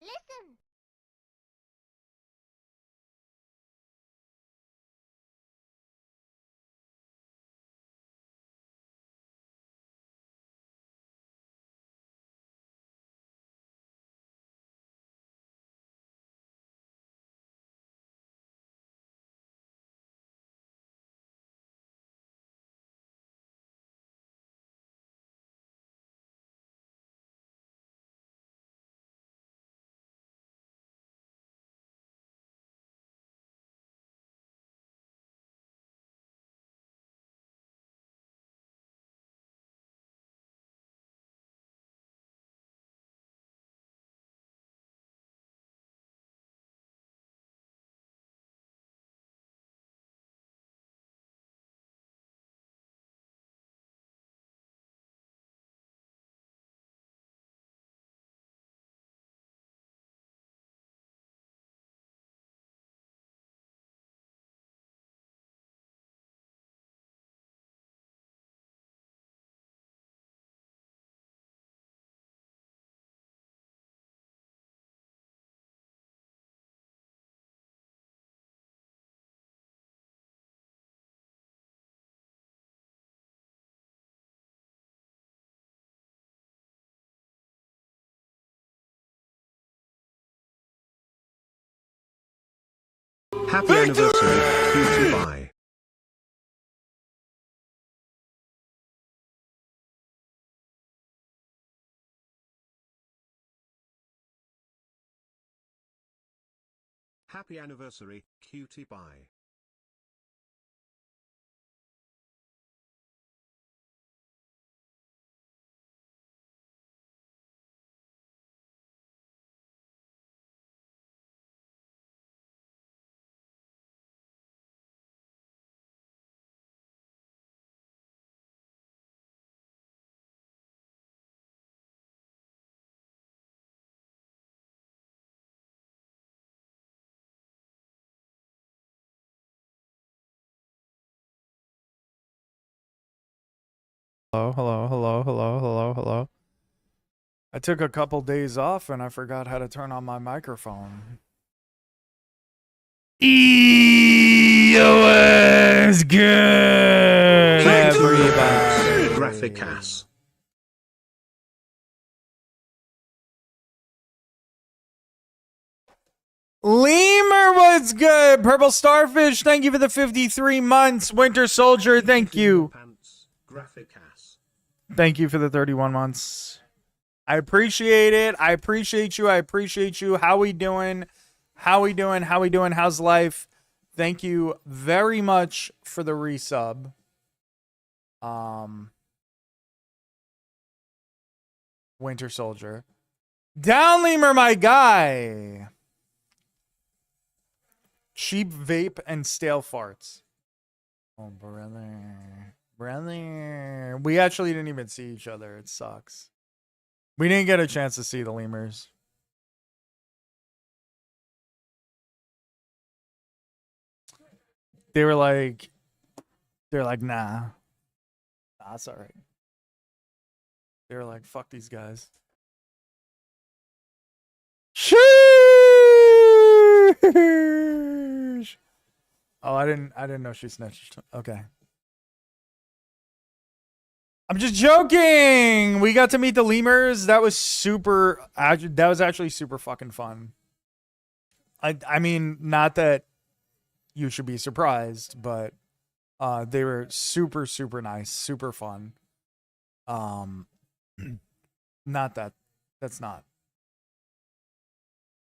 Listen. Happy anniversary, cutie pie. Happy anniversary, cutie pie. Hello, hello, hello, hello, hello, hello. I took a couple days off and I forgot how to turn on my microphone. EOS good, everybody. Graphic ass. Lemur was good. Purple Starfish, thank you for the 53 months. Winter Soldier, thank you. Graphic ass. Thank you for the 31 months. I appreciate it. I appreciate you. I appreciate you. How we doing? How we doing? How we doing? How's life? Thank you very much for the resub. Winter Soldier. Down Lemur, my guy. Cheap vape and stale farts. Oh, brother. Brother. We actually didn't even see each other. It sucks. We didn't get a chance to see the lemurs. They're like, nah. That's all right. They were like, fuck these guys. Sheesh! Oh, I didn't know she snitched. Okay. I'm just joking. We got to meet the lemurs. That was actually super fucking fun. I mean, not that you should be surprised, but they were super, super nice, super fun. Not that. That's not.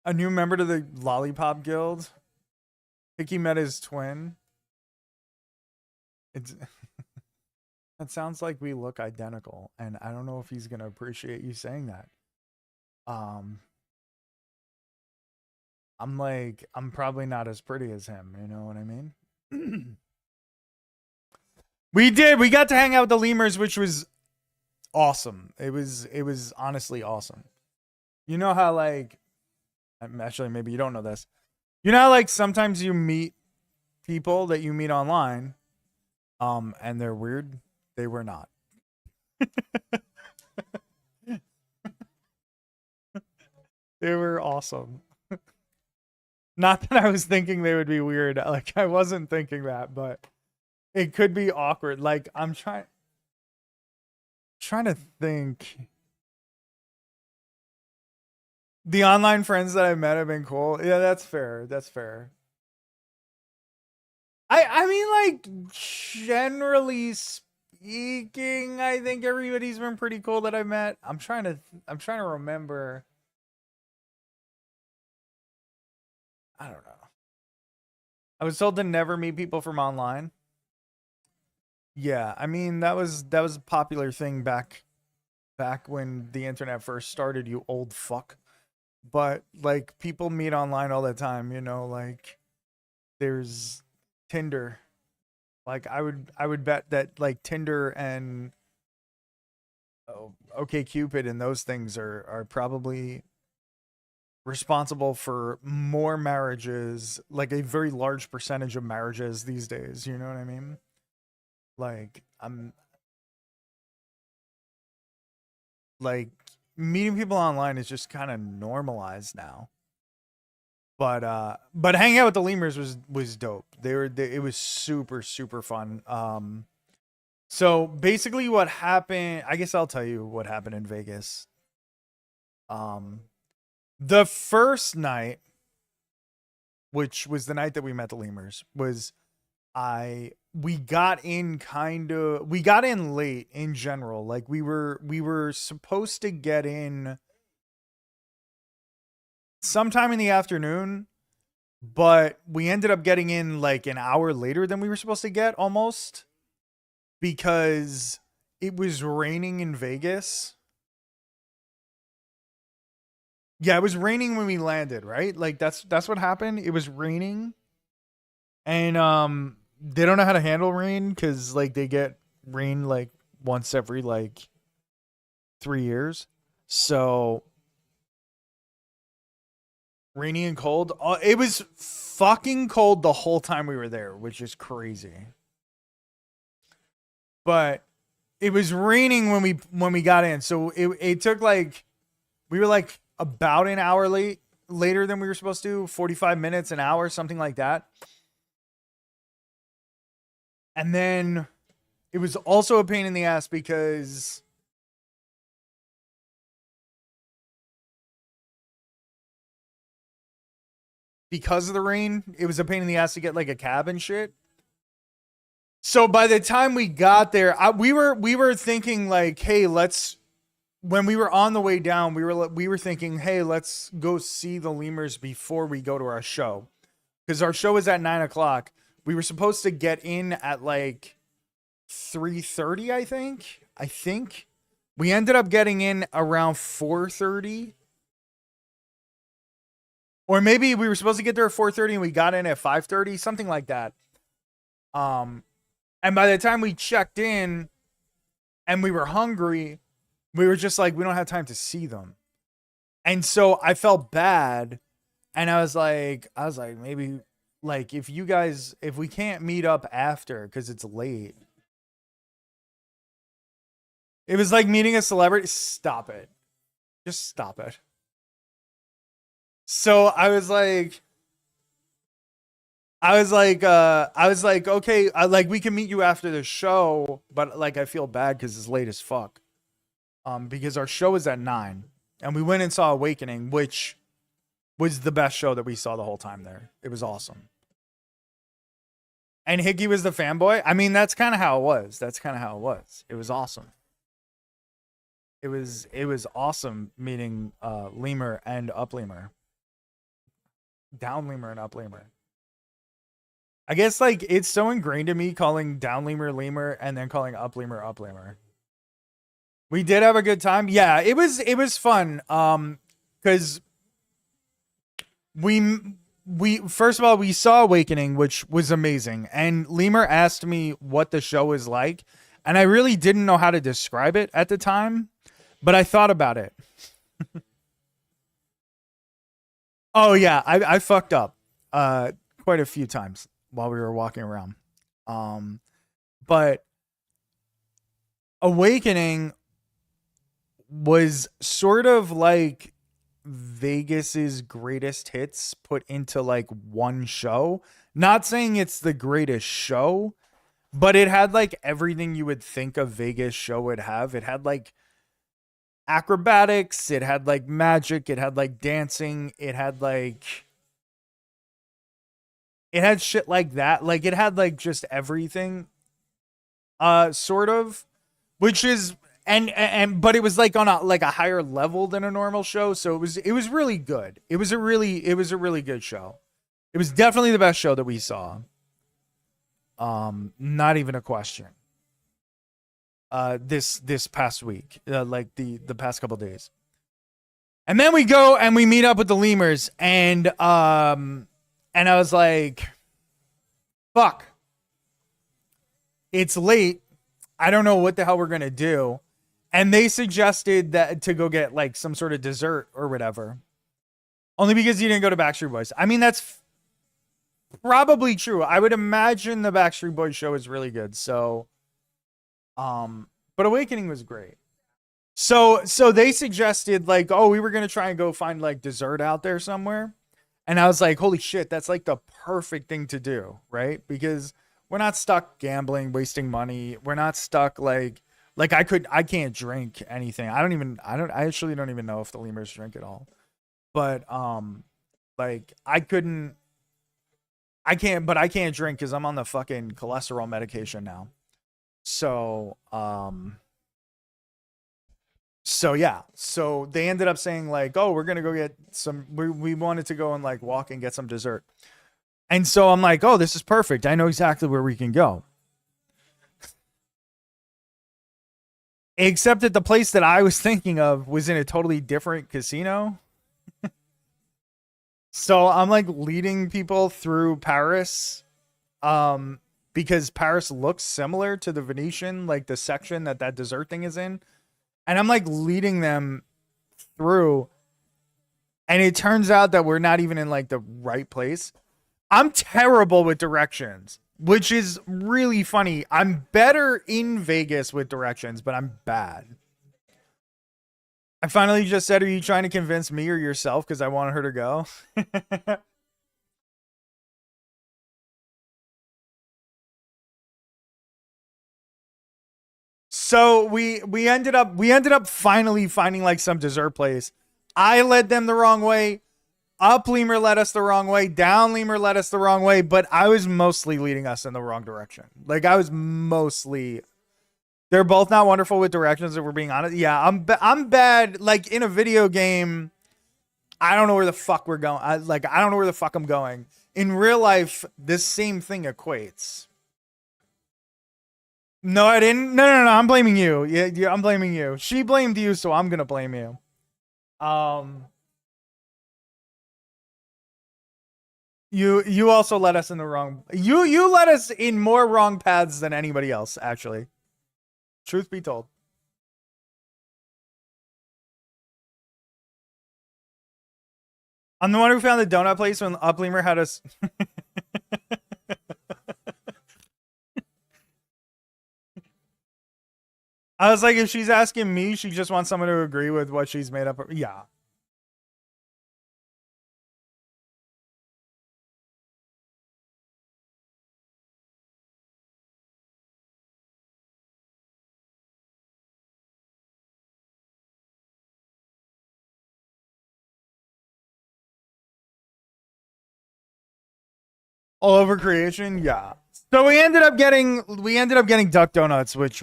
A new member to the Lollipop Guild. I think he met his twin. It's that sounds like we look identical, and I don't know if he's gonna appreciate you saying that. I'm probably not as pretty as him, you know what I mean? We got to hang out with the lemurs, which was awesome. It was honestly awesome. You know how like actually maybe you don't know this. You know how like sometimes you meet people that you meet online and they're weird? They were not. They were awesome. Not that I was thinking they would be weird. Like, I wasn't thinking that, but it could be awkward. Like, I'm trying to think. The online friends that I met have been cool. Yeah, that's fair. That's fair. I mean, like, generally speaking, I think everybody's been pretty cool that I've met. I'm trying to remember. I don't know. I was told to never meet people from online. Yeah, I mean that was a popular thing back when the internet first started, you old fuck. But like people meet online all the time, you know, like there's Tinder. Like I would bet that like Tinder and OK Cupid and those things are probably responsible for more marriages, like a very large percentage of marriages these days, you know what I mean? Like I'm like meeting people online is just kind of normalized now. But hanging out with the lemurs was dope. It was super fun. So basically what happened, I guess I'll tell you what happened in Vegas. Um the first night, which was the night that we met the lemurs, was I we got in we got in late in general. Like we were supposed to get in sometime in the afternoon, but we ended up getting in like an hour later than we were supposed to get almost because it was raining in Vegas. Yeah, it was raining when we landed, right? Like that's what happened. It was raining and they don't know how to handle rain cuz like they get rain like once every like 3 years. So rainy and cold. It was fucking cold the whole time we were there, which is crazy. But it was raining when we got in, so it took like we were like about an hour later than we were supposed to, 45 minutes, an hour, something like that. And then it was also a pain in the ass because of the rain, it was a pain in the ass to get like a cab and shit. So by the time we got there, we were thinking like, hey, let's. When we were on the way down, we were thinking, hey, let's go see the lemurs before we go to our show, because our show is at 9:00. We were supposed to get in at like 3:30, I think. We ended up getting in around 4:30. Or maybe we were supposed to get there at 4:30 and we got in at 5:30, something like that. And by the time we checked in and we were hungry, we were just like, we don't have time to see them. And so I felt bad. And I was like, maybe like if we can't meet up after because it's late. It was like meeting a celebrity. Stop it. Just stop it. So I was like, okay, we can meet you after the show, but like I feel bad because it's late as fuck. Because our show is at 9, and we went and saw Awakening, which was the best show that we saw the whole time there. It was awesome. And Hickey was the fanboy. I mean, that's kind of how it was. It was awesome. It was awesome meeting Lemur and Up Lemur. Down Lemur and Up Lemur. I guess like it's so ingrained in me calling Down Lemur Lemur and then calling Up Lemur Up Lemur. We did have a good time. Yeah, it was fun. Cuz we first of all we saw Awakening, which was amazing. And Lemur asked me what the show is like, and I really didn't know how to describe it at the time, but I thought about it. Oh yeah, I fucked up quite a few times while we were walking around. But Awakening was sort of like Vegas's greatest hits put into like one show. Not saying it's the greatest show, but it had like everything you would think a Vegas show would have. It had like acrobatics, it had like magic, it had like dancing, it had shit like that. Like it had like just everything. Sort of, which is and but it was like on a higher level than a normal show, so it was really good. It was a really good show. It was definitely the best show that we saw. Not even a question. This past week, like the past couple days. And then we go and we meet up with the lemurs, and I was like, fuck. It's late. I don't know what the hell we're going to do. And they suggested that to go get like some sort of dessert or whatever. Only because you didn't go to Backstreet Boys. I mean, that's probably true. I would imagine the Backstreet Boys show is really good. So, but Awakening was great. So they suggested like, oh, we were going to try and go find like dessert out there somewhere. And I was like, holy shit, that's like the perfect thing to do, right? Because we're not stuck gambling, wasting money. We're not stuck like I can't drink anything. I actually don't even know if the lemurs drink at all. But like I can't drink because I'm on the fucking cholesterol medication now. So yeah. So they ended up saying like, oh, we're gonna go get some we wanted to go and like walk and get some dessert. And so I'm like, oh, this is perfect. I know exactly where we can go. Except that the place that I was thinking of was in a totally different casino. So I'm like leading people through Paris. Because Paris looks similar to the Venetian, like the section that dessert thing is in. And I'm like leading them through. And it turns out that we're not even in like the right place. I'm terrible with directions, which is really funny. I'm better in Vegas with directions, but I'm bad. I finally just said, are you trying to convince me or yourself? Because I want her to go. So we ended up finally finding like some dessert place. I led them the wrong way. Up lemur led us the wrong way. Down lemur led us the wrong way. But I was mostly leading us in the wrong direction. Like I was mostly. They're both not wonderful with directions, if we're being honest. Yeah, I'm bad. Like in a video game, I don't know where the fuck we're going. I don't know where the fuck I'm going. In real life, this same thing equates. No, I didn't. No. I'm blaming you. Yeah, I'm blaming you. She blamed you, so I'm gonna blame you. You also led us in the wrong. You led us in more wrong paths than anybody else. Actually, truth be told. I'm the one who found the donut place when Upleamer had us. I was like, if she's asking me, she just wants someone to agree with what she's made up. Yeah. All over creation, yeah. So we ended up getting duck donuts, which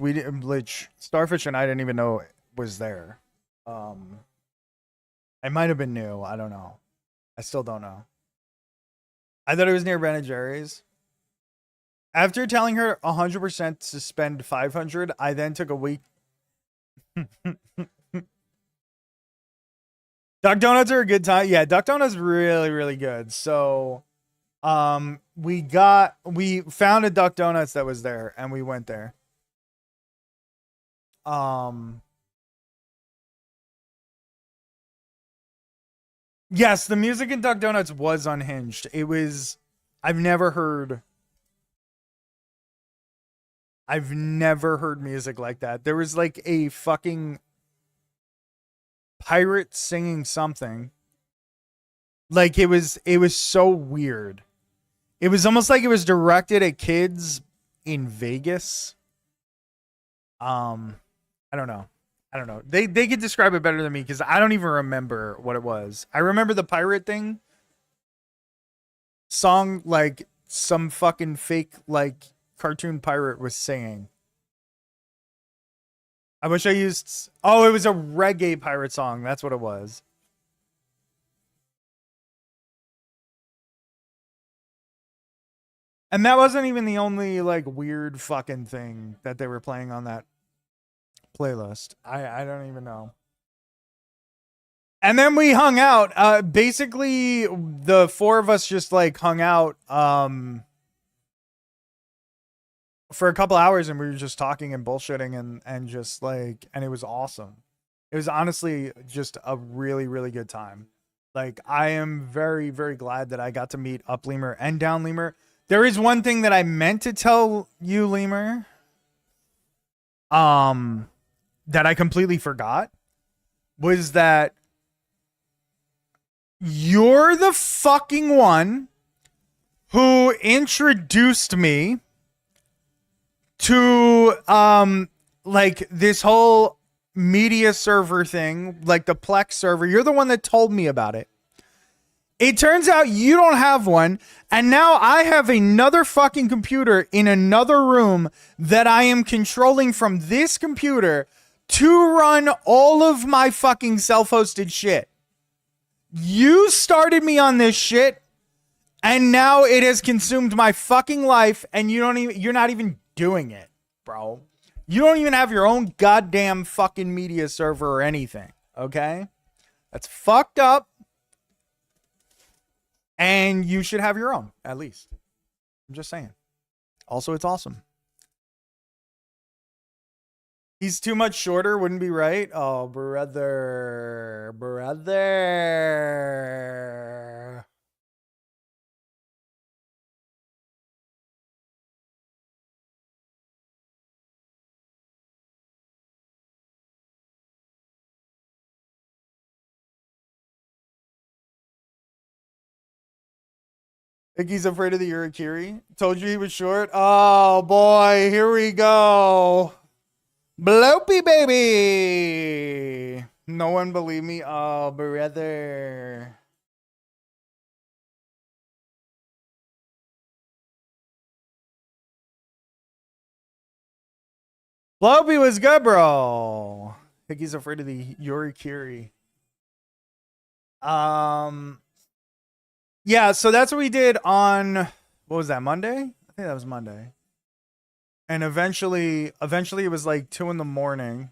Starfish and I didn't even know was there. It might have been new. I don't know. I still don't know. I thought it was near Ben and Jerry's. After telling her 100% to spend 500, I then took a week. Duck donuts are a good time. Yeah, duck donuts really, really good. So, we found a duck donuts that was there, and we went there. Yes, the music in Duck Donuts was unhinged. It was. I've never heard music like that. There was like a fucking pirate singing something. Like it was so weird. It was almost like it was directed at kids in Vegas. I don't know. They could describe it better than me because I don't even remember what it was. I remember the pirate thing song, like some fucking fake like cartoon pirate was singing. I wish I used. Oh, it was a reggae pirate song. That's what it was. And that wasn't even the only like weird fucking thing that they were playing on that playlist. I don't even know. And then we hung out. Basically the four of us just like hung out for a couple hours, and we were just talking and bullshitting and just like, and it was awesome. It was honestly just a really, really good time. Like, I am very, very glad that I got to meet Up Lemur and Down Lemur. There is one thing that I meant to tell you, Lemur, that I completely forgot, was that you're the fucking one who introduced me to like this whole media server thing, like the Plex server. You're the one that told me about it. It turns out you don't have one, and now I have another fucking computer in another room that I am controlling from this computer to run all of my fucking self-hosted shit. You started me on this shit, and now it has consumed my fucking life, and you're not even doing it, bro. You don't even have your own goddamn fucking media server or anything, okay? That's fucked up. And you should have your own, at least. I'm just saying. Also, it's awesome. He's too much shorter, wouldn't be right. Oh, brother. Iggy's afraid of the Urakiri. Told you he was short. Oh boy, here we go. Bloopy baby. No one believe me. Oh, brother. Bloopy was good, bro. Iggy's afraid of the Urakiri. Yeah, so that's what we did on, what was that, Monday? I think that was Monday. And eventually it was like 2 a.m.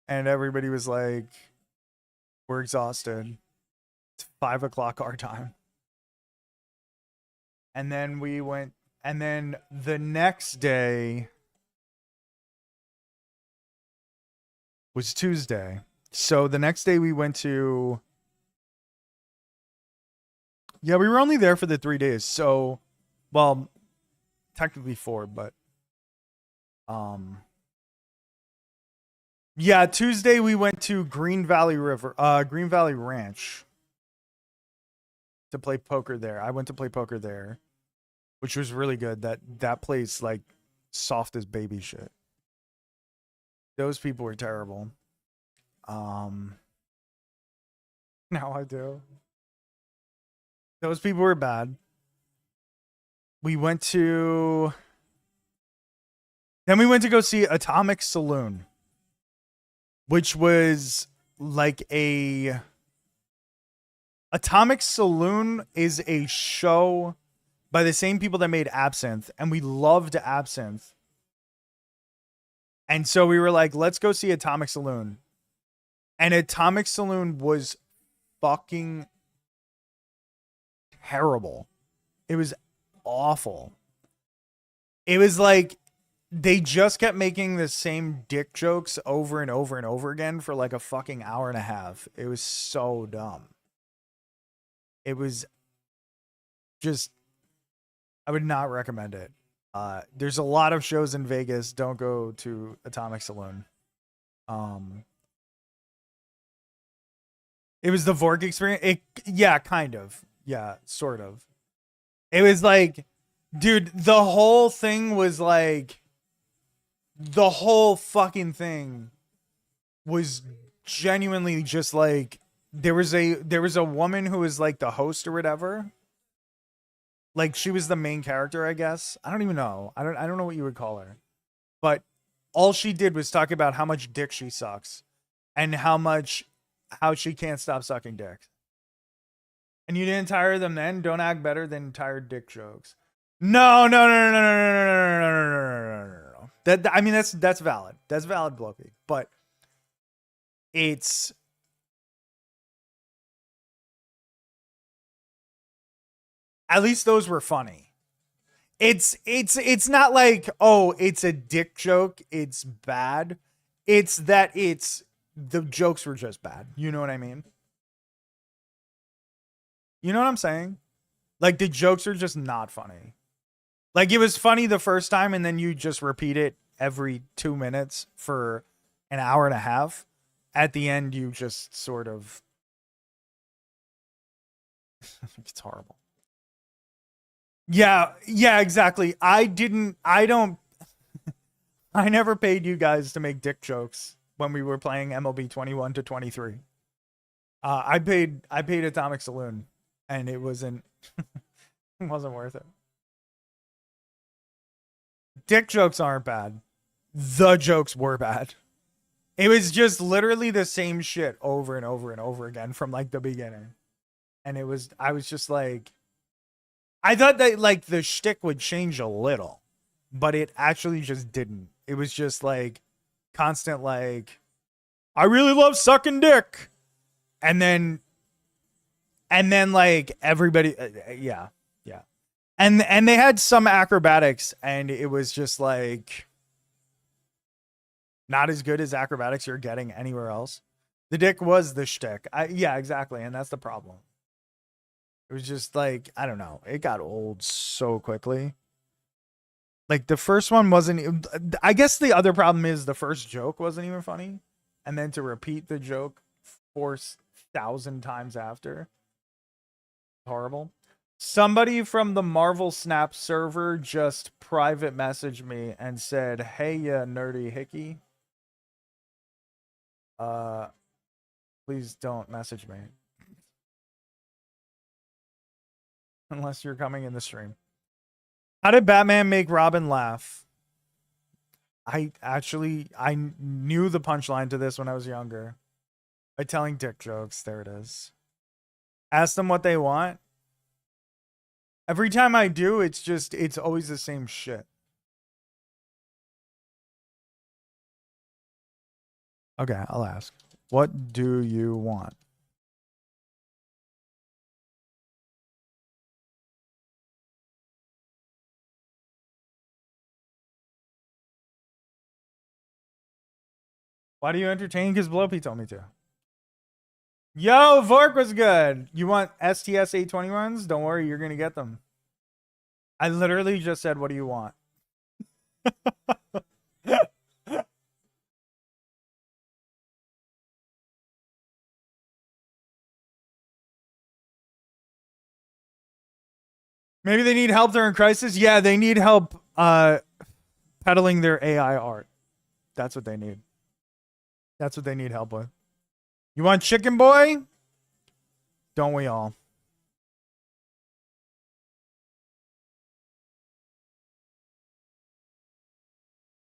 and everybody was like, we're exhausted. It's 5 o'clock our time. And then we went, and then the next day was Tuesday. So the next day we went to, yeah, we were only there for the 3 days. So, well, technically 4, but yeah, Tuesday we went to Green Valley Ranch to play poker there. I went to play poker there, which was really good. That place, like, soft as baby shit. Those people were terrible. Now I do. Those people were bad. Then we went to go see Atomic Saloon, which was like Atomic Saloon is a show by the same people that made Absinthe, and we loved Absinthe. And so we were like, let's go see Atomic Saloon. And Atomic Saloon was fucking terrible. It was awful. It was like they just kept making the same dick jokes over and over and over again for like a fucking hour and a half. It was so dumb. It was just, I would not recommend it. There's a lot of shows in Vegas. Don't go to Atomic Saloon. It was the Vork experience. Yeah, kind of. Yeah, sort of. It was like, dude, the whole thing was like, the whole fucking thing was genuinely just like, there was a woman who was like the host or whatever. Like she was the main character, I guess. I don't even know. I don't know what you would call her. But all she did was talk about how much dick she sucks and how she can't stop sucking dick. And you didn't tire them then? Don't act better than tired dick jokes. No, no, no, no, no, no, no, no, no, no, no, no, no, no. That I mean that's valid. That's valid, Blokey. But it's at least those were funny. It's not like, oh, it's a dick joke, it's bad. It's that it's the jokes were just bad. You know what I mean? You know what I'm saying? Like the jokes are just not funny. Like it was funny the first time and then you just repeat it every 2 minutes for an hour and a half. At the end you just sort of it's horrible. Yeah, yeah, exactly. I never paid you guys to make dick jokes when we were playing MLB 21 to 23. I paid Atomic Saloon and it wasn't it wasn't worth it. Dick jokes aren't bad. The jokes were bad. It was just literally the same shit over and over and over again from like the beginning. And I was just like, I thought that like the shtick would change a little, but it actually just didn't. It was just like constant, like, I really love sucking dick. And then like everybody, yeah, yeah. And they had some acrobatics and it was just like, not as good as acrobatics you're getting anywhere else. The dick was the shtick. Yeah, exactly. And that's the problem. It was just like, I don't know. It got old so quickly. Like the first one wasn't. I guess the other problem is the first joke wasn't even funny. And then to repeat the joke 4,000 times after. Horrible. Somebody from the Marvel Snap server just private messaged me and said, "Hey, ya nerdy hickey. Uh, please don't message me unless you're coming in the stream." How did Batman make Robin laugh? I knew the punchline to this when I was younger. By telling dick jokes. There it is. Ask them what they want. Every time I do, it's always the same shit. Okay, I'll ask. What do you want? Why do you entertain? Because Blopey told me to. Yo, Vork was good. You want STS 821s? Don't worry, you're gonna get them. I literally just said, what do you want? Maybe they need help during crisis. Yeah, they need help peddling their AI art. That's what they need. That's what they need help with. You want Chicken Boy? Don't we all?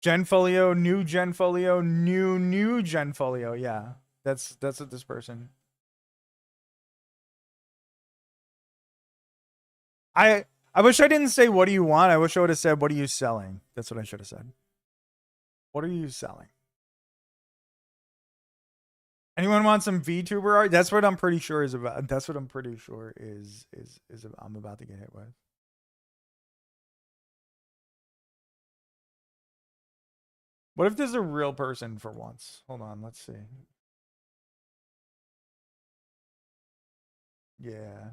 Genfolio, new Genfolio, new Genfolio. Yeah, that's what this person. I wish I didn't say what do you want. I wish I would have said what are you selling. That's what I should have said. What are you selling? Anyone want some VTuber art? That's what I'm pretty sure is about. That's what I'm pretty sure is I'm about to get hit with. What if there's a real person for once? Hold on, let's see. Yeah.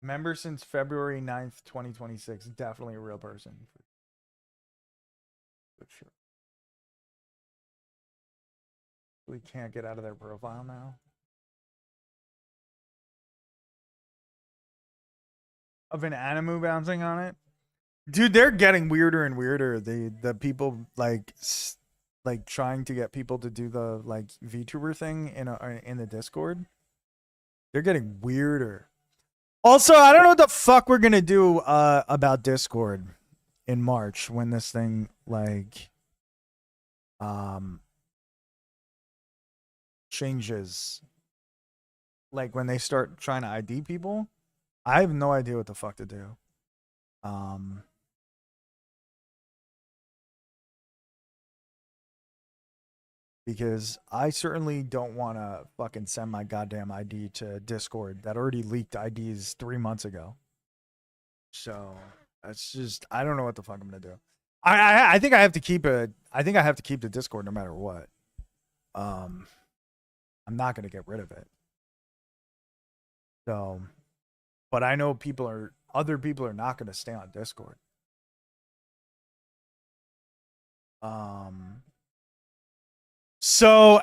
Member since February 9th, 2026. Definitely a real person. For sure. We can't get out of their profile now. of an animu bouncing on it. Dude, they're getting weirder and weirder. The people like trying to get people to do the like VTuber thing in the Discord. They're getting weirder. Also, I don't know what the fuck we're gonna do about Discord in March when this thing like changes. Like when they start trying to ID people. I have no idea what the fuck to do. Because I certainly don't want to fucking send my goddamn ID to Discord that already leaked IDs 3 months ago. So that's just, I don't know what the fuck I'm gonna do. I think I have to keep it. I think I have to keep the Discord no matter what. I'm not gonna get rid of it. So, but I know other people are not gonna stay on Discord. So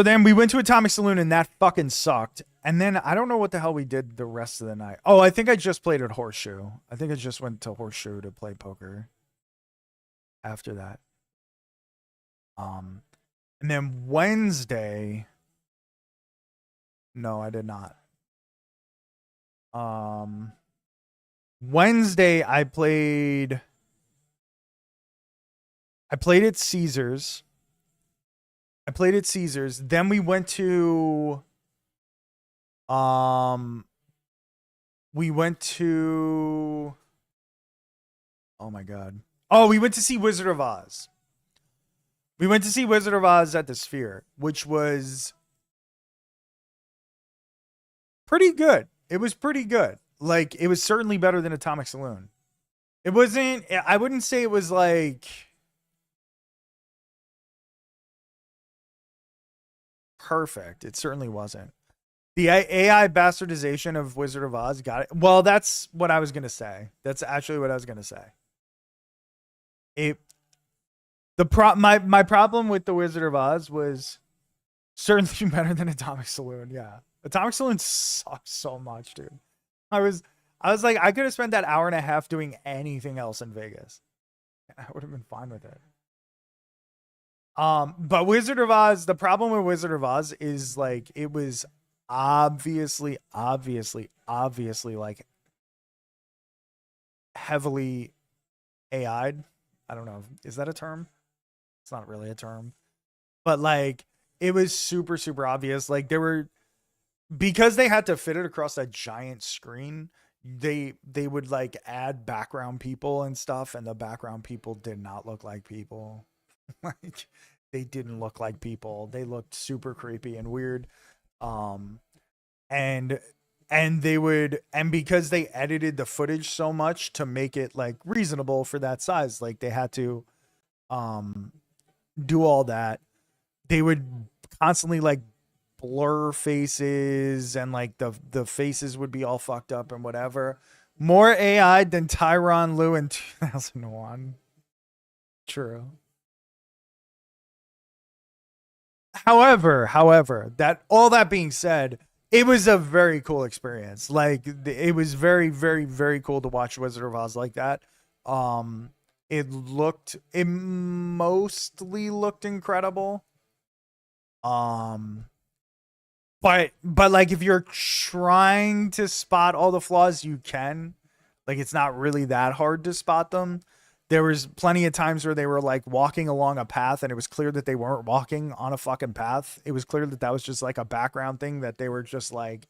then we went to Atomic Saloon and that fucking sucked. And then I don't know what the hell we did the rest of the night. Oh, I think I just played at Horseshoe. I think I just went to Horseshoe to play poker after that. And then Wednesday. No, I did not. Wednesday I played at Caesars. Then we went to oh my god. Oh, we went to see Wizard of Oz. We went to see Wizard of Oz at the Sphere, which was pretty good. It was pretty good. Like, it was certainly better than Atomic Saloon. It wasn't, I wouldn't say it was like perfect. It certainly wasn't. The AI bastardization of Wizard of Oz got it. Well, that's what I was going to say. That's actually what I was going to say. My problem with the Wizard of Oz was certainly better than Atomic Saloon. Yeah. Atomic Saloon sucks so much, dude. I was like, I could have spent that hour and a half doing anything else in Vegas. I would have been fine with it. But Wizard of Oz, the problem with Wizard of Oz is like it was obviously like heavily AI'd. I don't know. Is that a term? It's not really a term. But like it was super, super obvious. Like because they had to fit it across that giant screen, they would like add background people and stuff, and the background people did not look like people. Like they didn't look like people. They looked super creepy and weird. And because they edited the footage so much to make it like reasonable for that size, like they had to do all that. They would constantly like blur faces, and like the faces would be all fucked up and whatever. More AI than Tyronn Lue in 2001. True. However, that being said, it was a very cool experience. Like it was very, very, very cool to watch Wizard of Oz like that. It mostly looked incredible. But like if you're trying to spot all the flaws, you can. Like it's not really that hard to spot them. There was plenty of times where they were like walking along a path and it was clear that they weren't walking on a fucking path. It was clear that that was just like a background thing, that they were just like,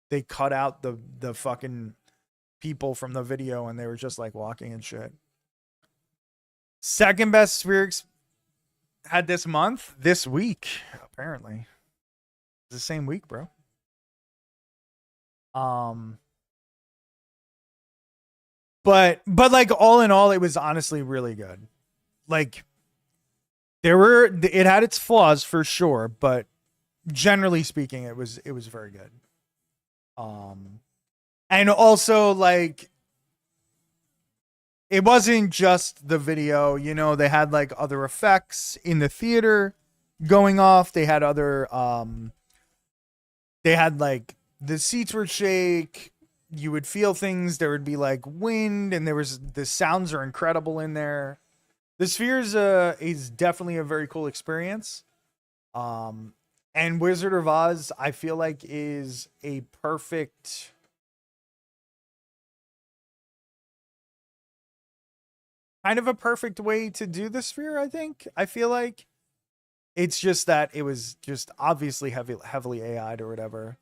they cut out the fucking people from the video and they were just like walking and shit. Second best Spirix had this week, apparently. It's the same week, bro. But like all in all, it was honestly really good. Like it had its flaws for sure, but generally speaking, it was very good. And also like it wasn't just the video, you know, they had like other effects in the theater going off. They had other they had like the seats would shake. you would feel things. There would be like wind, and the sounds are incredible in there. The Spheres is definitely a very cool experience. And Wizard of Oz, I feel like, is a perfect kind of a perfect way to do the Sphere, I think. I feel like it's just that it was just obviously heavily AI'd or whatever.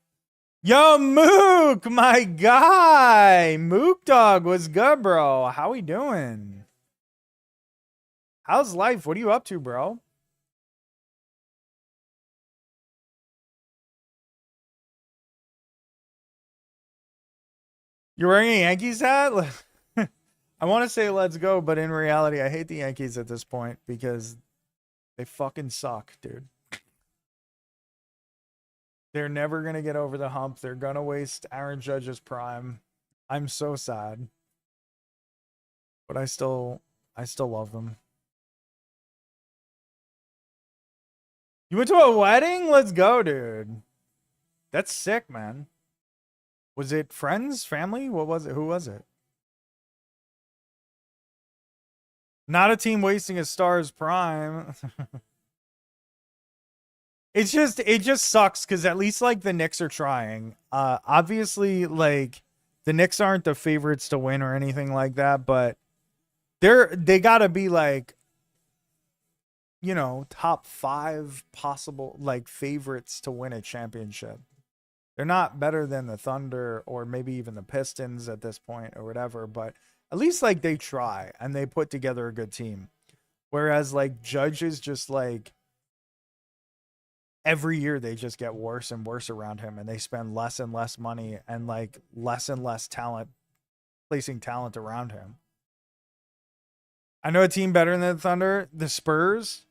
Yo, Mook, my guy. Mook Dog, what's good, bro? How we doing? How's life? What are you up to, bro? You're wearing a Yankees hat? I want to say let's go, but in reality, I hate the Yankees at this point because they fucking suck, dude. They're never going to get over the hump. They're going to waste Aaron Judge's prime. I'm so sad. But I still love them. You went to a wedding? Let's go, dude. That's sick, man. Was it friends, family? What was it? Who was it? Not a team wasting a star's prime. It just sucks because at least like the Knicks are trying. Obviously, like the Knicks aren't the favorites to win or anything like that, but they gotta be like, you know, top 5 possible like favorites to win a championship. They're not better than the Thunder or maybe even the Pistons at this point or whatever, but at least like they try and they put together a good team. Whereas like Judge is just like every year they just get worse and worse around him and they spend less and less money and like less and less talent placing talent around him. I know a team better than the Thunder, the Spurs.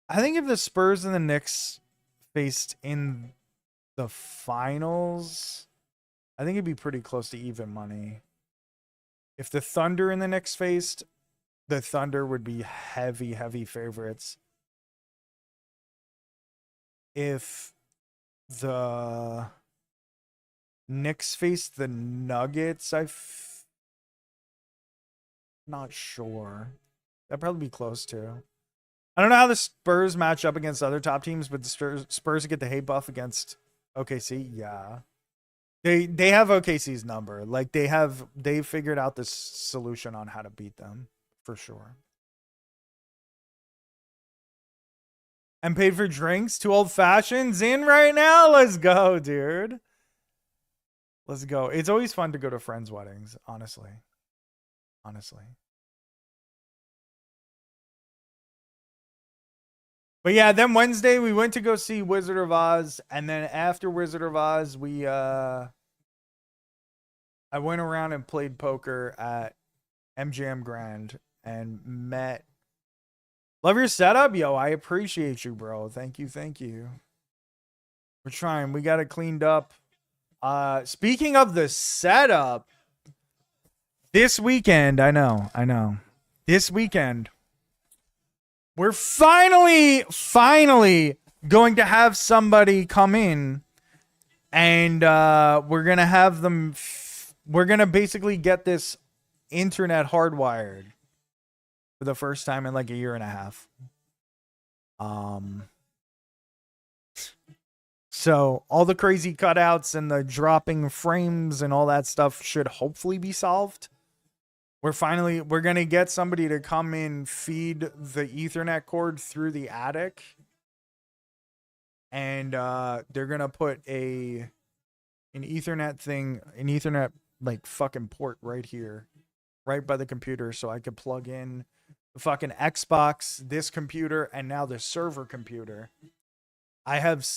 I think if the Spurs and the Knicks faced in the finals, I think it'd be pretty close to even money. If the Thunder and the Knicks faced, the Thunder would be heavy, heavy favorites. If the Knicks faced the Nuggets, not sure. That'd probably be close to. I don't know how the Spurs match up against other top teams, but the Spurs get the hate buff against OKC. Yeah. They have OKC's number. Like they figured out this solution on how to beat them for sure. And paid for drinks. 2 old fashions in right now. Let's go, dude. Let's go. It's always fun to go to friends' weddings, honestly. But yeah, then Wednesday we went to go see Wizard of Oz, and then after Wizard of Oz, I went around and played poker at MGM Grand and met. Love your setup, yo. I appreciate you, bro. Thank you. We're trying. We got it cleaned up. Speaking of the setup, this weekend, I know. This weekend, we're finally going to have somebody come in and we're going to have them. We're going to basically get this internet hardwired for the first time in like a year and a half. So all the crazy cutouts and the dropping frames and all that stuff should hopefully be solved. We're going to get somebody to come in, feed the Ethernet cord through the attic. And they're going to put an Ethernet like fucking port right here, right by the computer. So I could plug in the fucking Xbox, this computer, and now the server computer. I have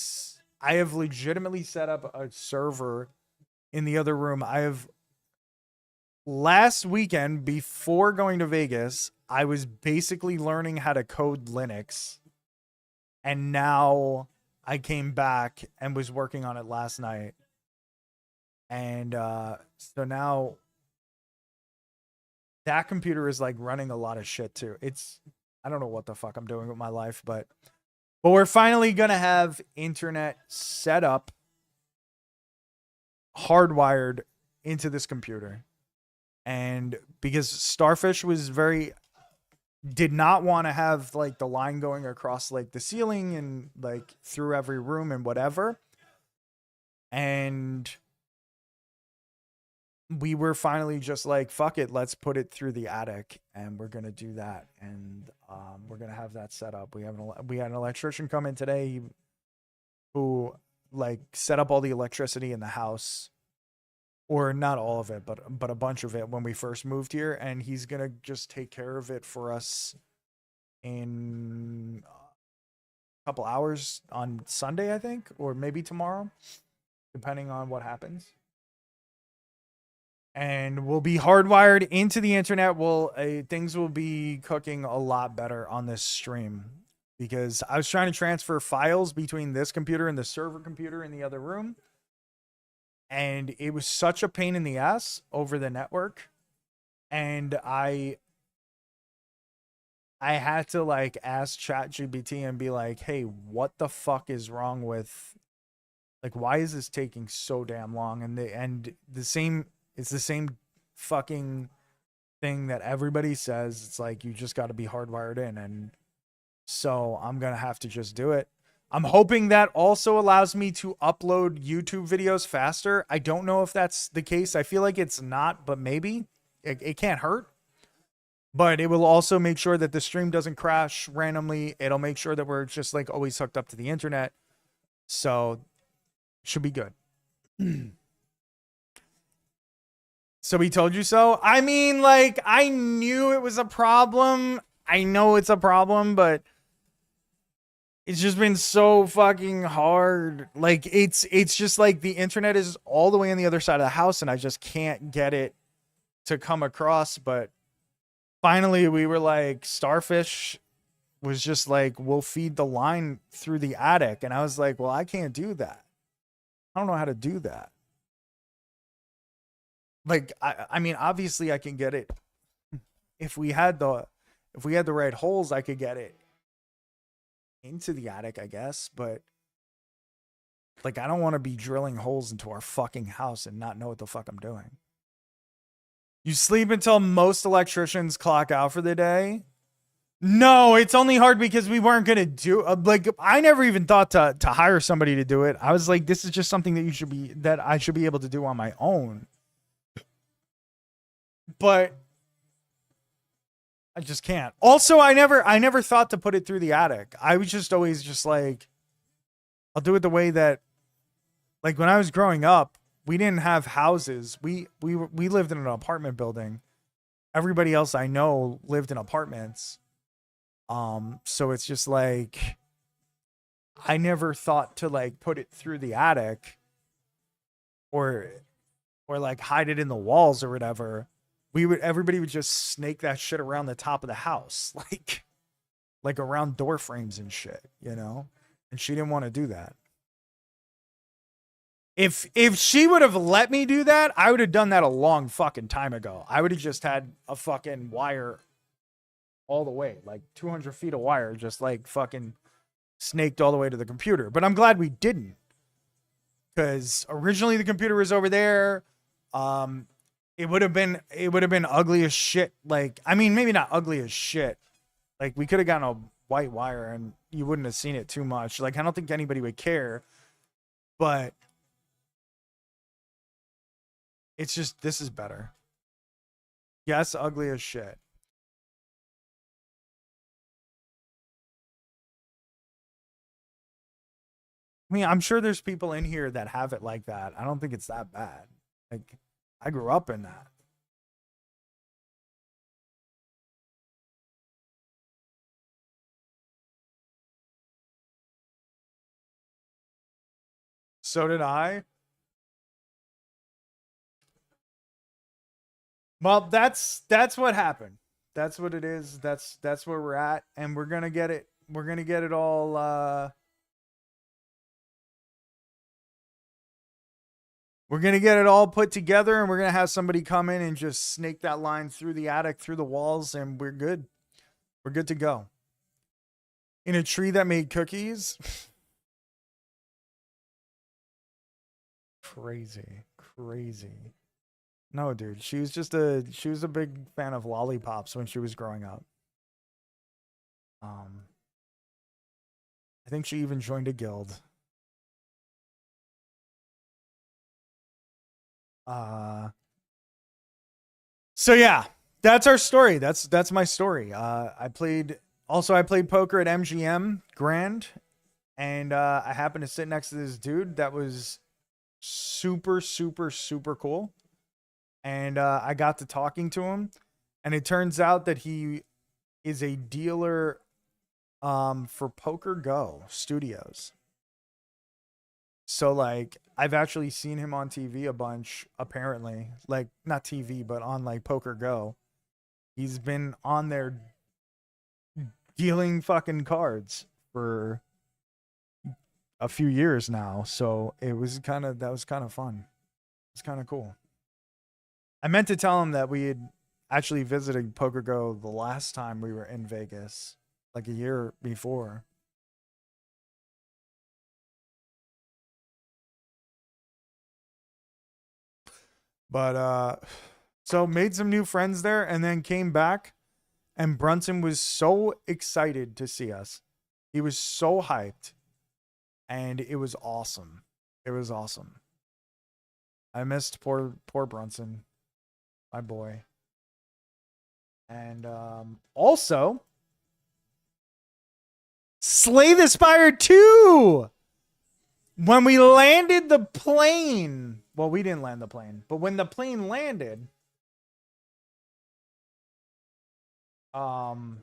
legitimately set up a server in the other room. Last weekend, before going to Vegas, I was basically learning how to code Linux. And now I came back and was working on it last night. And so now that computer is like running a lot of shit too. I don't know what the fuck I'm doing with my life, but we're finally going to have internet set up, hardwired into this computer. And because Starfish did not want to have like the line going across like the ceiling and like through every room and whatever. And we were finally just like, fuck it, let's put it through the attic, and we're gonna do that, and we're gonna have that set up. We had an electrician come in today who like set up all the electricity in the house, or not all of it, but a bunch of it when we first moved here, and he's gonna just take care of it for us in a couple hours on Sunday, I think, or maybe tomorrow, depending on what happens. And we'll be hardwired into the internet. Things will be cooking a lot better on this stream, because I was trying to transfer files between this computer and the server computer in the other room, and it was such a pain in the ass over the network. And I had to like ask ChatGPT and be like, hey, what the fuck is wrong with, like, why is this taking so damn long? It's the same fucking thing that everybody says. It's like, you just got to be hardwired in. And so I'm going to have to just do it. I'm hoping that also allows me to upload YouTube videos faster. I don't know if that's the case. I feel like it's not, but maybe. It can't hurt. But it will also make sure that the stream doesn't crash randomly. It'll make sure that we're just like always hooked up to the internet. So should be good. So we told you so. I mean, like, I knew it was a problem. I know it's a problem, but it's just been so fucking hard. Like, it's just like the internet is all the way on the other side of the house, and I just can't get it to come across. But finally, we were like, Starfish was just like, we'll feed the line through the attic. And I was like, well, I can't do that. I don't know how to do that. Like, I mean, obviously I can get it. If we had the right holes, I could get it into the attic, I guess. But like, I don't want to be drilling holes into our fucking house and not know what the fuck I'm doing. You sleep until most electricians clock out for the day? No, it's only hard because we weren't going to do like, I never even thought to hire somebody to do it. I was like, this is just something that I should be able to do on my own. But I just can't. Also, I never thought to put it through the attic. I was just always just like, I'll do it the way that, like, when I was growing up, we didn't have houses. We lived in an apartment building. Everybody else I know lived in apartments. So it's just like, I never thought to like put it through the attic or like hide it in the walls or whatever. Everybody would just snake that shit around the top of the house, like around door frames and shit, you know? And she didn't want to do that. If she would have let me do that, I would have done that a long fucking time ago. I would have just had a fucking wire all the way, like 200 feet of wire, just like fucking snaked all the way to the computer. But I'm glad we didn't, because originally the computer was over there. It would have been ugly as shit. Like, I mean, maybe not ugly as shit. Like, we could have gotten a white wire and you wouldn't have seen it too much. Like, I don't think anybody would care. But it's just, this is better. Yes, ugly as shit. I mean, I'm sure there's people in here that have it like that. I don't think it's that bad. Like, I grew up in that. So did I. Well, that's what happened. That's what it is. That's where we're at, and we're gonna get it. We're gonna get it all. We're gonna get it all put together, and we're gonna have somebody come in and just snake that line through the attic, through the walls, and we're good. We're good to go. In a tree that made cookies. Crazy. No, dude. She was a big fan of lollipops when she was growing up. Um, I think she even joined a guild. Uh, so yeah, that's our story. That's my story. I played poker at MGM Grand, and I happened to sit next to this dude that was super, super, super cool. And I got to talking to him, and it turns out that he is a dealer for Poker Go Studios. So like I've actually seen him on TV a bunch, apparently. Like not TV, but on like Poker Go. He's been on there dealing fucking cards for a few years now. So that was kind of fun. It's kind of cool. I meant to tell him that we had actually visited Poker Go the last time we were in Vegas, like a year before. But so made some new friends there and then came back, and Brunson was so excited to see us. He was so hyped, and it was awesome. It was awesome. I missed poor Brunson, my boy. And also Slay the Spire 2. When we landed the plane, well, we didn't land the plane, but when the plane landed, as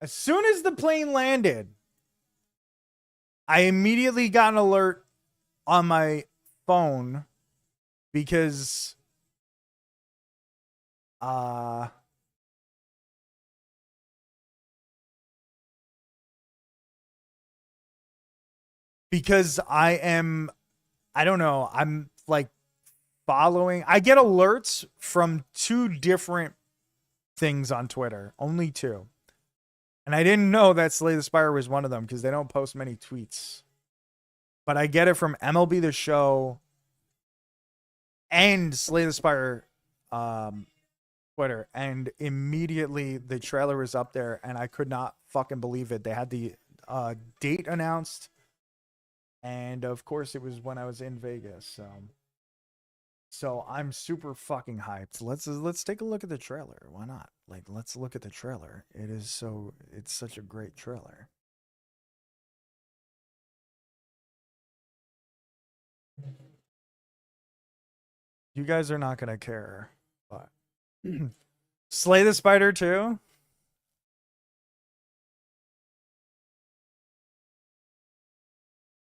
soon as the plane landed, I immediately got an alert on my phone because I don't know, I'm like following. I get alerts from two different things on Twitter, only two. And I didn't know that Slay the Spire was one of them because they don't post many tweets. But I get it from MLB The Show and Slay the Spire Twitter. And immediately the trailer was up there and I could not fucking believe it. They had the date announced. And of course it was when I was in Vegas. So I'm super fucking hyped. Let's take a look at the trailer. Why not? Like, let's look at the trailer. It's such a great trailer. You guys are not gonna care, but Slay the Spider 2.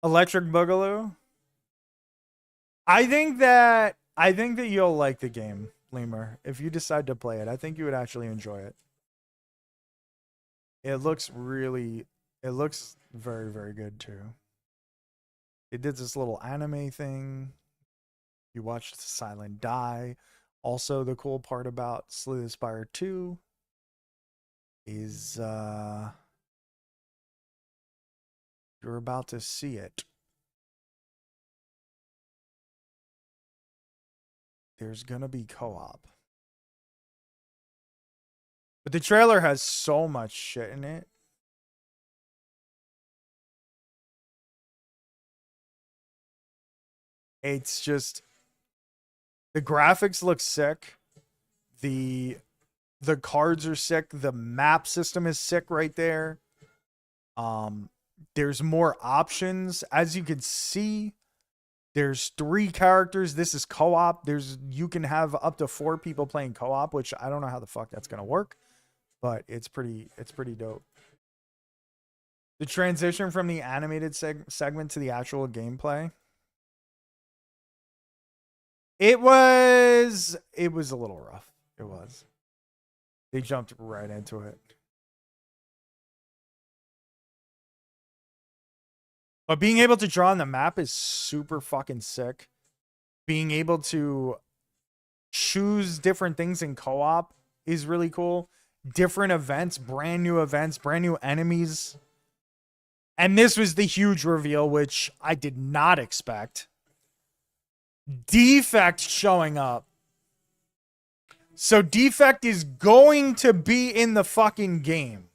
Electric Boogaloo. I think that you'll like the game, Lemur. If you decide to play it, I think you would actually enjoy it. It looks very, very good too. It did this little anime thing. You watched Silent Die. Also, the cool part about Slay the Spire 2 is you're about to see it. There's gonna be co-op. But the trailer has so much shit in it. It's just the graphics look sick. The cards are sick. The map system is sick right there. There's more options. As you can see, there's 3 characters. This is co-op. You can have up to 4 people playing co-op, which I don't know how the fuck that's gonna work, but it's pretty dope. The transition from the animated segment to the actual gameplay. It was a little rough. It was. They jumped right into it. But being able to draw on the map is super fucking sick. Being able to choose different things in co-op is really cool. Different events, brand new enemies. And this was the huge reveal, which I did not expect. Defect showing up. So Defect is going to be in the fucking game,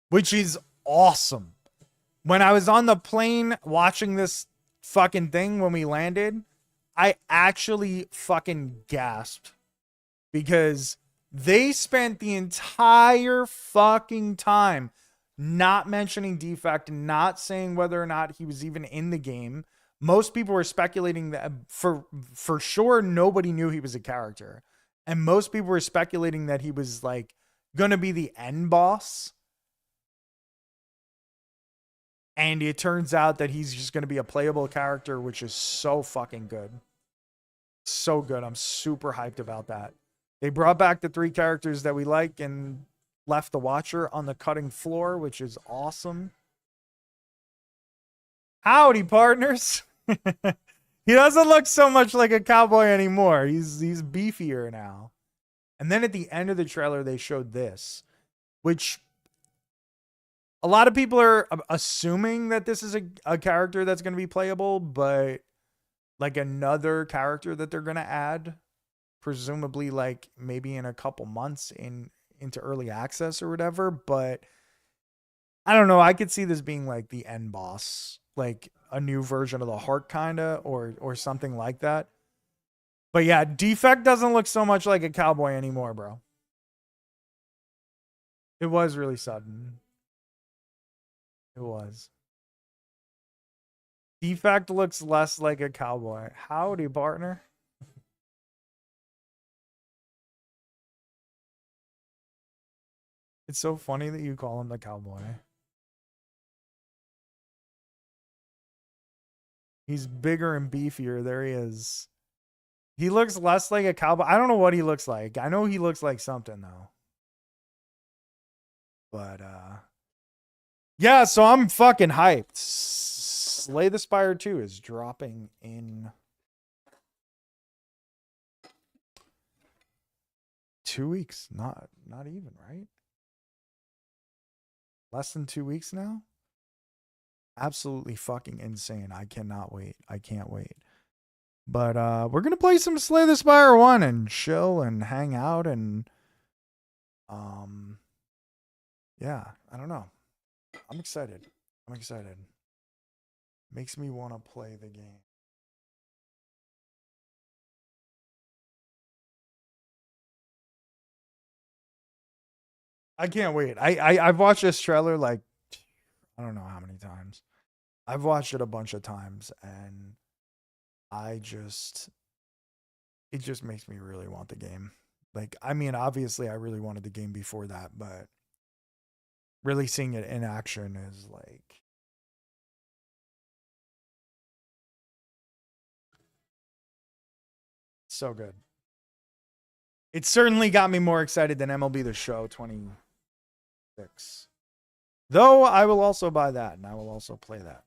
which is awesome. When I was on the plane watching this fucking thing when we landed, I actually fucking gasped because they spent the entire fucking time not mentioning Defect, not saying whether or not he was even in the game. Most people were speculating that for sure nobody knew he was a character. And most people were speculating that he was like going to be the end boss. And it turns out that he's just going to be a playable character, which is so fucking good. So good. I'm super hyped about that. They brought back the 3 characters that we like and left the Watcher on the cutting floor, which is awesome. Howdy, partners. He doesn't look so much like a cowboy anymore. He's beefier now. And then at the end of the trailer, they showed this, which a lot of people are assuming that this is a character that's going to be playable, but like another character that they're going to add, presumably like maybe in a couple months into early access or whatever. But I don't know. I could see this being like the end boss, like a new version of the Heart kinda, or something like that. But yeah, Defect doesn't look so much like a cowboy anymore, bro. It was really sudden. It was. Defect looks less like a cowboy. Howdy, partner. It's so funny that you call him the cowboy. He's bigger and beefier. There he is. He looks less like a cowboy. I don't know what he looks like. I know he looks like something though. But yeah, so I'm fucking hyped. Slay the Spire 2 is dropping in 2 weeks. Not even, right? Less than 2 weeks now? Absolutely fucking insane. I cannot wait. I can't wait. But we're gonna play some Slay the Spire 1 and chill and hang out and yeah, I don't know. I'm excited. Makes me want to play the game. I can't wait. I've watched this trailer like I don't know how many times. I've watched it a bunch of times and it just makes me really want the game. Like, I mean, obviously I really wanted the game before that, but really seeing it in action is like so good. It certainly got me more excited than MLB The Show 26. Though I will also buy that and I will also play that.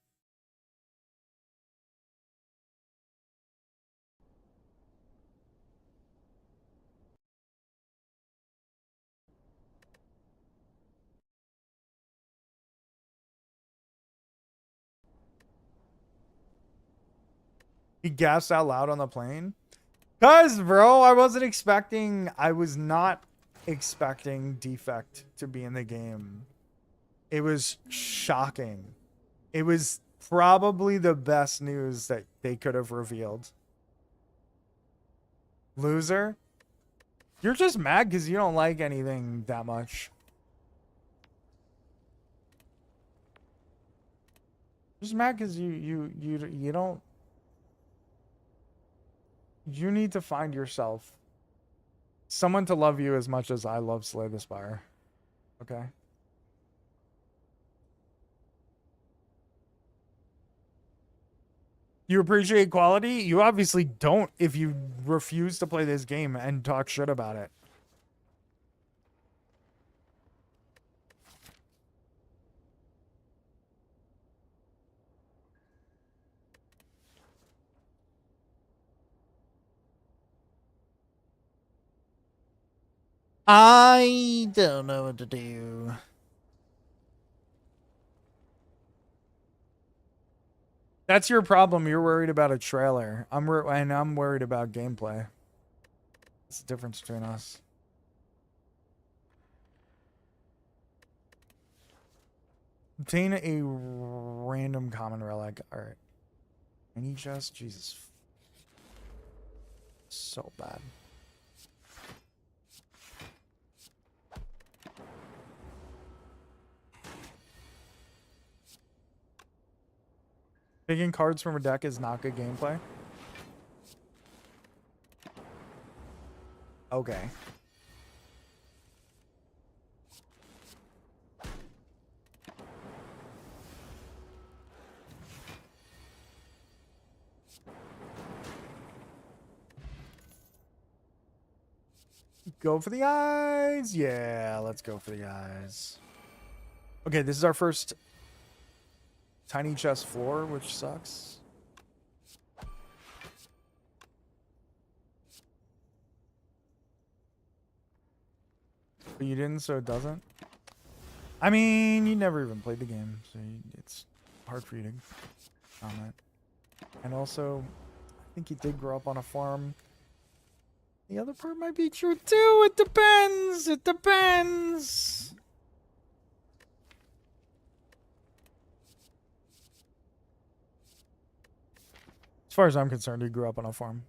He gasped out loud on the plane. Cause, bro, I was not expecting Defect to be in the game. It was shocking. It was probably the best news that they could have revealed. Loser? You're just mad because you don't like anything that much. Just mad because you don't. You need to find yourself someone to love you as much as I love Slay the Spire. Okay? You appreciate quality? You obviously don't if you refuse to play this game and talk shit about it. I don't know what to do. That's your problem. You're worried about a trailer. I'm worried about gameplay. That's the difference between us. Obtain a random common relic. All right. Any chest? Jesus. So bad. Picking cards from a deck is not good gameplay. Okay. Go for the eyes. Yeah, let's go for the eyes. Okay, this is our first tiny chest floor, which sucks. But you didn't, so it doesn't. I mean, you never even played the game, so it's hard for you to comment. And also, I think you did grow up on a farm. The other part might be true too. It depends. It depends. As far as I'm concerned, you grew up on a farm.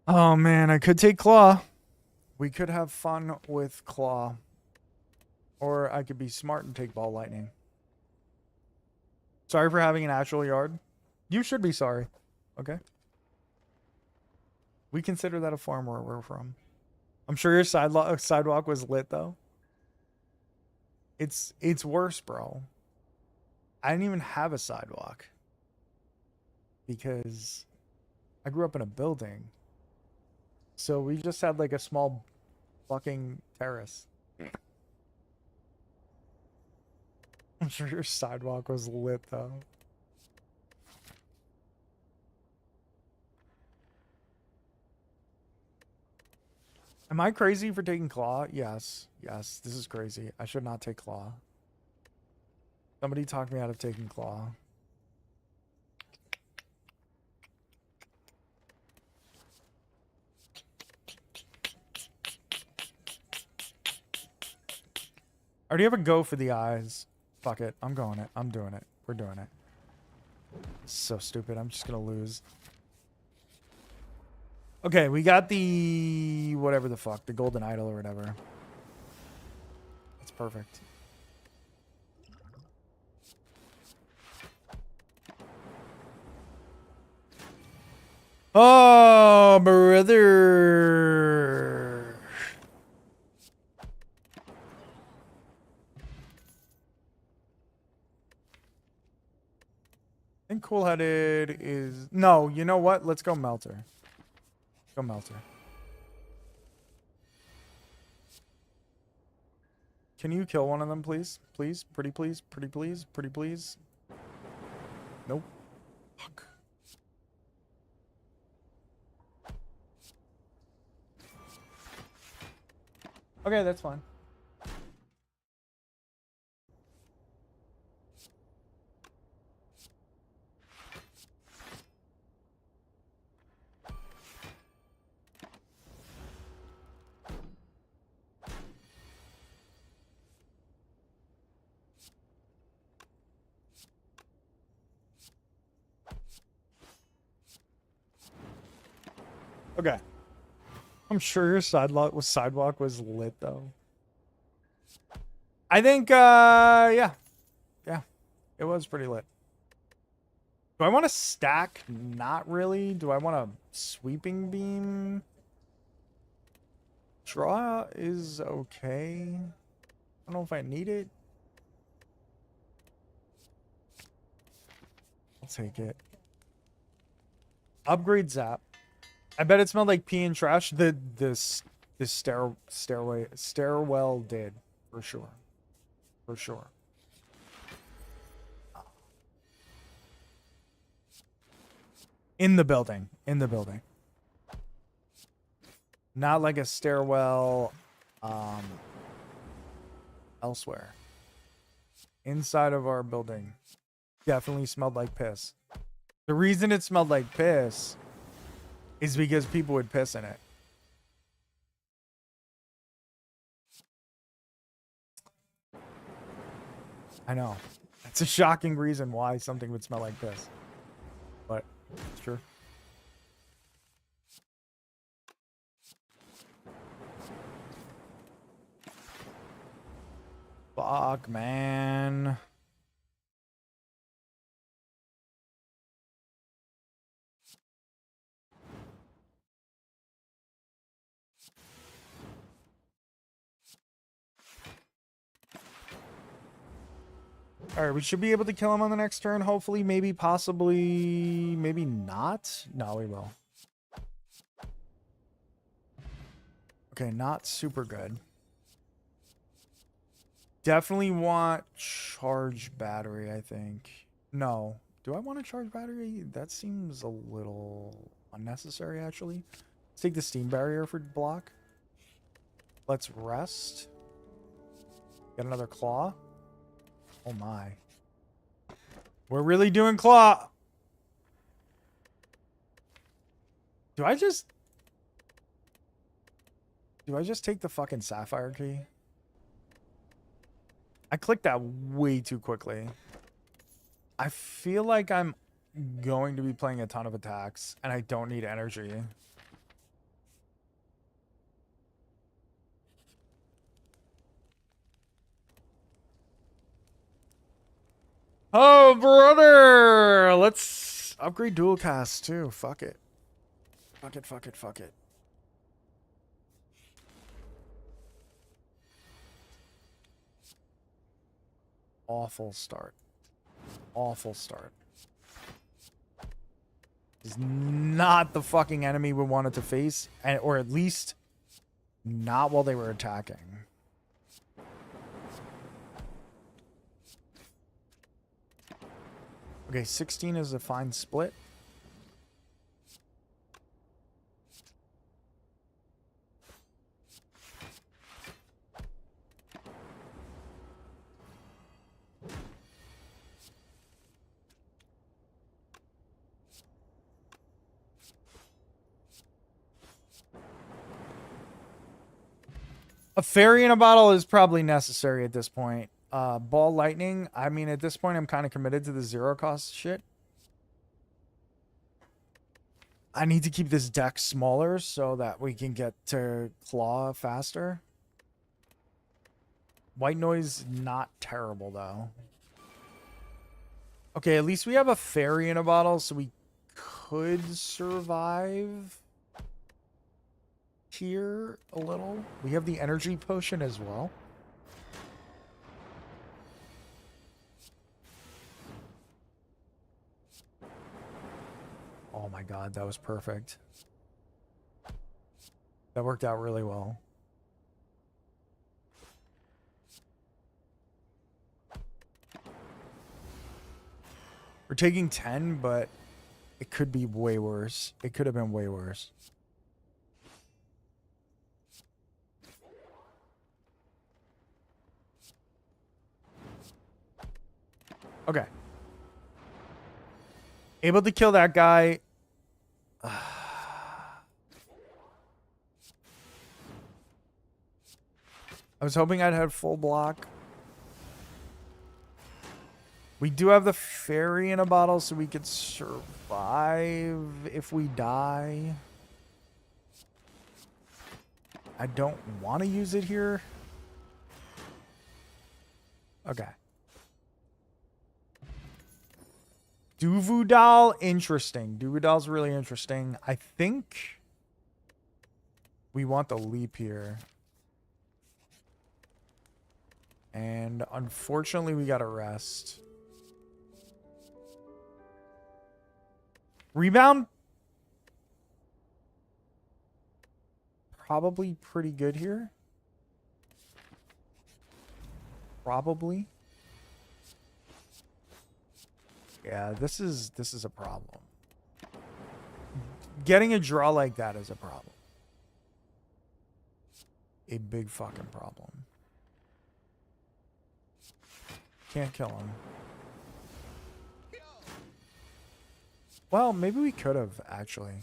Oh man, I could take Claw. We could have fun with Claw. Or I could be smart and take Ball Lightning. Sorry for having an actual yard. You should be sorry. Okay? We consider that a farm where we're from. I'm sure your sidewalk was lit though. It's worse, bro. I didn't even have a sidewalk. Because I grew up in a building. So we just had like a small fucking terrace. I'm sure your sidewalk was lit though. Am I crazy for taking Claw? Yes. Yes, this is crazy. I should not take Claw. Somebody talk me out of taking Claw. I already have a go for the eyes. Fuck it. I'm going it. I'm doing it. We're doing it. So stupid. I'm just gonna lose. Okay, we got the whatever the fuck, the golden idol or whatever. That's perfect. Oh, brother. I think cool-headed is... No, you know what? Let's go Melter. Go Melter. Can you kill one of them, please? Please? Pretty please? Pretty please? Pretty please? Nope. Fuck. Okay, that's fine. Okay. I'm sure your sidewalk was lit though. I think yeah. Yeah. It was pretty lit. Do I want to stack? Not really. Do I want a sweeping beam? Draw is okay. I don't know if I need it. I'll take it. Upgrade zap. I bet it smelled like pee and trash. This stairwell did for sure. For sure. In the building. In the building. Not like a stairwell elsewhere. Inside of our building. Definitely smelled like piss. The reason it smelled like piss is because people would piss in it. I know. It's a shocking reason why something would smell like piss. But it's true. Fuck, man. All right, we should be able to kill him on the next turn. Hopefully, maybe, possibly, maybe not. No, we will. Okay, not super good. Definitely want charge battery, I think. No. Do I want a charge battery? That seems a little unnecessary, actually. Let's take the steam barrier for block. Let's rest. Get another claw. Oh my. We're really doing claw. Do I just take the fucking sapphire key? I clicked that way too quickly. I feel like I'm going to be playing a ton of attacks and I don't need energy. Oh, brother! Let's upgrade dual cast too. Fuck it. Fuck it, fuck it, fuck it. Awful start. Awful start. Is not the fucking enemy we wanted to face, and or at least not while they were attacking. Okay, 16 is a fine split. A fairy in a bottle is probably necessary at this point. Ball lightning. I mean, at this point, I'm kind of committed to the zero cost shit. I need to keep this deck smaller so that we can get to claw faster. White noise, not terrible though. Okay, at least we have a fairy in a bottle, so we could survive here a little. We have the energy potion as well. Oh my god, that was perfect. That worked out really well. We're taking 10, but it could be way worse. It could have been way worse. Okay. Able to kill that guy. I was hoping I'd have full block. We do have the fairy in a bottle, so we could survive if we die. I don't want to use it here. Okay. Duvu interesting. Duvu really interesting. I think we want the leap here. And unfortunately, we got to rest. Rebound? Probably pretty good here. Probably. Yeah, this is a problem. Getting a draw like that is a problem. A big fucking problem. Can't kill him. Well, maybe we could have, actually.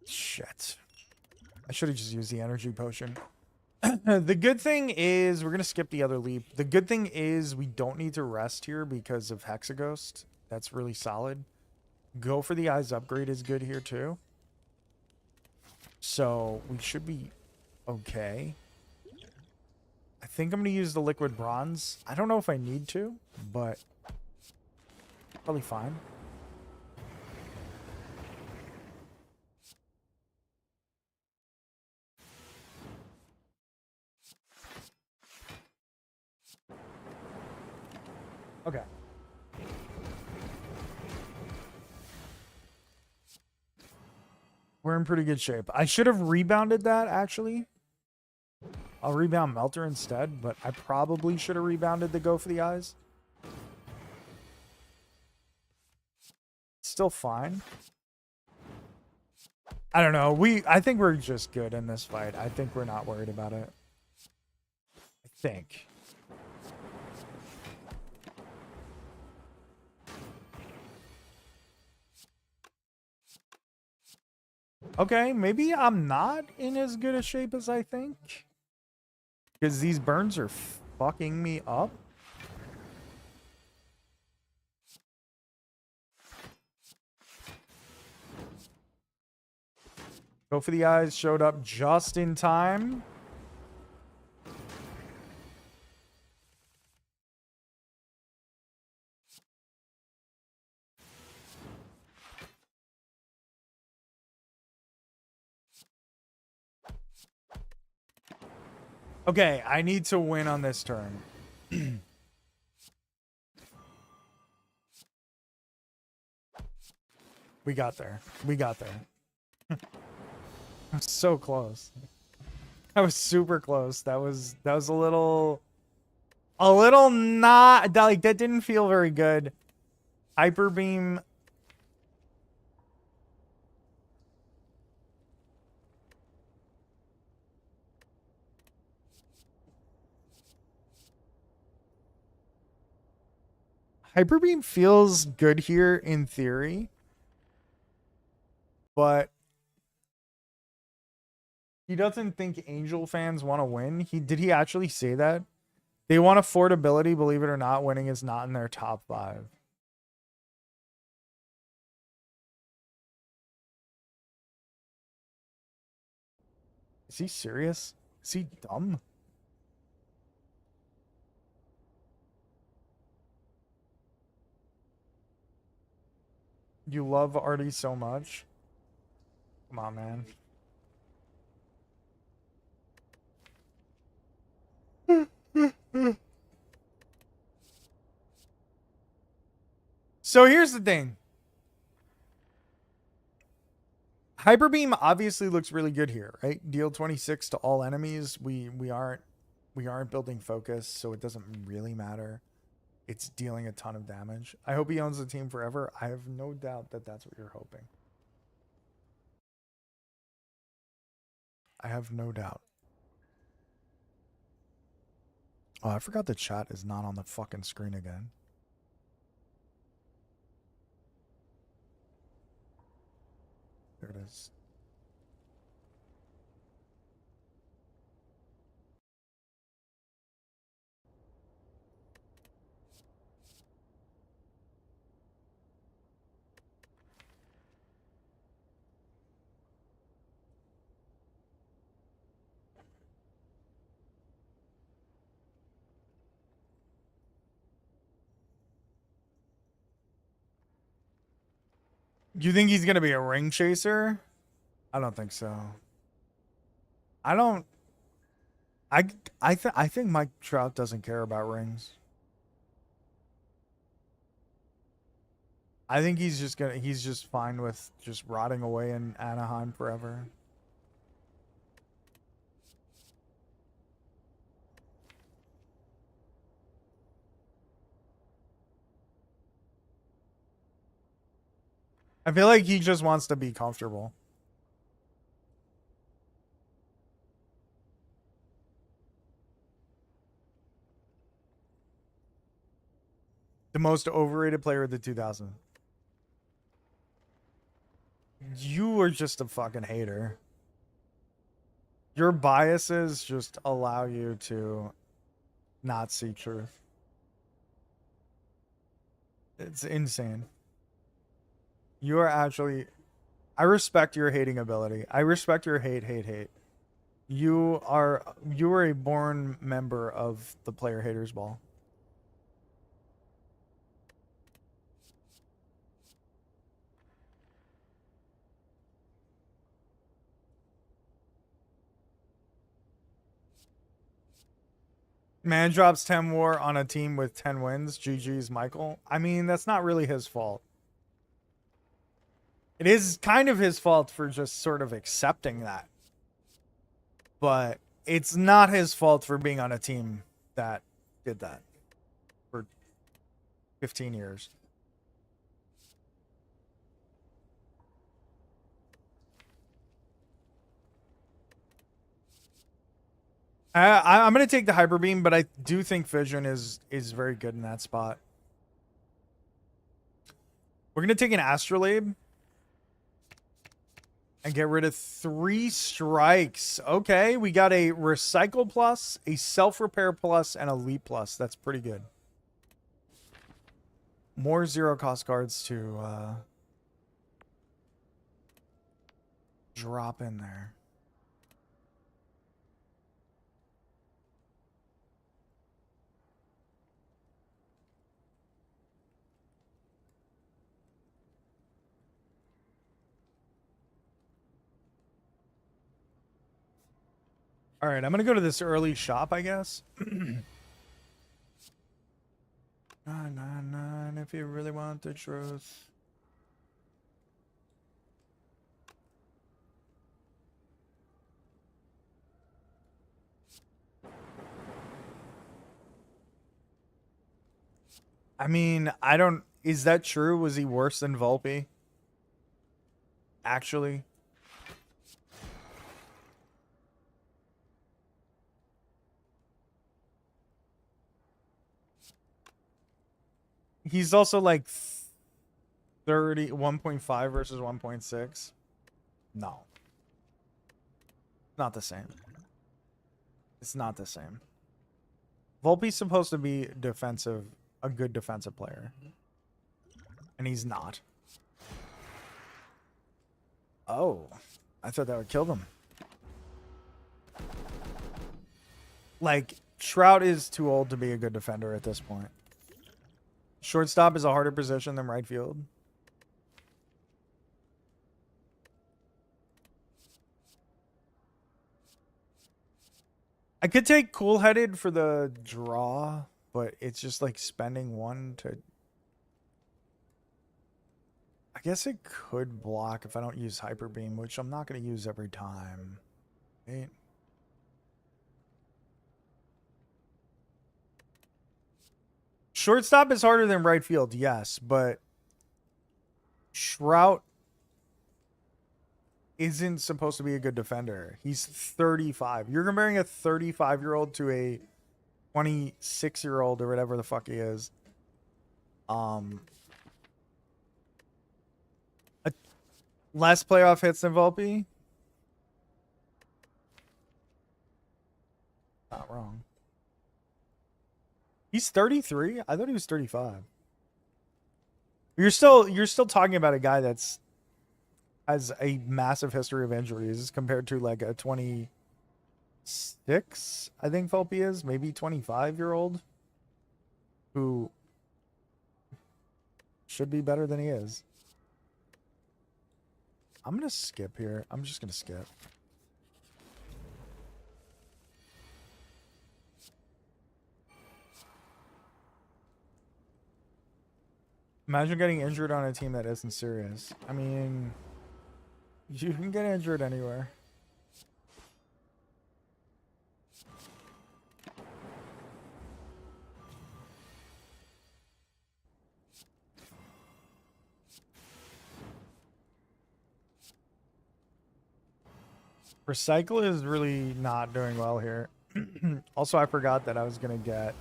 Shit. I should have just used the energy potion. The good thing is, we're going to skip the other leap. The good thing is we don't need to rest here because of Hexaghost. That's really solid. Go for the eyes upgrade is good here too. So we should be okay. I think I'm going to use the liquid bronze. I don't know if I need to, but probably fine. Okay. We're in pretty good shape. I should have rebounded that, actually. I'll rebound Melter instead, but I probably should have rebounded the Go for the Eyes. Still fine. I don't know. I think we're just good in this fight. I think we're not worried about it. I think. Okay, maybe I'm not in as good a shape as I think. Because these burns are fucking me up. Go for the Eyes showed up just in time. Okay, I need to win on this turn. We got there. We got there. I was so close. I was super close. That was a little not like that didn't feel very good. Hyper beam. Hyper beam feels good here in theory, but he doesn't think Angel fans want to win. Did he actually say that? They want affordability, believe it or not. Winning is not in their top 5. Is he serious? Is he dumb? You love Artie so much. Come on, man. So here's the thing. Hyper beam obviously looks really good here, right? Deal 26 to all enemies. We aren't building focus, so it doesn't really matter. It's dealing a ton of damage. I hope he owns the team forever. I have no doubt that that's what you're hoping. I have no doubt. Oh, I forgot the chat is not on the fucking screen again. There it is. You think he's gonna be a ring chaser? I don't think so. I don't. I think Mike Trout doesn't care about rings. I think he's just fine with just rotting away in Anaheim forever. I feel like he just wants to be comfortable. The most overrated player of the 2000s. You are just a fucking hater. Your biases just allow you to not see truth. It's insane. You are actually... I respect your hating ability. I respect your hate. You are a born member of the Player Haters Ball. Man drops 10 war on a team with 10 wins. GG's Michael. I mean, that's not really his fault. It is kind of his fault for just sort of accepting that. But it's not his fault for being on a team that did that for 15 years. I'm going to take the Hyper Beam, but I do think Vision is very good in that spot. We're going to take an Astrolabe and get rid of 3 strikes. Okay, we got a Recycle Plus, a Self-Repair Plus, and a Leap Plus. That's pretty good. More zero-cost cards to drop in there. All right, I'm going to go to this early shop, I guess. 999 if you really want the truth. I mean, I don't... Is that true? Was he worse than Volpe? Actually? He's also like 1.5 versus 1.6. No. Not the same. It's not the same. Volpe's supposed to be defensive, a good defensive player. And he's not. Oh. I thought that would kill them. Like, Trout is too old to be a good defender at this point. Shortstop is a harder position than right field. I could take Cool-Headed for the draw, but it's just like spending 1 to... I guess it could block if I don't use Hyper Beam, which I'm not going to use every time. Right? Shortstop is harder than right field, yes, but Trout isn't supposed to be a good defender. He's 35. You're comparing a 35-year-old to a 26-year-old or whatever the fuck he is. Less playoff hits than Volpe? Not wrong. He's 33? I thought he was 35. You're still talking about a guy that's has a massive history of injuries compared to like a 26, I think Volpe is, maybe 25-year-old who should be better than he is. I'm going to skip here. I'm just going to skip. Imagine getting injured on a team that isn't serious. I mean, you can get injured anywhere. Recycle is really not doing well here. Also, I forgot that I was going to get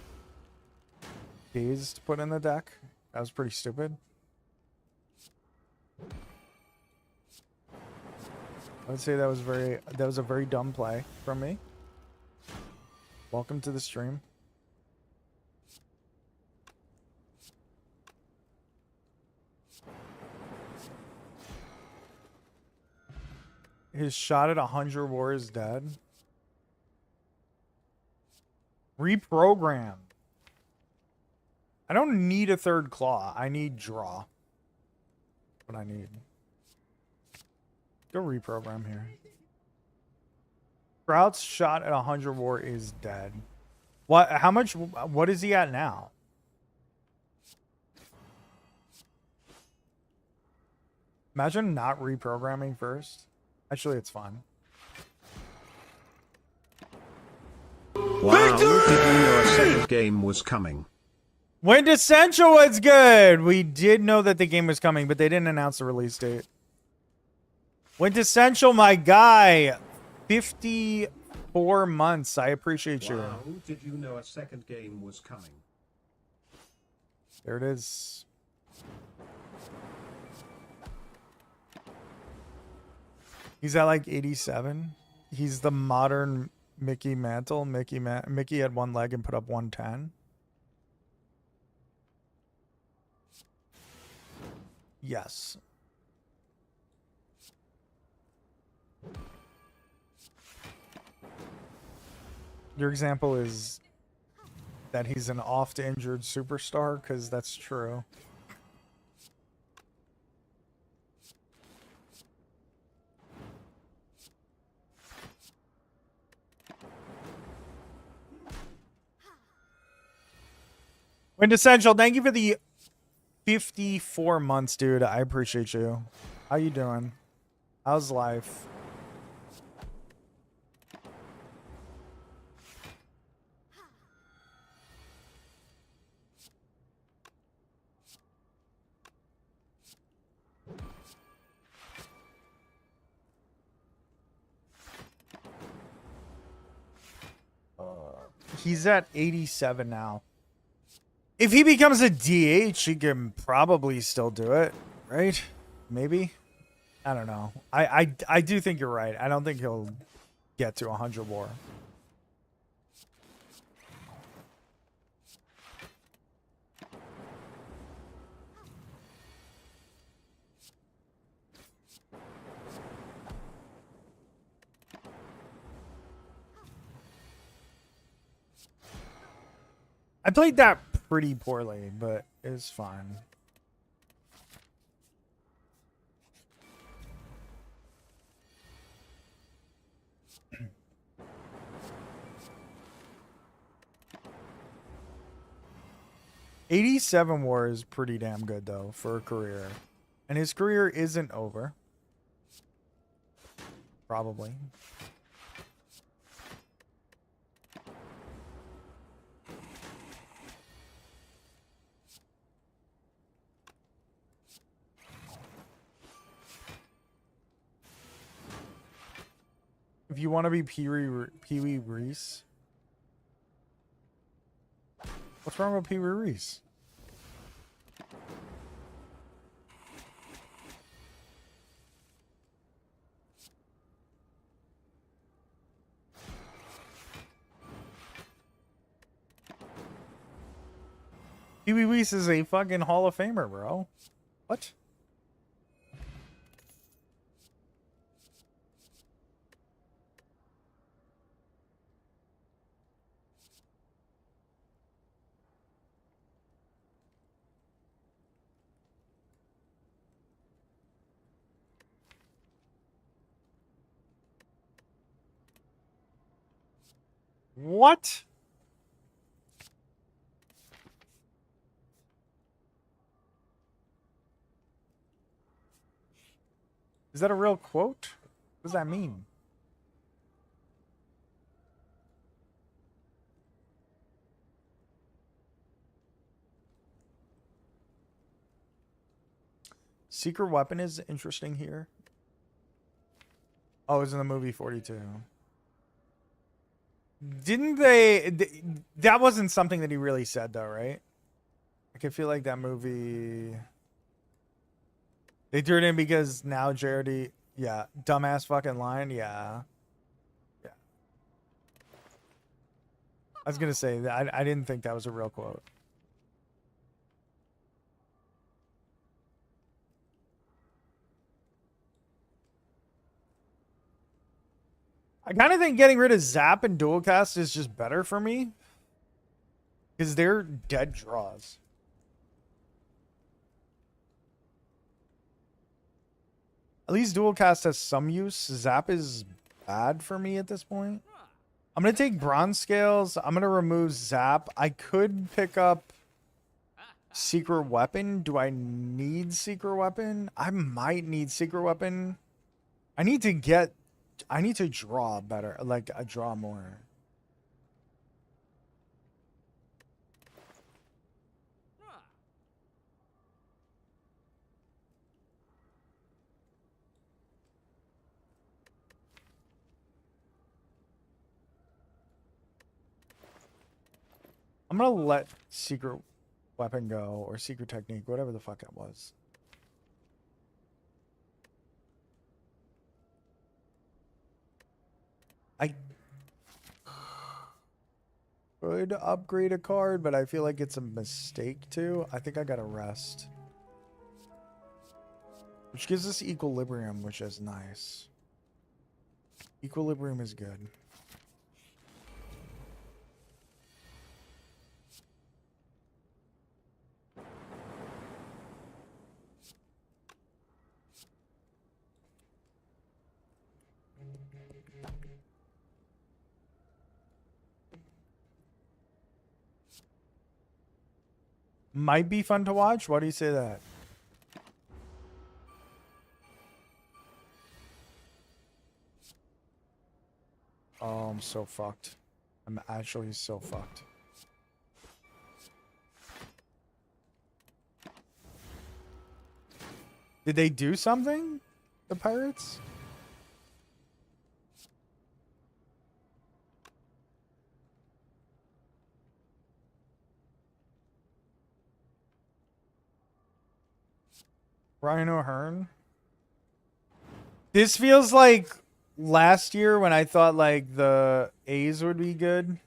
Dazed put in the deck. That was pretty stupid. I would say that was a very dumb play from me. Welcome to the stream. His shot at 100 war is dead. Reprogram. I don't need a third claw. I need draw. What I need. Go reprogram here. Sprout's shot at 100 war is dead. What? How much? What is he at now? Imagine not reprogramming first. Actually, it's fun. Wow, did you know a second game was coming? Quintessential was good. We did know that the game was coming, but they didn't announce the release date. Quintessential, my guy. 54 months. I appreciate you. Wow, did you know a second game was coming? There it is. He's at like 87. He's the modern Mickey Mantle. Mickey had one leg and put up 110. Yes. Your example is that he's an oft-injured superstar, because that's true. Quintessential, thank you for the 54 months, dude. I appreciate you. How you doing? How's life? He's at 87 now. If he becomes a DH, he can probably still do it, right? Maybe. I don't know. I do think you're right. I don't think he'll get to 100 war. I played that pretty poorly, but it's fine. '87 war is pretty damn good though for a career, and his career isn't over. Probably. If you want to be Pee-wee Reese. What's wrong with Pee-wee Reese? Pee-wee Reese is a fucking Hall of Famer, bro. What? What? Is that a real quote? What does that mean? Secret weapon is interesting here. Oh, it's in the movie 42. Didn't they... That wasn't something that he really said, though, right? I can feel like that movie. They threw it in because now JRD, yeah, dumbass fucking line, yeah. Yeah. I was gonna say that I didn't think that was a real quote. I kind of think getting rid of Zap and Dualcast is just better for me. Because they're dead draws. At least Dualcast has some use. Zap is bad for me at this point. I'm going to take Bronze Scales. I'm going to remove Zap. I could pick up Secret Weapon. Do I need Secret Weapon? I might need Secret Weapon. I need to draw better. Like, I draw more. I'm gonna let Secret Weapon go, or Secret Technique, whatever the fuck it was. I could upgrade a card, but I feel like it's a mistake to. I think I gotta rest. Which gives us Equilibrium, which is nice. Equilibrium is good. Might be fun to watch. Why do you say that? Oh, I'm so fucked. I'm actually so fucked. Did they do something? The Pirates? Ryan O'Hearn? This feels like last year when I thought like the A's would be good.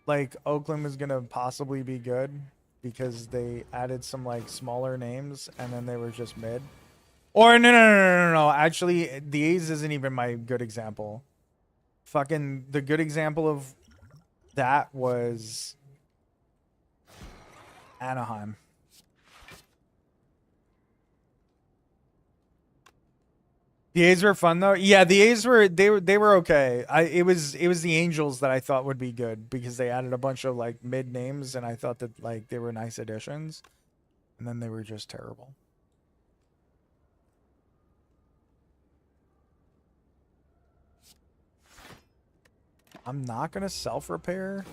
Like Oakland was gonna possibly be good because they added some like smaller names and then they were just mid. Or no. Actually, the A's isn't even my good example. Fucking the good example of that was Anaheim. The A's were fun though. Yeah, the A's were they were okay. It was the Angels that I thought would be good because they added a bunch of like mid names and I thought that like they were nice additions. And then they were just terrible. I'm not gonna self-repair,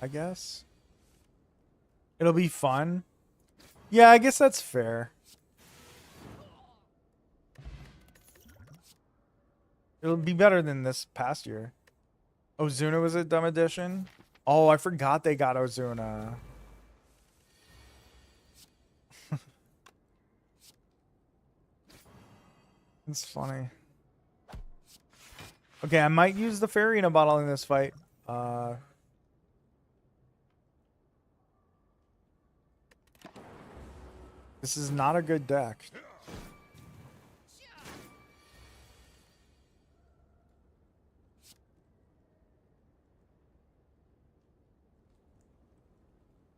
I guess. It'll be fun. Yeah, I guess that's fair. It'll be better than this past year. Ozuna was a dumb addition. Oh, I forgot they got Ozuna. It's funny. Okay, I might use the fairy in a bottle in this fight. This is not a good deck.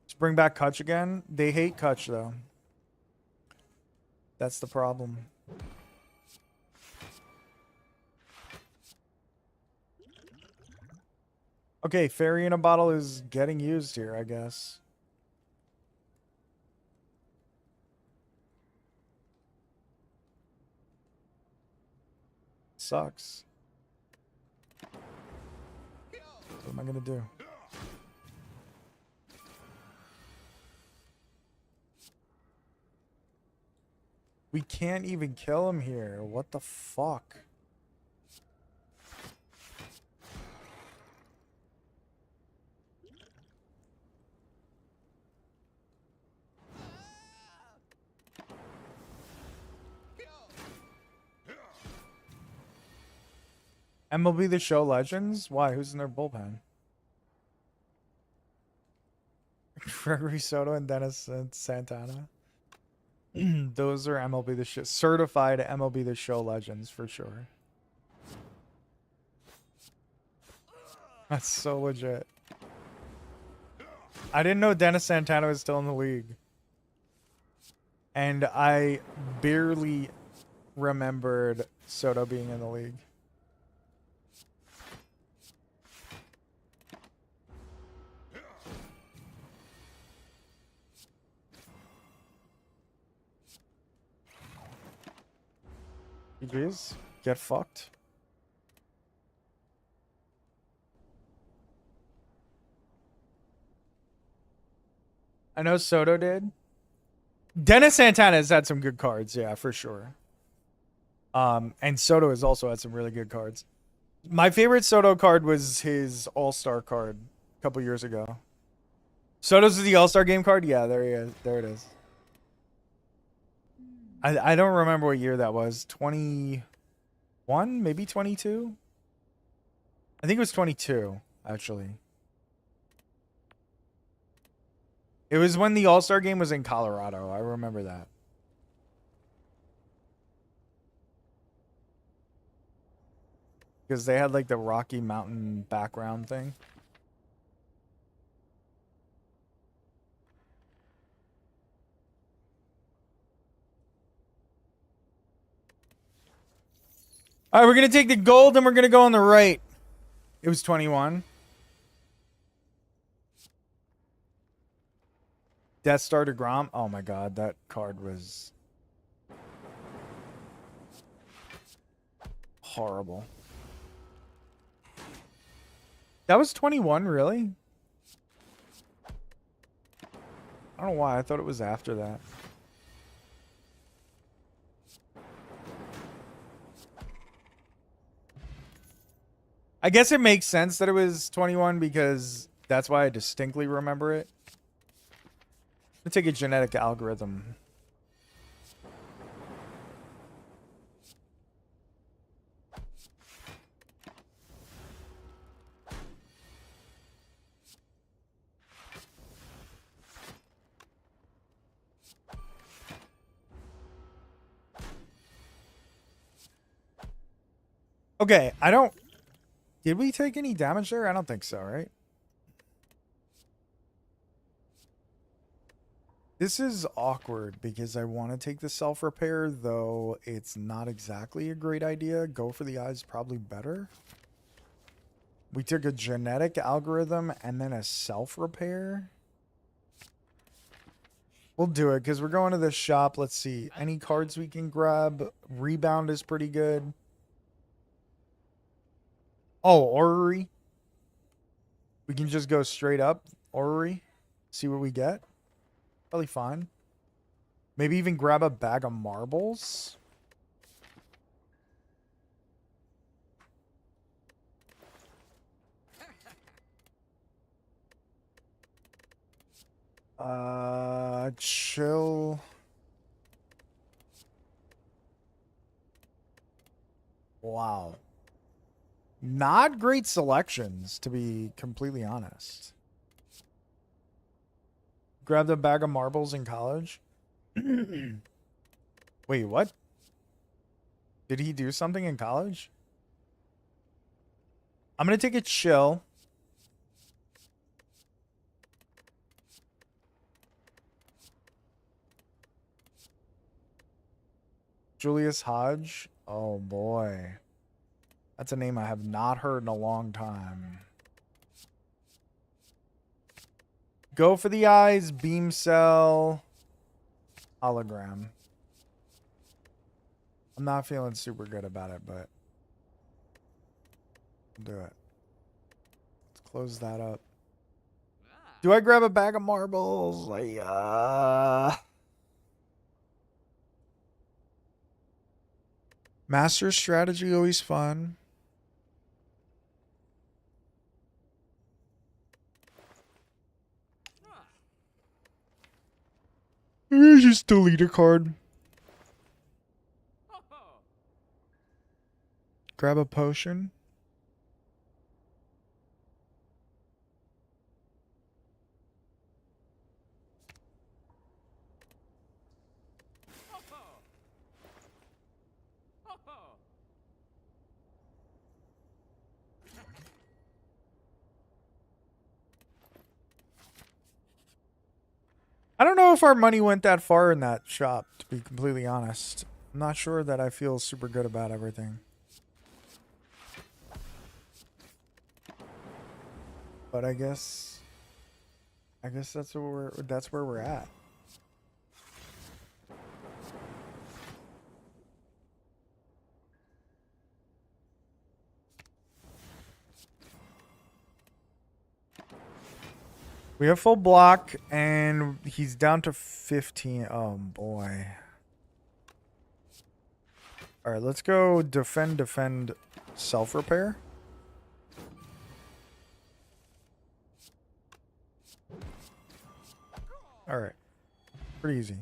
Let's bring back Kutch again. They hate Kutch though. That's the problem. Okay, fairy in a bottle is getting used here, I guess. Sucks. What am I gonna do? We can't even kill him here. What the fuck? MLB The Show Legends? Why? Who's in their bullpen? Gregory Soto and Dennis Santana. Those are MLB The Show. Certified MLB The Show Legends for sure. That's so legit. I didn't know Dennis Santana was still in the league. And I barely remembered Soto being in the league. GG's. Get fucked. I know Soto did. Dennis Santana has had some good cards, yeah, for sure. And Soto has also had some really good cards. My favorite Soto card was his All-Star card a couple years ago. Soto's the All-Star game card? Yeah, there he is. There it is. I don't remember what year that was. 21? Maybe 22? I think it was 22, actually. It was when the All-Star game was in Colorado. I remember that. Because they had like the Rocky Mountain background thing. All right, we're going to take the gold and we're going to go on the right. It was 21. Death Star to Grom. Oh my god, that card was horrible. That was 21, really? I don't know why. I thought it was after that. I guess it makes sense that it was 21 because that's why I distinctly remember it. Let's take a genetic algorithm. Okay, I don't... Did we take any damage there? I don't think so, right? This is awkward because I want to take the self-repair, though it's not exactly a great idea. Go for the eyes, probably better. We took a genetic algorithm and then a self-repair. We'll do it because we're going to the shop. Let's see. Any cards we can grab. Rebound is pretty good. Oh, Orrery. We can just go straight up. Orrery. See what we get. Probably fine. Maybe even grab a bag of marbles. Chill. Wow. Not great selections, to be completely honest. Grabbed a bag of marbles in college. Wait, what? Did he do something in college? I'm going to take a chill. Julius Hodge. Oh, boy. That's a name I have not heard in a long time. Go for the eyes. Beam cell. Hologram. I'm not feeling super good about it, but I'll do it. Let's close that up. Do I grab a bag of marbles? Master strategy, always fun. Just delete a card. Grab a potion. I don't know if our money went that far in that shop, to be completely honest. I'm not sure that I feel super good about everything. But I guess that's where we're at. We have full block, and he's down to 15. Oh, boy. All right, let's go defend, self-repair. All right. Pretty easy.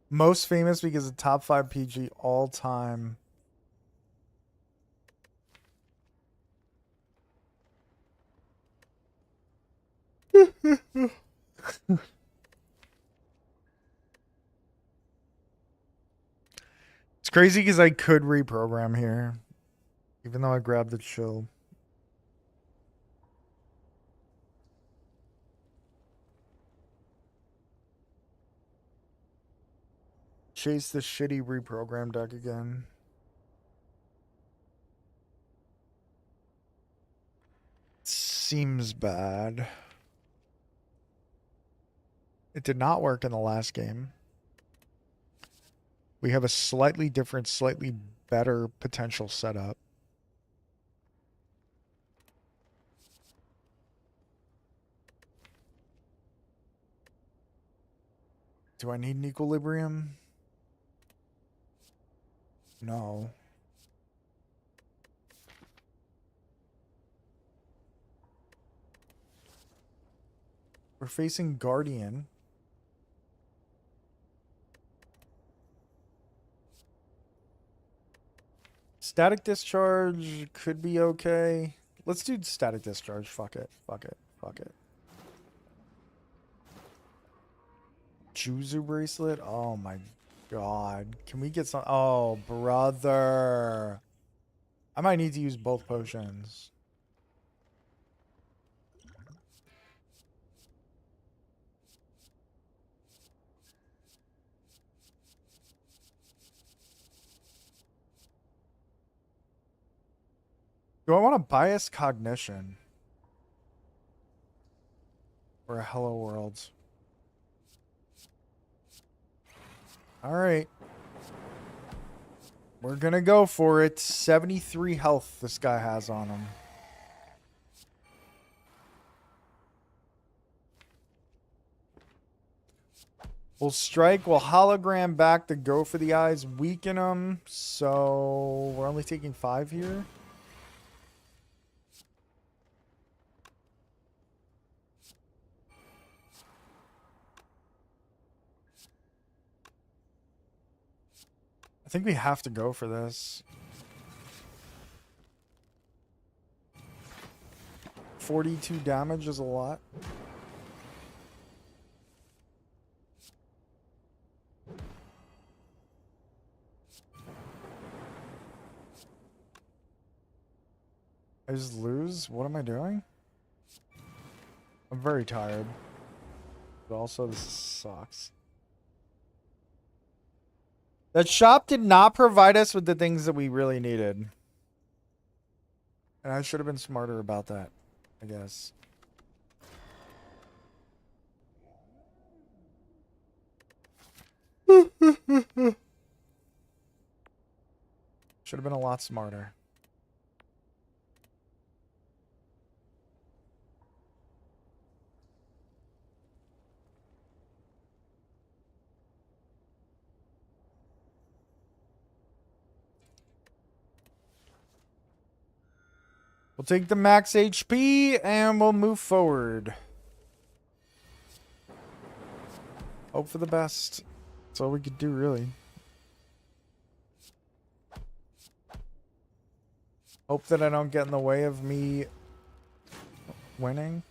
Most famous because of top 5 PG all time. It's crazy because I could reprogram here, even though I grabbed the chill. Chase the shitty reprogram deck again. Seems bad. It did not work in the last game. We have a slightly different, slightly better potential setup. Do I need an equilibrium? No. We're facing Guardian. Static Discharge could be okay. Let's do Static Discharge. Fuck it. Fuck it. Fuck it. Juzu Bracelet? Oh my god. Can we get some? Oh, brother. I might need to use both potions. Do I want a bias cognition? Or a Hello World? Alright. We're gonna go for it. 73 health this guy has on him. We'll strike, we'll hologram back to go for the eyes, weaken him. So we're only taking 5 here. I think we have to go for this. 42 damage is a lot. I just lose? What am I doing? I'm very tired. But also, this sucks. That shop did not provide us with the things that we really needed. And I should have been smarter about that, I guess. Should have been a lot smarter. We'll take the max HP and we'll move forward. Hope for the best. That's all we could do, really. Hope that I don't get in the way of me winning.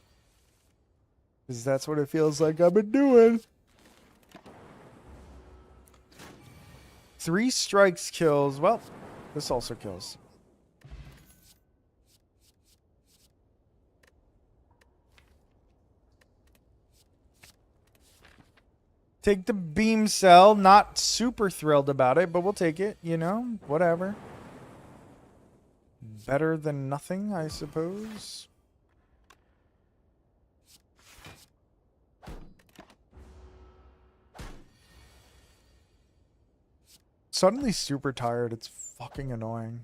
Because that's what it feels like I've been doing. 3 strikes kills. Well, this also kills. Take the beam cell. Not super thrilled about it, but we'll take it, you know? Whatever. Better than nothing, I suppose. Suddenly super tired. It's fucking annoying.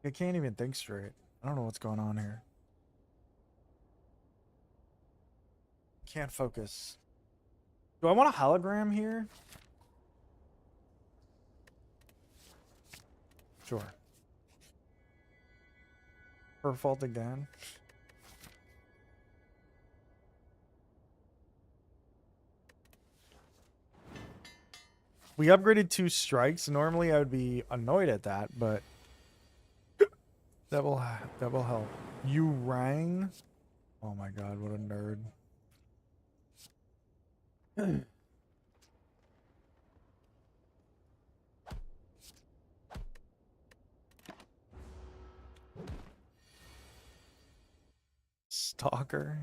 I can't even think straight. I don't know what's going on here. Can't focus. Do I want a hologram here? Sure. Her fault again. We upgraded 2 strikes. Normally I would be annoyed at that, but that will help. You rang? Oh my god, what a nerd. Stalker.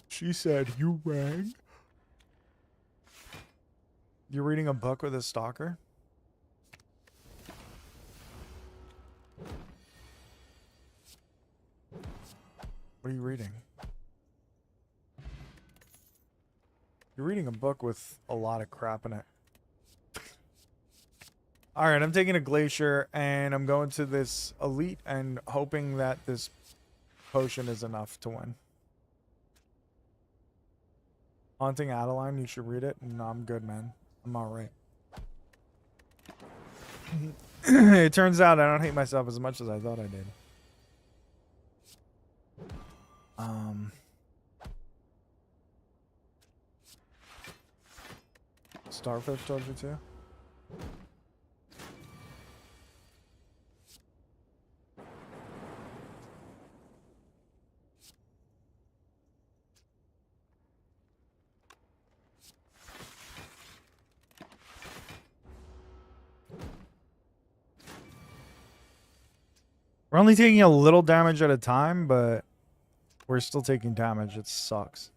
She said, you rang? You're reading a book with a stalker? What are you reading? You're reading a book with a lot of crap in it. Alright, I'm taking a glacier and I'm going to this elite and hoping that this potion is enough to win. Haunting Adeline, you should read it. No, I'm good, man. I'm alright. It turns out I don't hate myself as much as I thought I did. Starfish told you to? We're only taking a little damage at a time, but we're still taking damage. It sucks.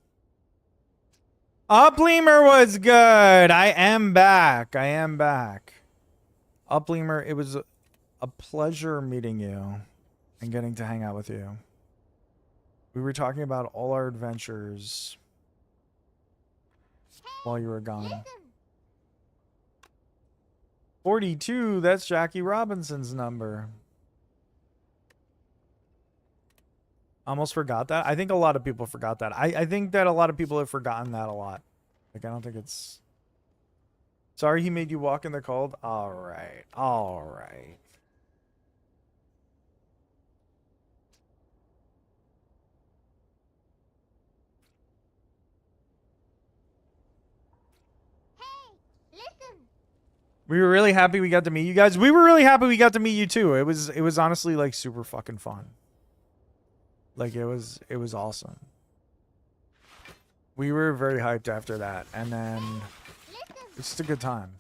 Upleamer was good. I am back. I am back. Upleamer, it was a pleasure meeting you and getting to hang out with you. We were talking about all our adventures while you were gone. 42, that's Jackie Robinson's number. Almost forgot that. I think a lot of people forgot that. I think that a lot of people have forgotten that a lot. Like, I don't think it's... Sorry he made you walk in the cold? Alright. Alright. Hey, listen. We were really happy we got to meet you guys. We were really happy we got to meet you too. It was honestly like super fucking fun. Like it was awesome. We were very hyped after that, and then it's just a good time.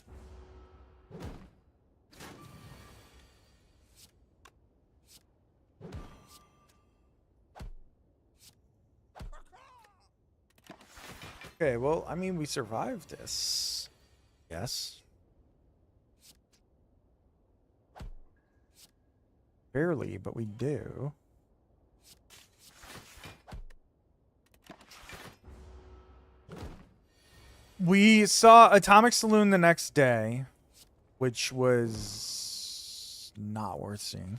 Okay, well, I mean, we survived this. Yes. Barely, but we do. We saw Atomic Saloon the next day, which was not worth seeing.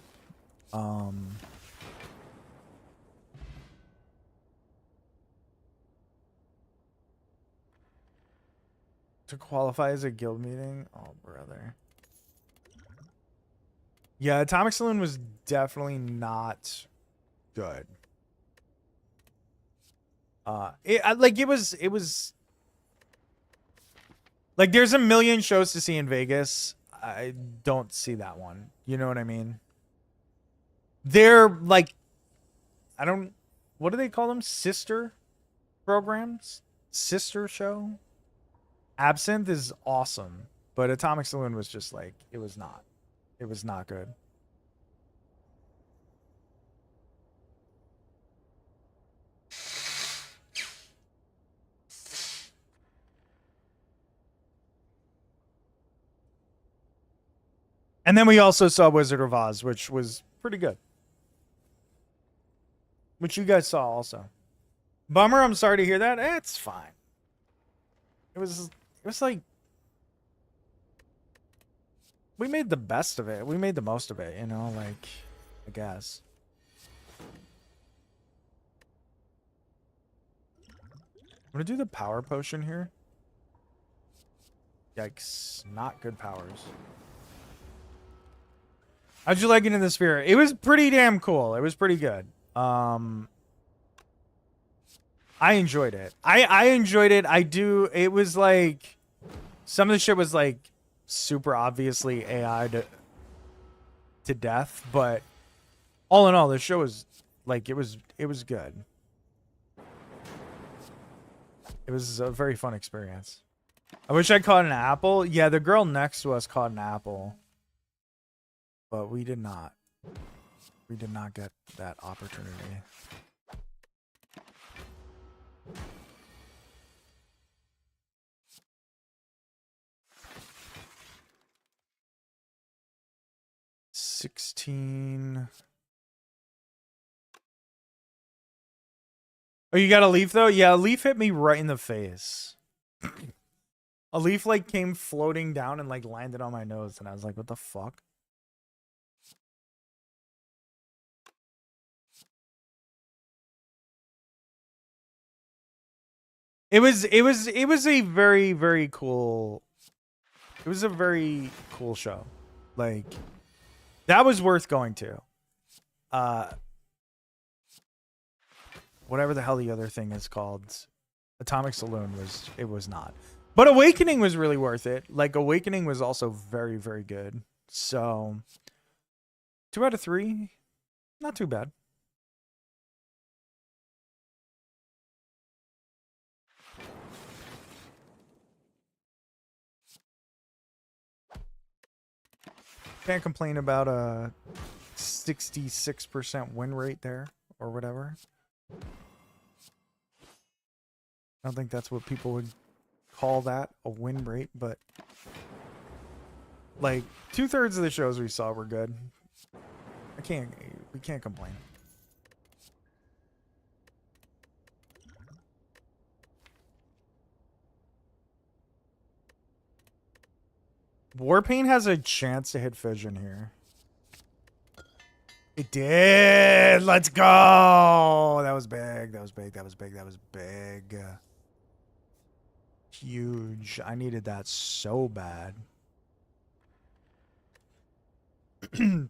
To qualify as a guild meeting? Oh, brother. Yeah, Atomic Saloon was definitely not good. It was like there's a million shows to see in Vegas. I don't see that one. You know what I mean? They're like, I don't, what do they call them? Sister programs? Sister show? Absinthe is awesome, but Atomic Saloon was just like, it was not. It was not good. And then we also saw Wizard of Oz, which was pretty good. Which you guys saw also. Bummer, I'm sorry to hear that. It's fine. It was like we made the best of it. We made the most of it, you know, like I guess. I'm gonna do the power potion here. Yikes, not good powers. How'd you like it in the Sphere? It was pretty damn cool. It was pretty good. I enjoyed it. I enjoyed it. It was like some of the shit was like super obviously AI to death, but all in all, the show was like it was good. It was a very fun experience. I wish I caught an apple. Yeah, the girl next to us caught an apple, but we did not. We did not get that opportunity. $16. Oh, you got a leaf though? Yeah, a leaf hit me right in the face. A leaf like came floating down and like landed on my nose, and I was like, what the fuck? It was a very, very cool. It was a very cool show. Like that was worth going to. Whatever the hell the other thing is called. Atomic Saloon was not. But Awakening was really worth it. Like Awakening was also very, very good. So 2 out of 3, not too bad. Can't complain about a 66% win rate there or whatever. I don't think that's what people would call that a win rate, but like 2/3 of the shows we saw were good. We can't complain. Warpaint has a chance to hit Fission here. It did. Let's go. That was big. That was big. That was big. That was big. Huge. I needed that so bad.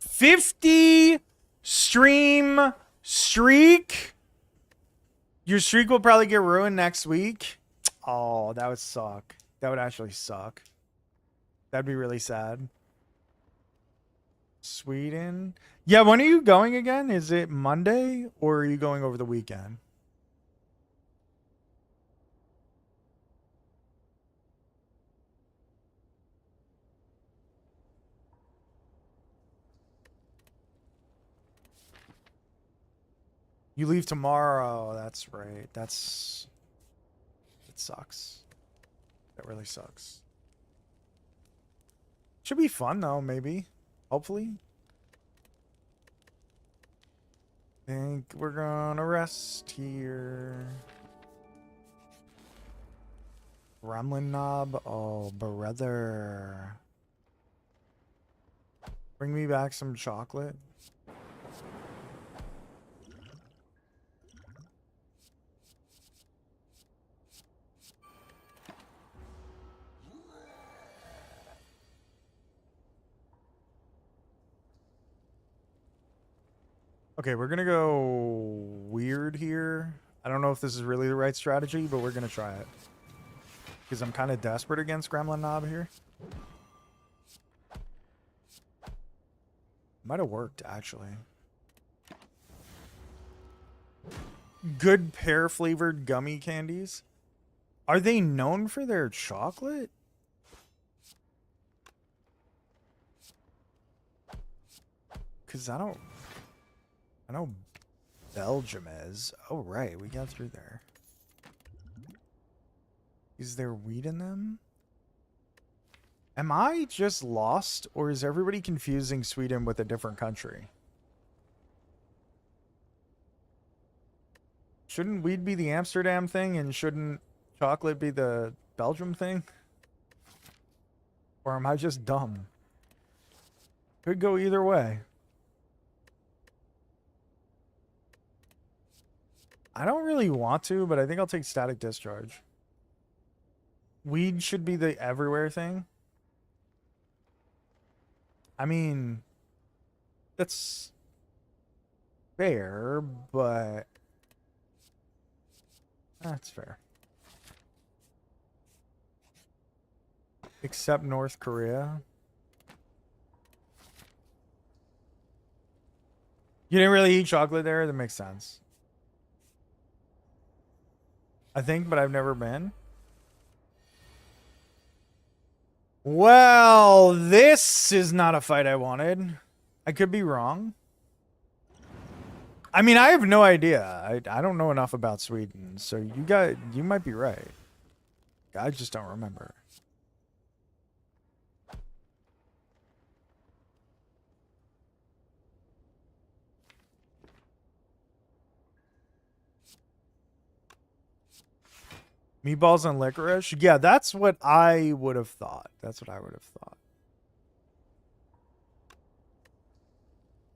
50 stream streak. Your streak will probably get ruined next week. Oh, that would suck. That would actually suck. That'd be really sad. Sweden. Yeah, when are you going again? Is it Monday or are you going over the weekend? You leave tomorrow. That's right. It sucks. That really sucks. Should be fun though, maybe. Hopefully. Think we're gonna rest here. Gremlin knob. Oh, brother. Bring me back some chocolate. Okay, we're gonna go weird here. I don't know if this is really the right strategy, but we're gonna try it. Because I'm kind of desperate against Gremlin Knob here. Might have worked, actually. Good pear-flavored gummy candies. Are they known for their chocolate? Because I know Belgium is. Oh, right. We got through there. Is there weed in them? Am I just lost, or is everybody confusing Sweden with a different country? Shouldn't weed be the Amsterdam thing, and shouldn't chocolate be the Belgium thing? Or am I just dumb? Could go either way. I don't really want to, but I think I'll take static discharge. Weed should be the everywhere thing. I mean, that's fair, but that's fair. Except North Korea. You didn't really eat chocolate there? That makes sense. I think, but I've never been. Well, this is not a fight I wanted. I could be wrong. I mean, I have no idea. I don't know enough about Sweden, so you might be right. I just don't remember. Meatballs and licorice? Yeah, that's what I would have thought. That's what I would have thought.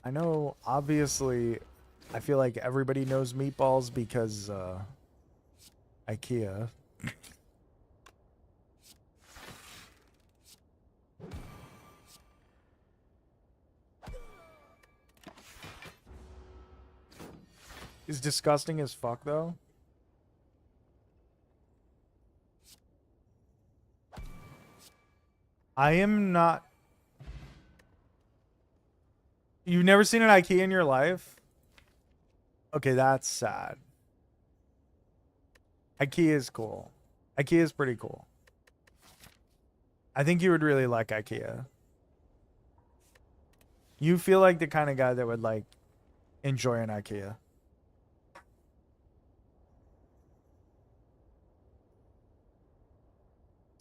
I know, obviously, I feel like everybody knows meatballs because, IKEA. Is disgusting as fuck, though. I am not... You've never seen an IKEA in your life? Okay, that's sad. IKEA is cool. IKEA is pretty cool. I think you would really like IKEA. You feel like the kind of guy that would, like, enjoy an IKEA.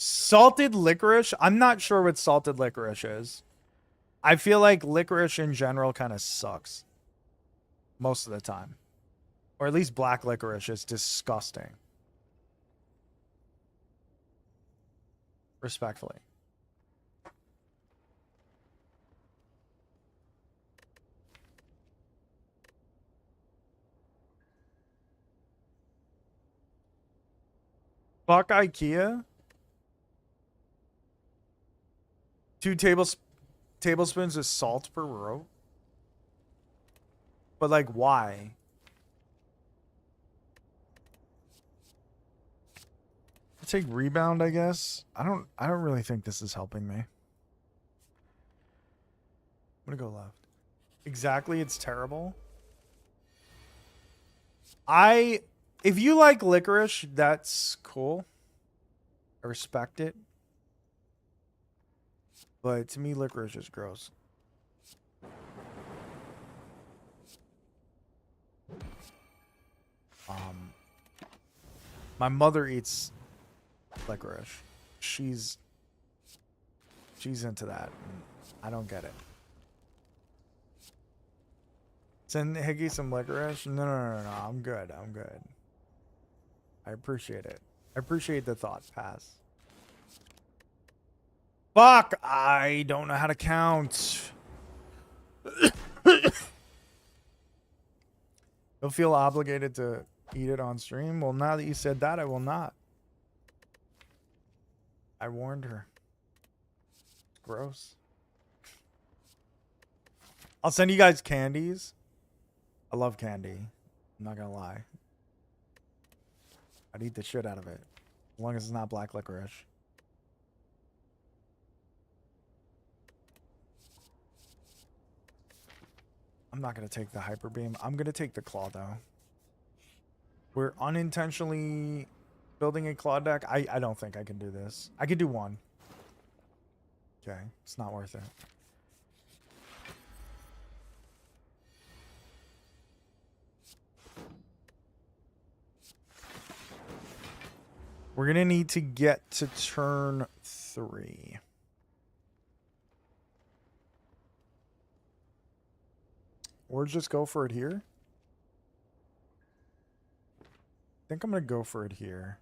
Salted licorice? I'm not sure what salted licorice is. I feel like licorice in general kind of sucks. Most of the time. Or at least black licorice is disgusting. Respectfully. Fuck IKEA. 2 tablespoons of salt per row. But like, why? I'll take rebound, I guess. I don't really think this is helping me. I'm gonna go left. Exactly, it's terrible. If you like licorice, that's cool. I respect it. But to me, licorice is gross. My mother eats licorice. She's into that. I don't get it. Send Higgy some licorice? No. I'm good. I appreciate it. I appreciate the thought pass. Fuck! I don't know how to count. You'll feel obligated to eat it on stream? Well, now that you said that, I will not. I warned her. It's gross. I'll send you guys candies. I love candy. I'm not gonna lie. I'd eat the shit out of it. As long as it's not black licorice. I'm not going to take the hyper beam. I'm going to take the claw though. We're unintentionally building a claw deck. I don't think I can do this. I could do one. Okay, it's not worth it. We're going to need to get to turn 3. Or just go for it here. I think I'm going to go for it here.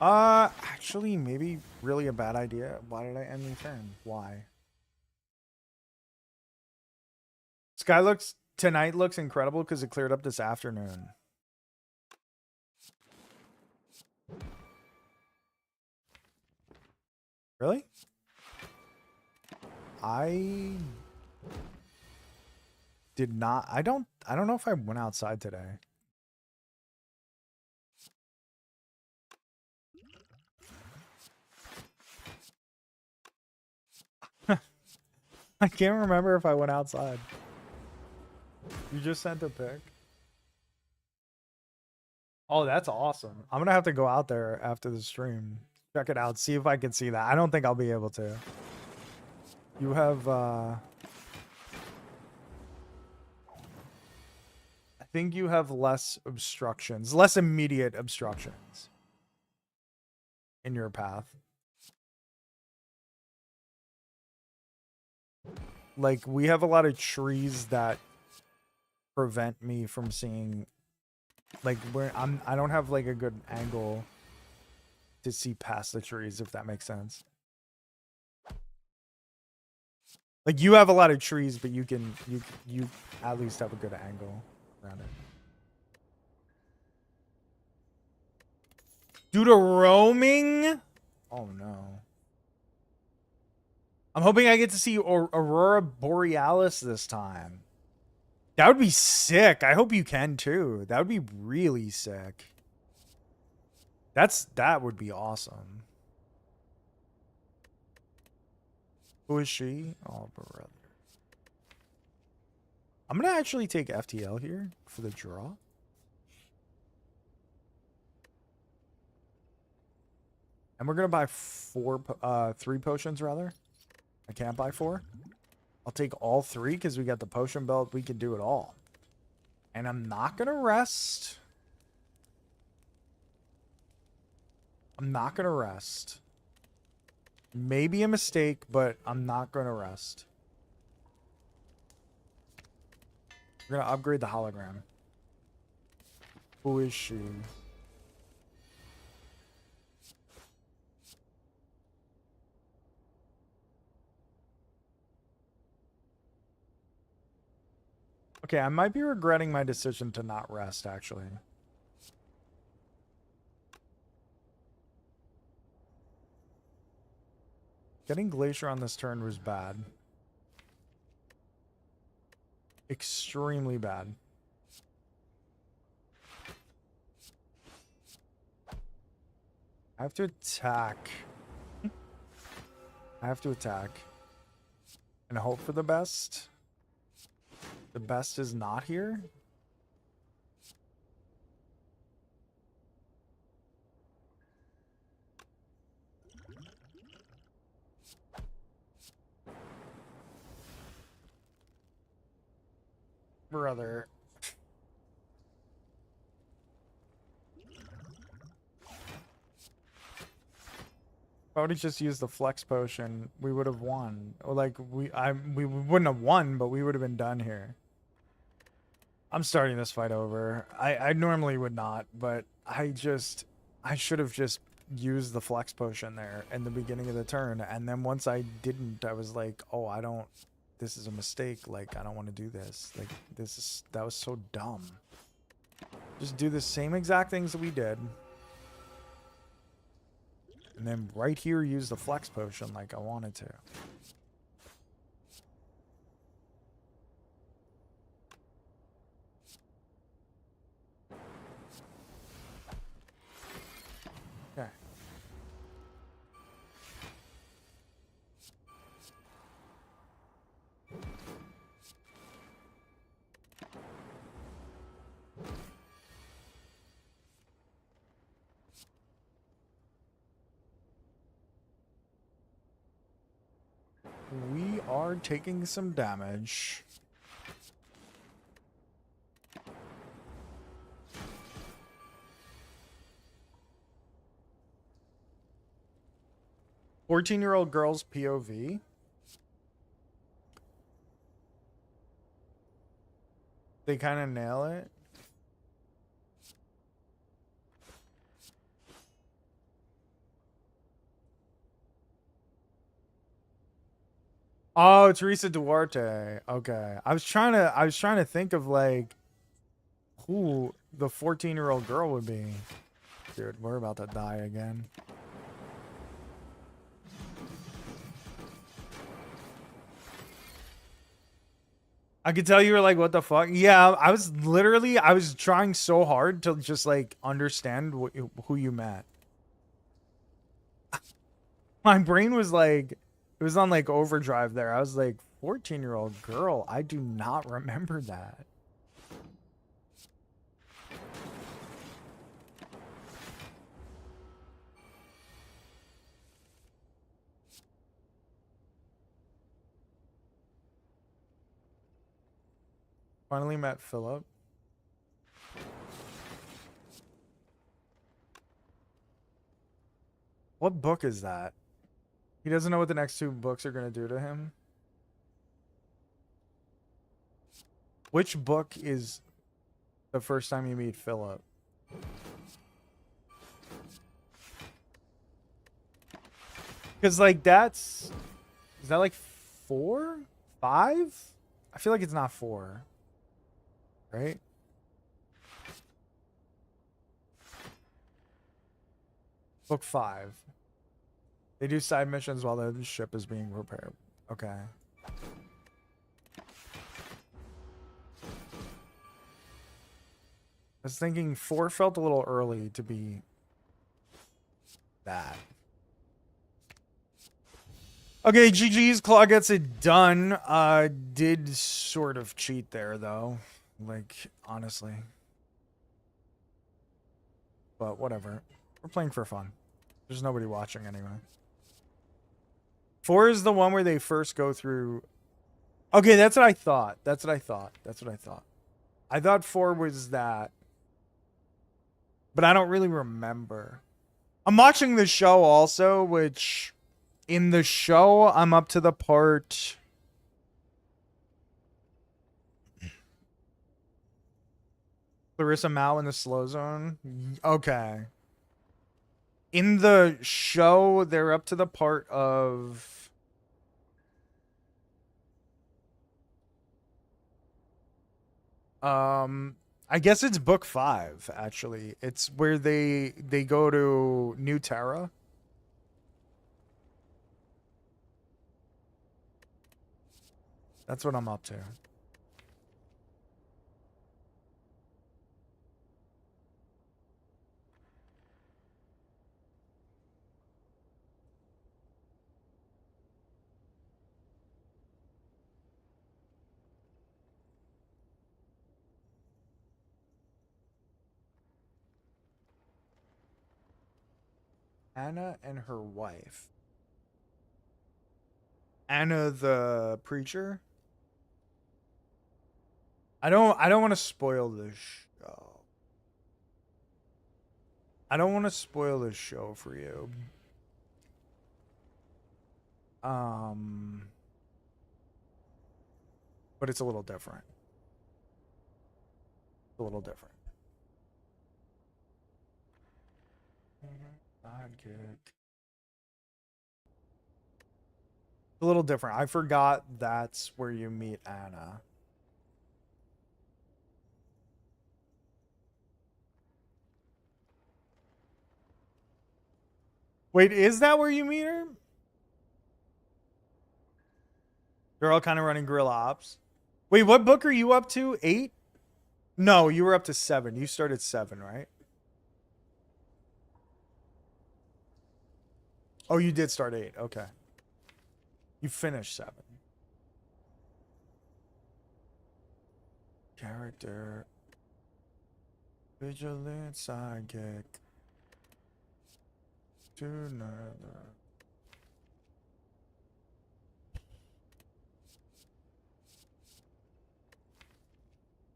Actually, maybe really a bad idea. Why did I end the turn? Why? Tonight looks incredible because it cleared up this afternoon. Really? I did not. I don't know if I went outside today. I can't remember if I went outside. You just sent a pic. Oh, that's awesome. I'm gonna have to go out there after the stream. Check it out. See if I can see that. I don't think I'll be able to. You have I think you have less obstructions, less immediate obstructions in your path. Like, we have a lot of trees that prevent me from seeing, like, I don't have like a good angle to see past the trees, if that makes sense. Like, you have a lot of trees, but you at least have a good angle around it. Due to roaming? Oh no. I'm hoping I get to see Aurora Borealis this time. That would be sick. I hope you can too. That would be really sick. That would be awesome. Who is she? Oh, brother. I'm gonna actually take FTL here for the draw. And we're gonna buy 3 potions rather. I can't buy 4. I'll take all 3 because we got the potion belt. We can do it all. And I'm not gonna rest. I'm not gonna rest. Maybe a mistake, but I'm not gonna rest. We're gonna upgrade the hologram. Who is she? Okay, I might be regretting my decision to not rest, actually. Getting Glacier on this turn was bad. Extremely bad. I have to attack. I have to attack. And hope for the best. The best is not here. Brother. If I would have just used the flex potion, we would have won. Or like we wouldn't have won, but we would have been done here. I'm starting this fight over. I normally would not, but I should have just used the flex potion there in the beginning of the turn, and then once I didn't, I was like, oh, this is a mistake. Like, I don't want to do this. Like, that was so dumb. Just do the same exact things that we did. And then right here, use the flex potion like I wanted to. We are taking some damage. "14-year-old girl's POV." They kind of nail it. Oh, it's Risa Duarte. Okay. I was trying to think of like who the 14-year-old girl would be. Dude, we're about to die again. I could tell you were like, what the fuck? Yeah, I was trying so hard to just like understand who you meant. My brain was like, it was on like overdrive there. I was like, 14-year-old girl. I do not remember that. Finally met Philip. What book is that? He doesn't know what the next two books are going to do to him. Which book is the first time you meet Philip? Because, like, is that like 4? 5? I feel like it's not 4. Right? Book 5. They do side missions while the ship is being repaired. Okay. I was thinking 4 felt a little early to be that. Okay, GG's. Claw gets it done. Did sort of cheat there, though. Like, honestly. But whatever. We're playing for fun. There's nobody watching anyway. 4 is the one where they first go through... Okay, that's what I thought. That's what I thought. I thought 4 was that. But I don't really remember. I'm watching the show also, which... In the show, I'm up to the part... Clarissa Mao in the slow zone? Okay. In the show, they're up to the part of... I guess it's book 5, actually. It's where they go to New Terra. That's what I'm up to. Anna and her wife. Anna the preacher? I don't want to spoil this show. I don't want to spoil this show for you. But it's a little different. It's a little different. Sidekick. A little different. I forgot that's where you meet Anna. Wait, is that where you meet her? They're all kind of running guerrilla ops. Wait, what book are you up to? 8? No, you were up to 7. You started 7, right? Oh, you did start 8. Okay. You finished 7. Character. Vigilant sidekick. To another.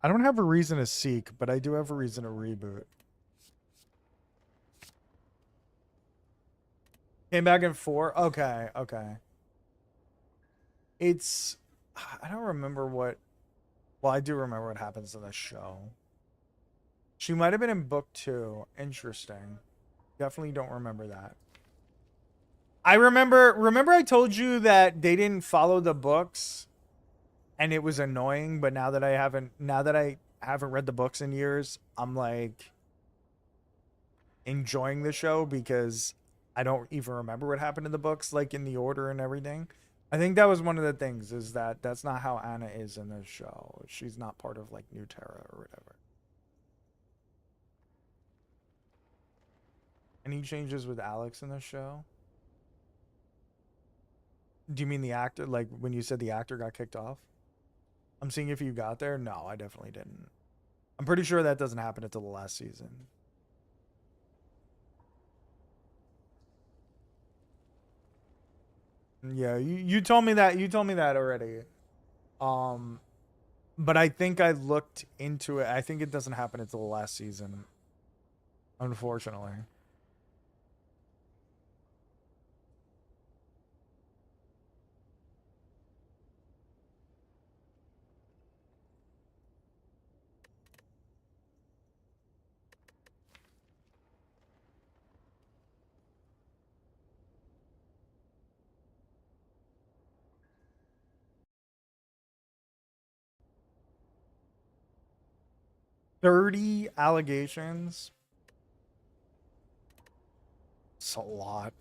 I don't have a reason to seek, but I do have a reason to reboot. Came back in 4? Okay, okay. It's... I don't remember what... Well, I do remember what happens in the show. She might have been in book 2. Interesting. Definitely don't remember that. I remember I told you that they didn't follow the books and it was annoying, but now that I haven't read the books in years, I'm like enjoying the show because I don't even remember what happened in the books, like in the order and everything. I think that was one of the things, is that that's not how Anna is in the show. She's not part of like New Terra or whatever. Any changes with Alex in the show? Do you mean the actor? Like when you said the actor got kicked off? I'm seeing if you got there. No, I definitely didn't. I'm pretty sure that doesn't happen until the last season. Yeah, you told me that. You told me that already. But I think I looked into it. I think it doesn't happen until the last season. Unfortunately. $30 allegations. It's a lot.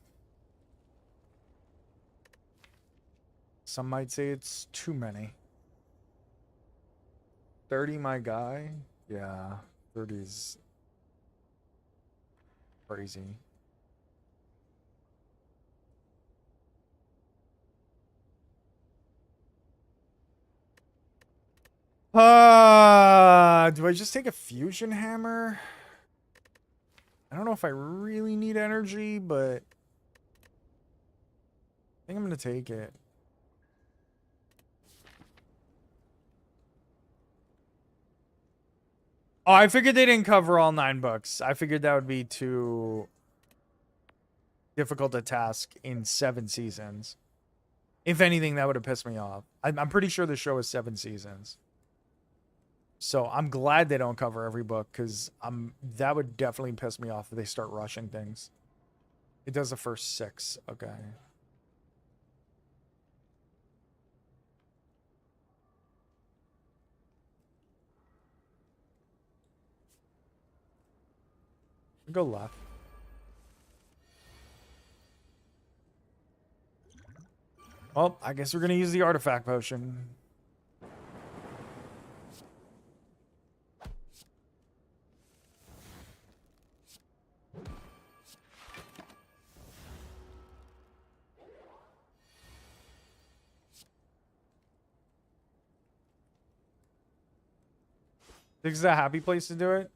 Some might say it's too many. 30, my guy? Yeah, 30's crazy. Do I just take a fusion hammer? I don't know if I really need energy, but I think I'm gonna take it. Oh, I figured they didn't cover all 9 books. I figured that would be too difficult a task in 7 seasons. If anything, that would have pissed me off. I'm pretty sure the show is 7 seasons. So I'm glad they don't cover every book, because that would definitely piss me off if they start rushing things. It does the first 6. Okay. Go left. Well, I guess we're going to use the artifact potion. This is a happy place to do it.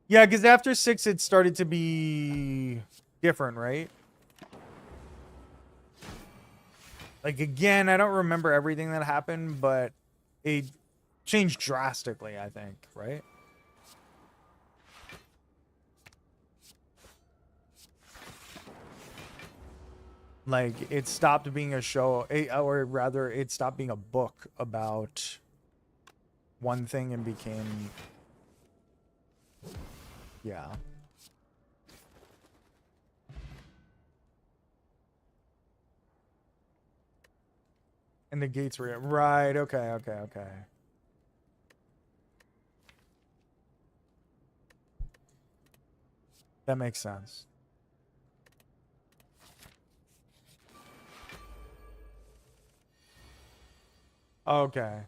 Yeah, because after 6, it started to be different, right? Like, again, I don't remember everything that happened, but it changed drastically, I think, right? Like, it stopped being a show, or rather, it stopped being a book about one thing and became... Yeah. And the gates were... Right, okay, okay, okay. That makes sense. Okay.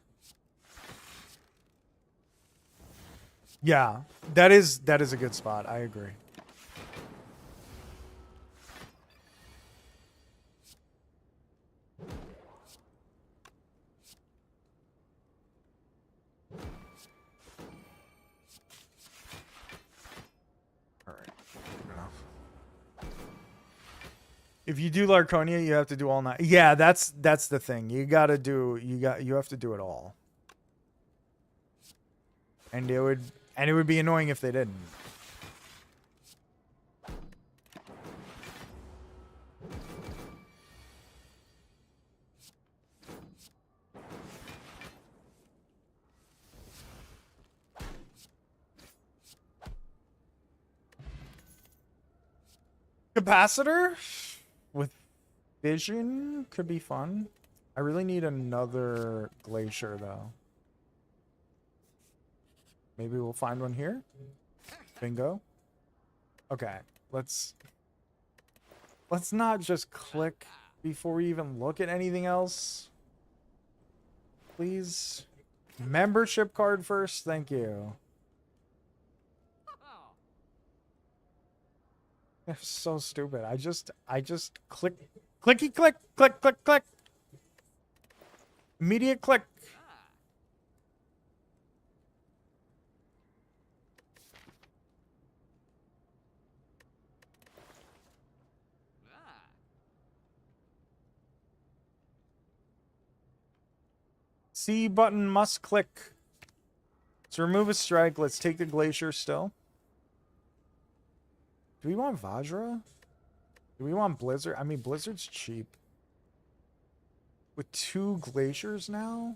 Yeah, that is a good spot. I agree. All right, good enough. If you do Larconia, you have to do all 9. Yeah, that's the thing. You have to do it all. And it would be annoying if they didn't. Capacitor with vision could be fun. I really need another glacier though. Maybe we'll find one here. Bingo. Okay, let's not just click before we even look at anything else. Please. Membership card first, thank you. They're so stupid. I just click, clicky click, click, click, click. Immediate click. C button must click. To remove a strike, let's take the glacier still. Do we want Vajra? Do we want Blizzard? I mean, Blizzard's cheap. With 2 glaciers now?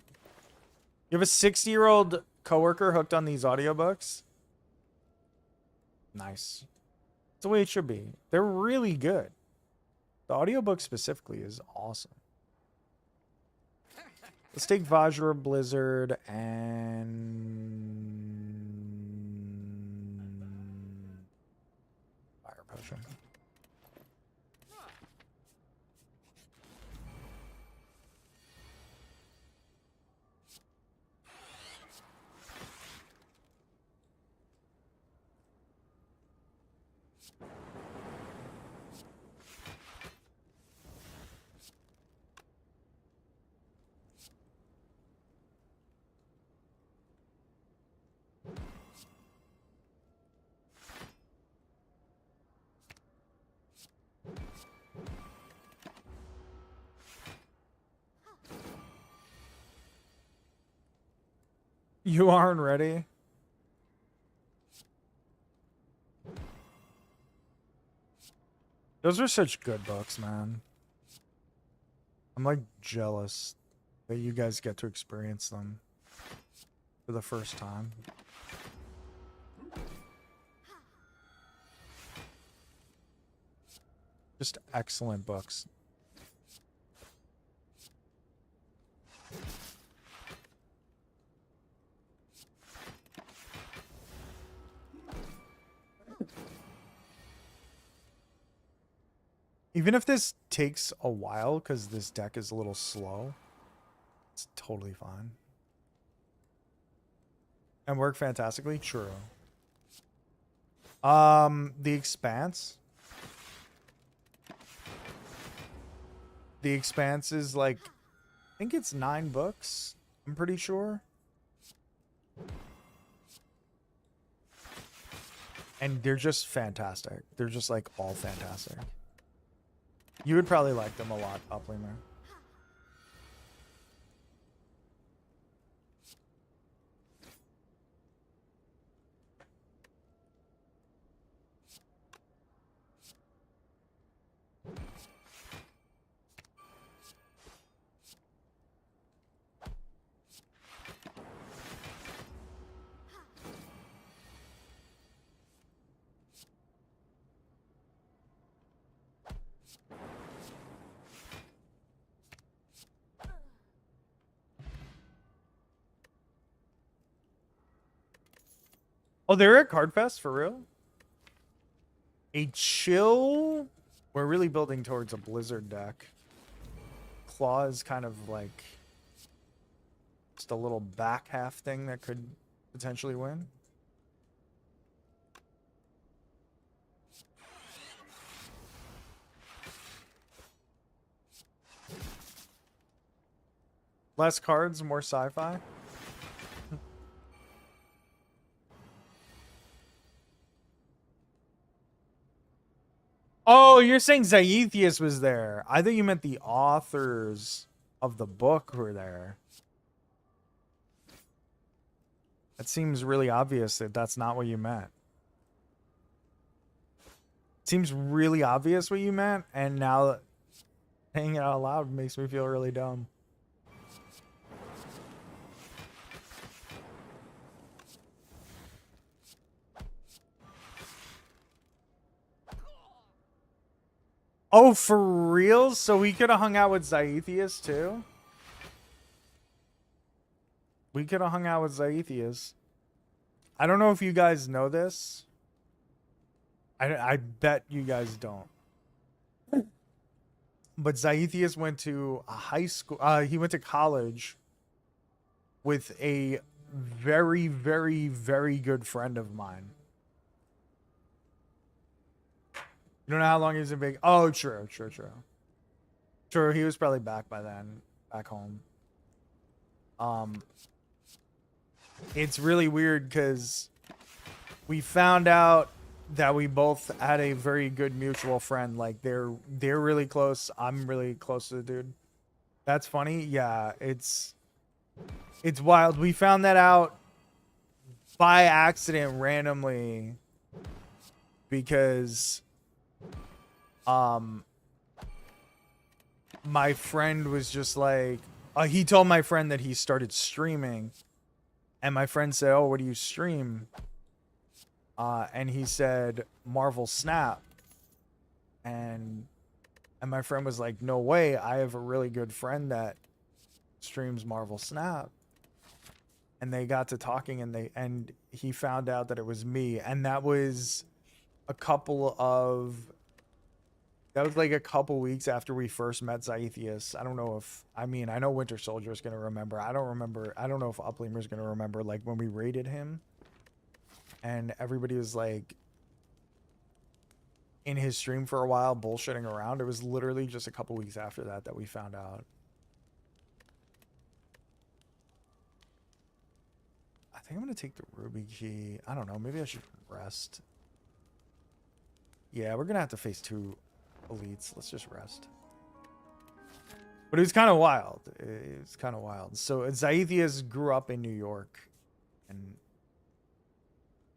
You have a 60-year-old coworker hooked on these audiobooks? Nice. That's the way it should be. They're really good. The audiobook specifically is awesome. Let's take Vajra, Blizzard, and Fire Potion. You aren't ready? Those are such good books, man. I'm like jealous that you guys get to experience them for the first time. Just excellent books. Even if this takes a while, because this deck is a little slow, it's totally fine. And work fantastically? True. The Expanse. The Expanse is like, I think it's 9 books. I'm pretty sure. And they're just fantastic. They're just like all fantastic. You would probably like them a lot, Uplamer. Oh, they're at Cardfest for real? A chill. We're really building towards a Blizzard deck. Claw is kind of like just a little back half thing that could potentially win. Less cards, more sci-fi. Oh, you're saying Xaethius was there. I thought you meant the authors of the book were there. That seems really obvious that that's not what you meant. It seems really obvious what you meant, and now saying it out loud makes me feel really dumb. Oh, for real? So we could have hung out with Zaithius too? We could have hung out with Zaithius. I don't know if you guys know this. I bet you guys don't. But Zaithius went to a high school. He went to college with a very, very, very good friend of mine. You don't know how long he was in big. Oh, true. True, he was probably back by then, back home. It's really weird because we found out that we both had a very good mutual friend. Like they're really close. I'm really close to the dude. That's funny. Yeah, it's wild. We found that out by accident randomly because my friend was just like he told my friend that he started streaming, and my friend said, "Oh, what do you stream?" And he said Marvel Snap, and my friend was like, "No way! I have a really good friend that streams Marvel Snap." And they got to talking, and he found out that it was me, and that was like a couple weeks after we first met Zaithius. I don't know if I know Winter Soldier is gonna remember. I don't know if Uplimer is gonna remember, like when we raided him. And everybody was like in his stream for a while bullshitting around. It was literally just a couple weeks after that we found out. I think I'm gonna take the Ruby key. I don't know, maybe I should rest. Yeah, we're gonna have to face 2 elites. Let's just rest. But it was kind of wild. So Zaithius grew up in New York, and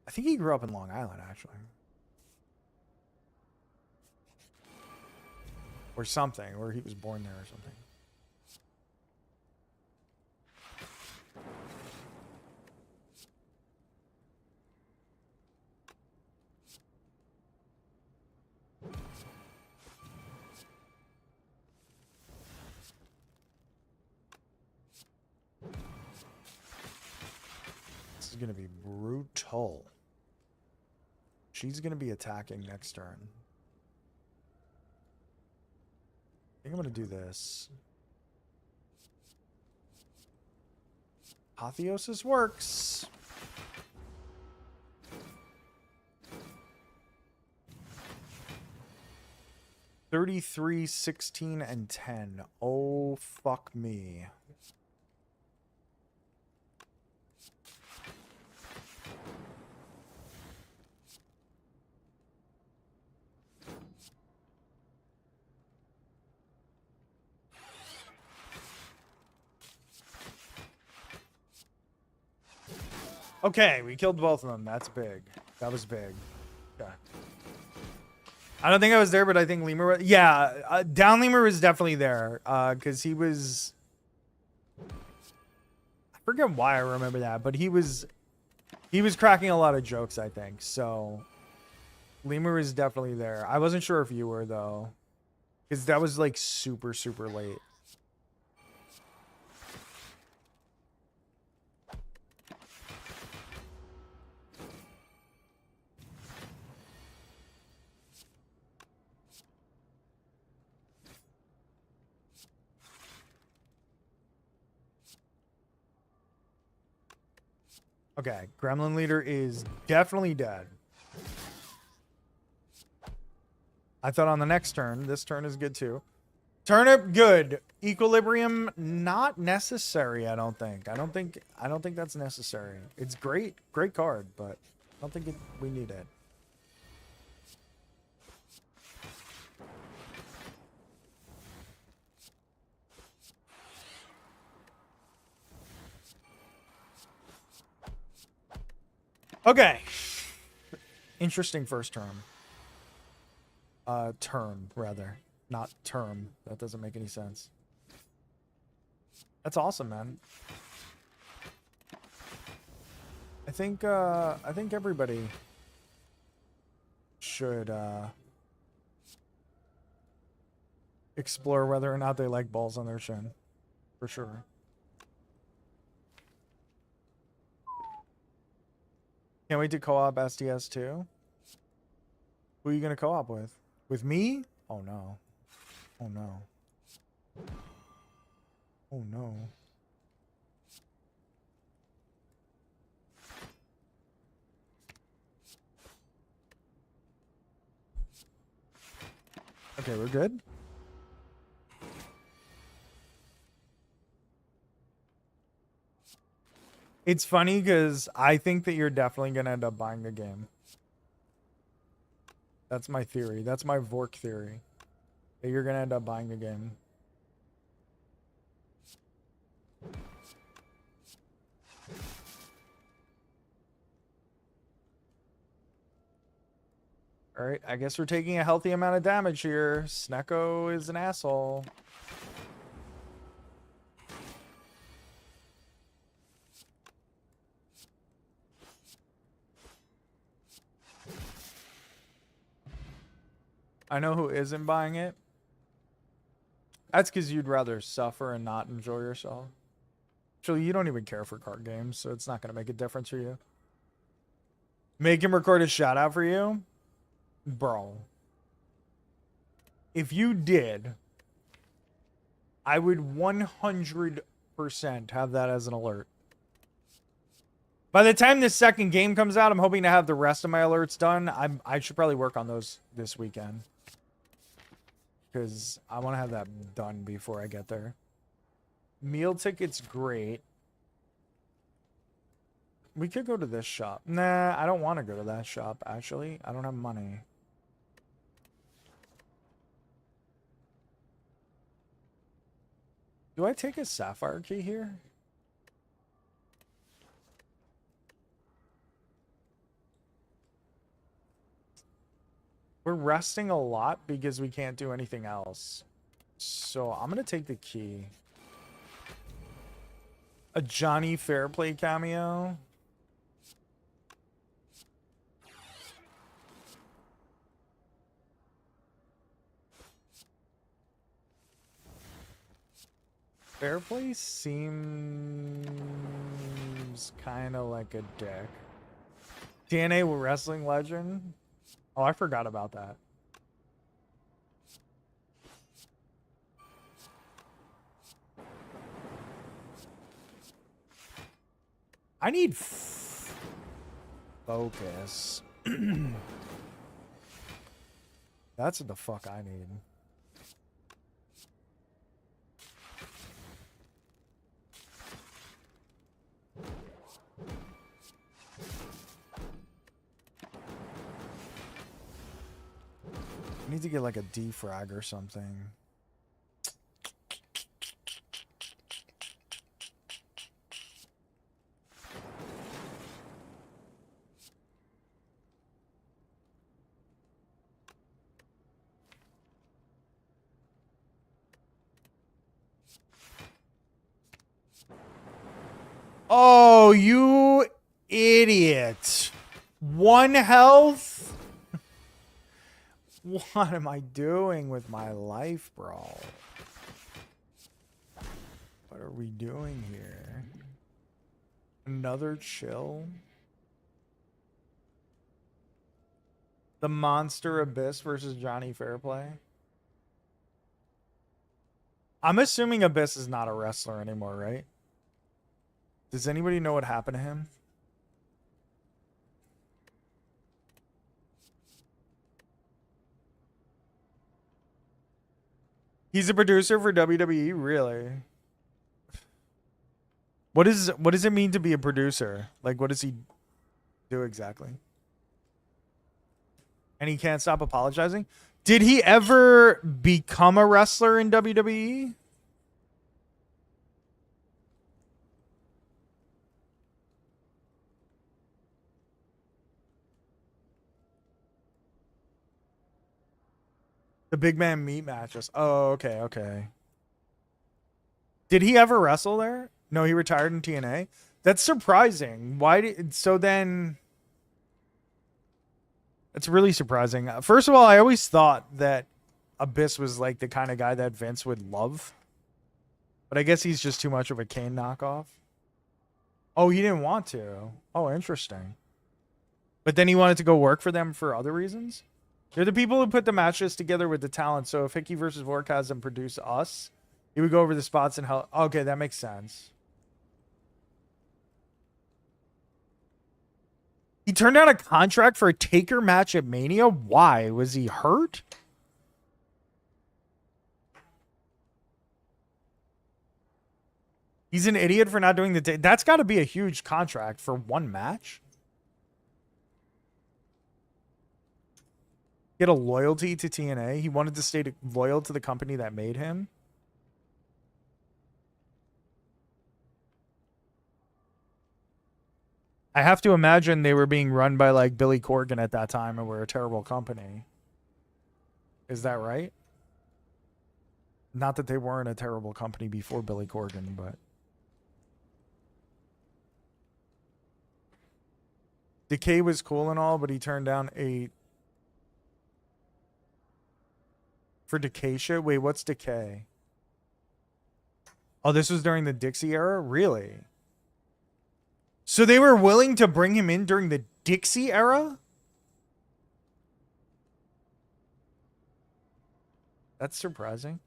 I think he grew up in Long Island, actually. Or something, or he was born there or something. This is going to be brutal. She's going to be attacking next turn. I think I'm going to do this. Apotheosis works. $33, 16, and 10. Oh, fuck me. Okay, we killed both of them. That's big. That was big. Okay. I don't think I was there, but I think Lemur was. Yeah, Down Lemur was definitely there. Because he was. I forget why I remember that, but he was cracking a lot of jokes, I think. So Lemur is definitely there. I wasn't sure if you were, though. Because that was like super, super late. Okay, Gremlin Leader is definitely dead. I thought on the next turn, this turn is good too. Turnip, good. Equilibrium, not necessary, I don't think. I don't think that's necessary. It's great card, but I don't think we need it. Okay. Interesting first term. Term, rather. Not term. That doesn't make any sense. That's awesome, man. I think everybody should explore whether or not they like balls on their shin. For sure. Can't wait to co-op SDS too. Who are you gonna co-op with? With me? Oh no. Oh no. Oh no. Okay, we're good. It's funny because I think that you're definitely gonna end up buying the game. That's my theory. That's my Vork theory. That you're gonna end up buying the game. Alright, I guess we're taking a healthy amount of damage here. Snecko is an asshole. I know who isn't buying it. That's because you'd rather suffer and not enjoy yourself. Actually, you don't even care for card games, so it's not going to make a difference for you. Make him record a shout out for you? Bro. If you did, I would 100% have that as an alert. By the time this second game comes out, I'm hoping to have the rest of my alerts done. I should probably work on those this weekend. Because I want to have that done before I get there. Meal tickets, great. We could go to this shop. Nah, I don't want to go to that shop, actually. I don't have money. Do I take a sapphire key here? We're resting a lot because we can't do anything else. So I'm going to take the key. A Johnny Fairplay cameo. Fairplay seems kind of like a dick. TNA Wrestling Legend. Oh, I forgot about that. I need focus. That's what the fuck I need. I need to get like a defrag or something. Oh, you idiot. 1 health? What am I doing with my life, bro? What are we doing here? Another chill? The Monster Abyss versus Johnny Fairplay? I'm assuming Abyss is not a wrestler anymore, right? Does anybody know what happened to him? He's a producer for WWE, really? What does it mean to be a producer? Like, what does he do exactly? And he can't stop apologizing? Did he ever become a wrestler in WWE? The big man meat matches. Oh, okay, okay. Did he ever wrestle there? No, he retired in TNA. That's surprising. Why did so then? It's really surprising. First of all, I always thought that Abyss was like the kind of guy that Vince would love, but I guess he's just too much of a Kane knockoff. Oh, he didn't want to. Oh, interesting. But then he wanted to go work for them for other reasons. They're the people who put the matches together with the talent. So if Hickey versus Vork has them produce us, he would go over the spots and help. Okay, that makes sense. He turned down a contract for a Taker match at Mania. Why? Was he hurt? He's an idiot for not doing the... That's got to be a huge contract for one match. Get a loyalty to TNA. He wanted to stay loyal to the company that made him. I have to imagine they were being run by like Billy Corgan at that time and were a terrible company. Is that right? Not that they weren't a terrible company before Billy Corgan, but... Decay was cool and all, but he turned down a... For Decay shit? Wait, what's Decay? Oh, this was during the Dixie era? Really? So they were willing to bring him in during the Dixie era? That's surprising.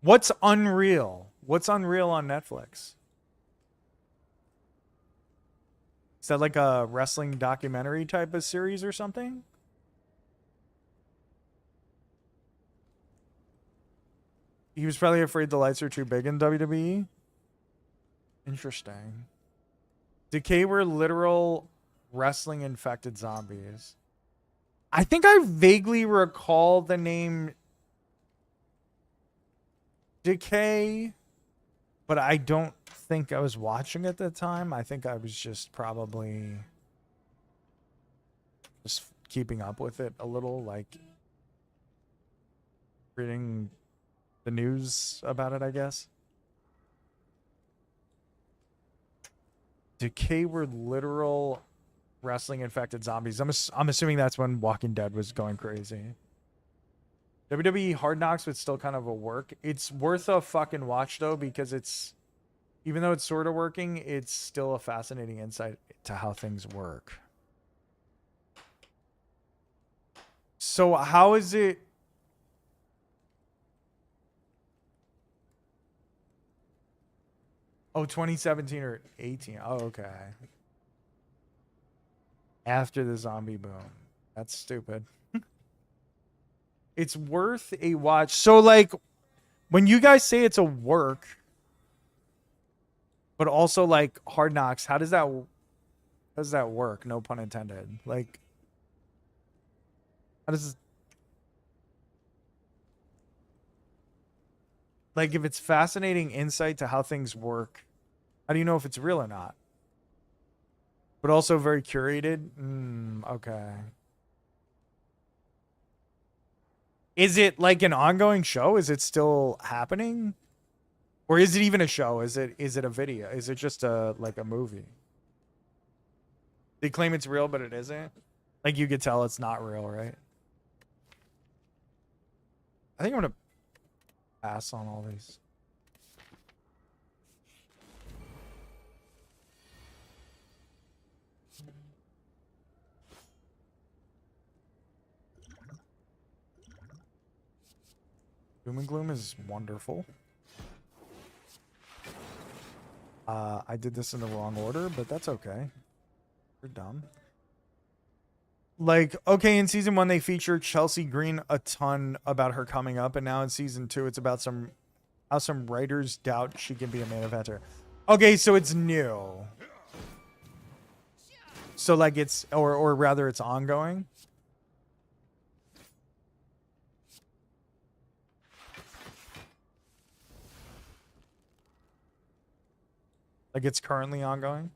What's Unreal? What's Unreal on Netflix? Is that like a wrestling documentary type of series or something? He was probably afraid the lights are too big in WWE. Interesting. Decay were literal wrestling infected zombies. I think I vaguely recall the name Decay, but I don't think I was watching at the time. I think I was just probably just keeping up with it a little, like reading the news about it, I guess. Decay were literal wrestling infected zombies. I'm assuming that's when Walking Dead was going crazy. WWE Hard Knocks was still kind of a work. It's worth a fucking watch though, because it's, even though it's sort of working, it's still a fascinating insight to how things work. So how is it? Oh, 2017 or 18. Oh, okay. After the zombie boom. That's stupid. It's worth a watch. So like when you guys say it's a work, but also like Hard Knocks, how does that work? No pun intended. Like how does, like if it's fascinating insight to how things work, how do you know if it's real or not? But also very curated. Okay. Is it like an ongoing show? Is it still happening? Or is it even a show? Is it a video? Is it just a like a movie? They claim it's real, but it isn't. Like you could tell it's not real, right? I think I'm gonna pass on all these. Doom and Gloom is wonderful. I did this in the wrong order, but that's okay. You're dumb. Like, okay, in season 1 they featured Chelsea Green a ton about her coming up, and now in season 2 it's about how some writers doubt she can be a main eventer. Okay, so it's new. So like it's or rather it's ongoing. Like it's currently ongoing.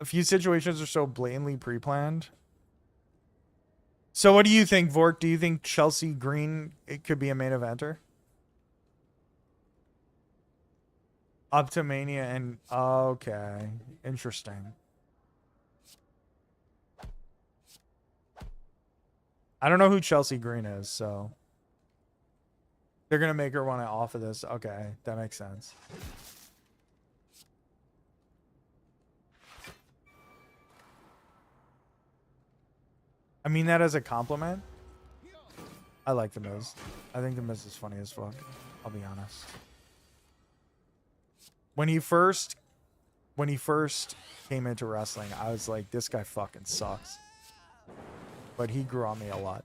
A few situations are so blatantly pre-planned. So what do you think, Vork? Do you think Chelsea Green, it could be a main eventer? Up to Mania and... Okay. Interesting. I don't know who Chelsea Green is, so... They're going to make her want to off of this. Okay, that makes sense. I mean that as a compliment. I like The Miz. I think The Miz is funny as fuck. I'll be honest. When he first came into wrestling, I was like, this guy fucking sucks. But he grew on me a lot.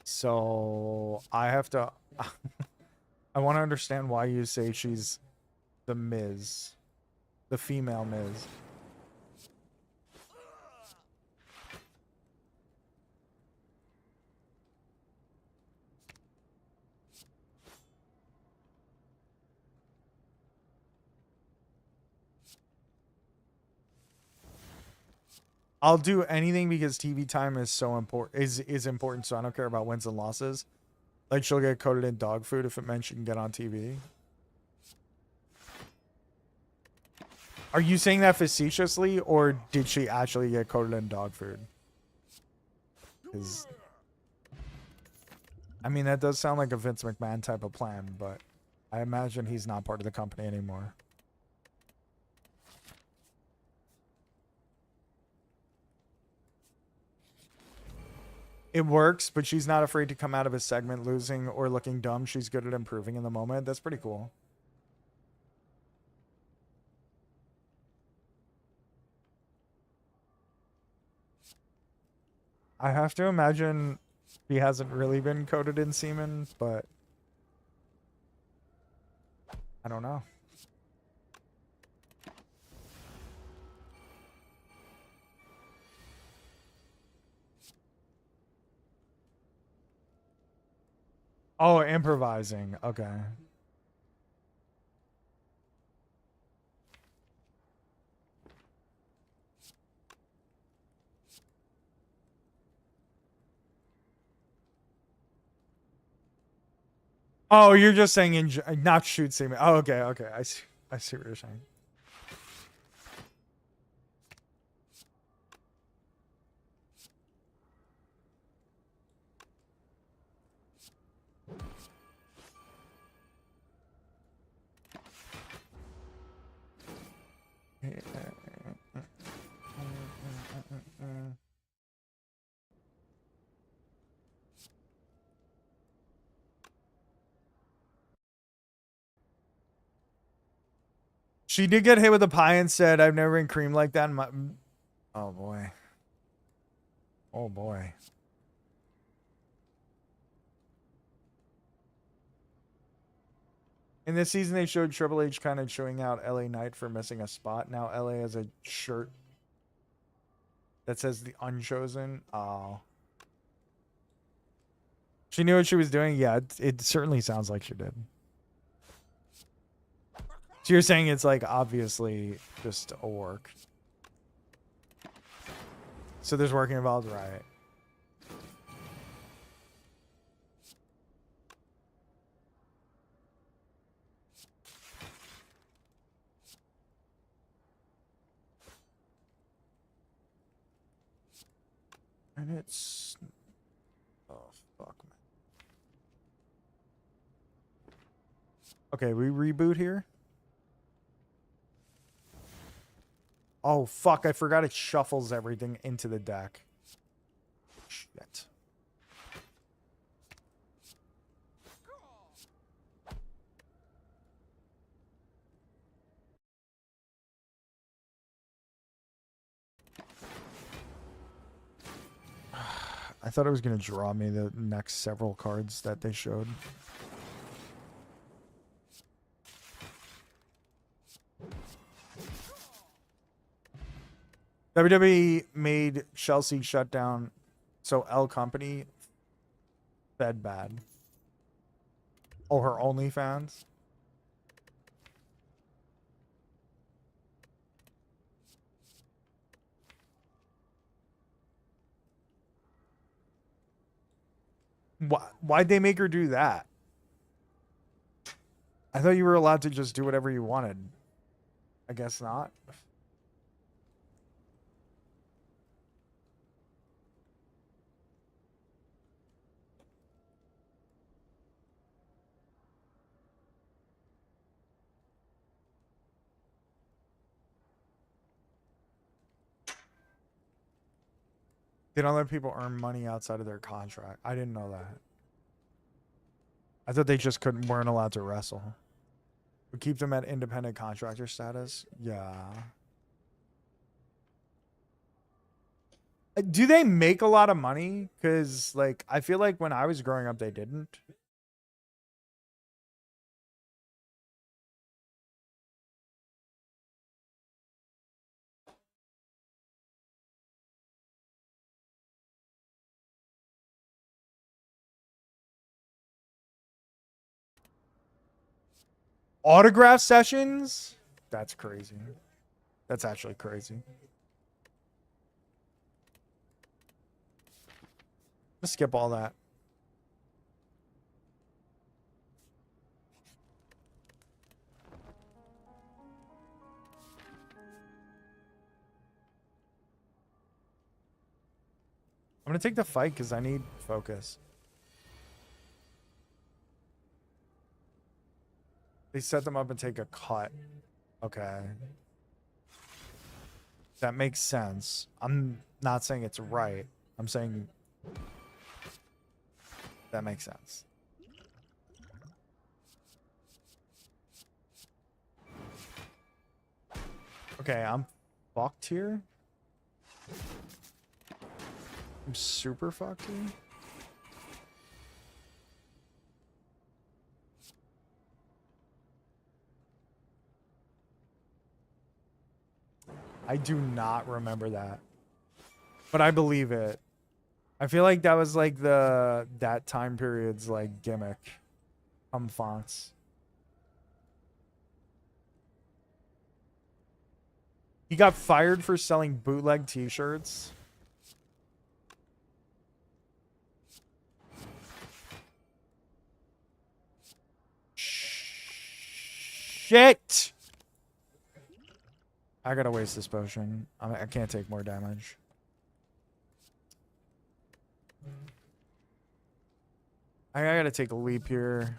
So I have to I want to understand why you say she's the Miz. The female Miz. I'll do anything because TV time is so important. Is important, so I don't care about wins and losses. Like she'll get coated in dog food if it meant she can get on TV. Are you saying that facetiously, or did she actually get coated in dog food? Because I mean, that does sound like a Vince McMahon type of plan, but I imagine he's not part of the company anymore. It works, but she's not afraid to come out of a segment losing or looking dumb. She's good at improving in the moment. That's pretty cool. I have to imagine he hasn't really been coated in semen, but I don't know. Oh, improvising. Okay. Oh, you're just saying not shoot semen. Oh, okay, okay. I see what you're saying. She did get hit with a pie and said, I've never been creamed like that in my... Oh, boy. Oh, boy. In this season, they showed Triple H kind of showing out LA Knight for missing a spot. Now LA has a shirt that says The Unchosen. Oh. She knew what she was doing? Yeah, it certainly sounds like she did. So you're saying it's like obviously just a work. So there's work involved, right? And it's... Oh, fuck, man. Okay, we reboot here. Oh, fuck, I forgot it shuffles everything into the deck. Shit. I thought it was going to draw me the next several cards that they showed. WWE made Chelsea shut down, so L Company fed bad. Oh, her OnlyFans? Why'd they make her do that? I thought you were allowed to just do whatever you wanted. I guess not. They don't let people earn money outside of their contract. I didn't know that. I thought they just weren't allowed to wrestle. We keep them at independent contractor status. Yeah. Do they make a lot of money? Because, like, I feel like when I was growing up, they didn't. Autograph sessions? That's crazy. That's actually crazy. Let's skip all that. I'm gonna take the fight because I need focus. They set them up and take a cut. Okay. That makes sense. I'm not saying it's right. I'm saying that makes sense. Okay, I'm fucked here. I'm super fucked here. I do not remember that. But I believe it. I feel like that was like that time period's like gimmick. Fonts. He got fired for selling bootleg t-shirts. Shit! I gotta waste this potion. I can't take more damage. I gotta take a leap here.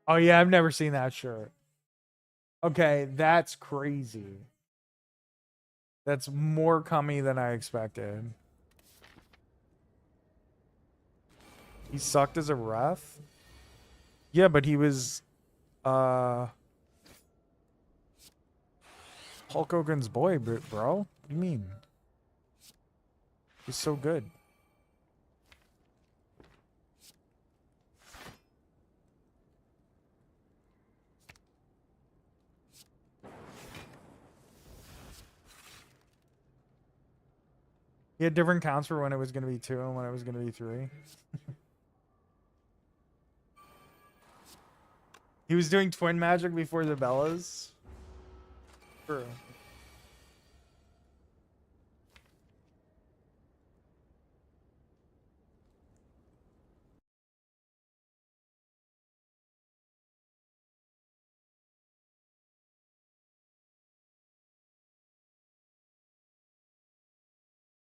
Oh yeah, I've never seen that shirt. Okay, that's crazy. That's more cummy than I expected. He sucked as a ref? Yeah, but he was Hulk Hogan's boy, bro. What do you mean? He's so good. He had different counts for when it was going to be 2 and when it was going to be 3. He was doing twin magic before the Bellas. True.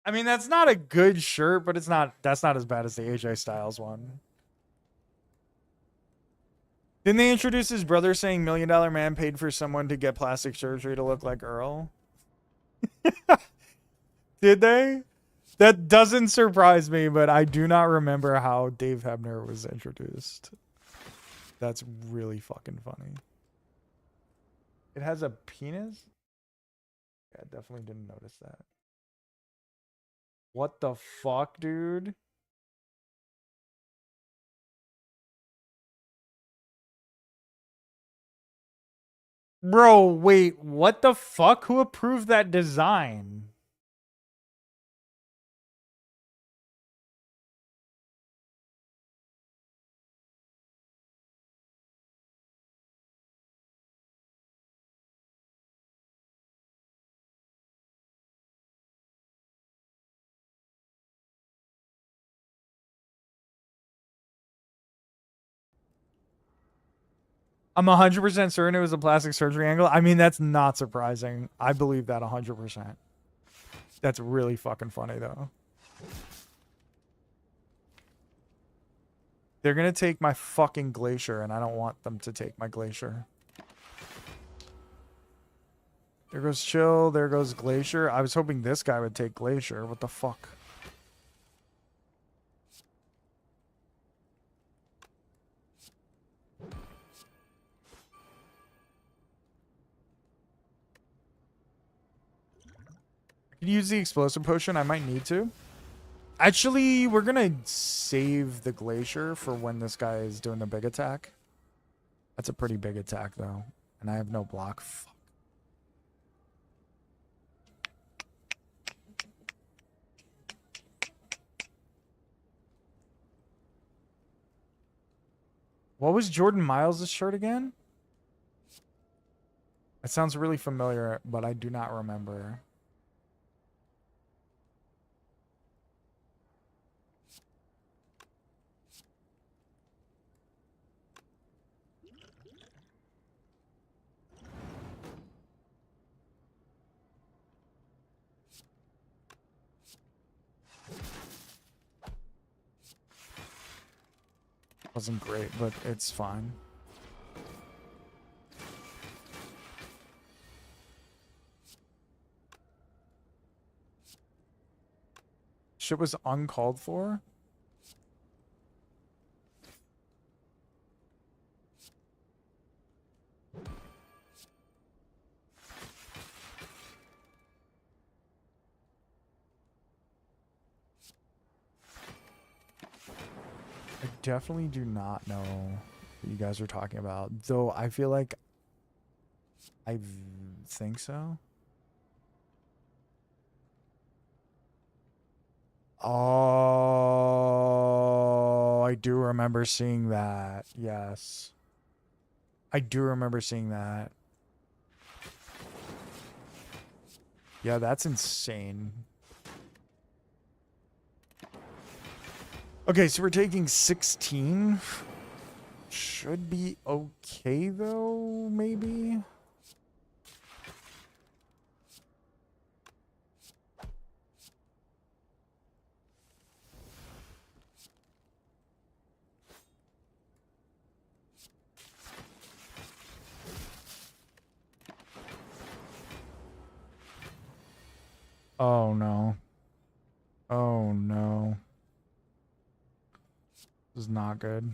I mean, that's not a good shirt, but that's not as bad as the AJ Styles one. Didn't they introduce his brother saying $1 Million Man paid for someone to get plastic surgery to look like Earl? Did they? That doesn't surprise me, but I do not remember how Dave Hebner was introduced. That's really fucking funny. It has a penis? Yeah, I definitely didn't notice that. What the fuck, dude? Bro, wait, what the fuck? Who approved that design? I'm 100% certain it was a plastic surgery angle. I mean, that's not surprising. I believe that 100%. That's really fucking funny, though. They're gonna take my fucking glacier, and I don't want them to take my glacier. There goes chill. There goes glacier. I was hoping this guy would take glacier. What the fuck? I could use the explosive potion. I might need to. Actually, we're gonna save the glacier for when this guy is doing the big attack. That's a pretty big attack, though. And I have no block. Fuck. What was Jordan Miles' shirt again? It sounds really familiar, but I do not remember. Wasn't great, but it's fine. Shit was uncalled for. I definitely do not know what you guys are talking about, though I feel like I think so. Oh, I do remember seeing that. Yes. I do remember seeing that. Yeah, that's insane. Okay, so we're taking 16. Should be okay, though, maybe? Oh, no. Oh, no. This is not good.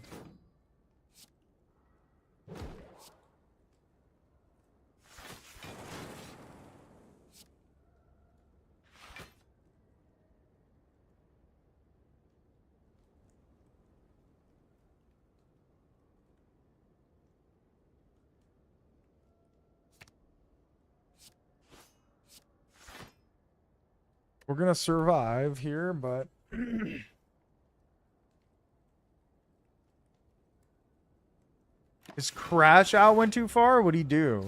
We're gonna survive here, but is Crash out went too far? What'd he do?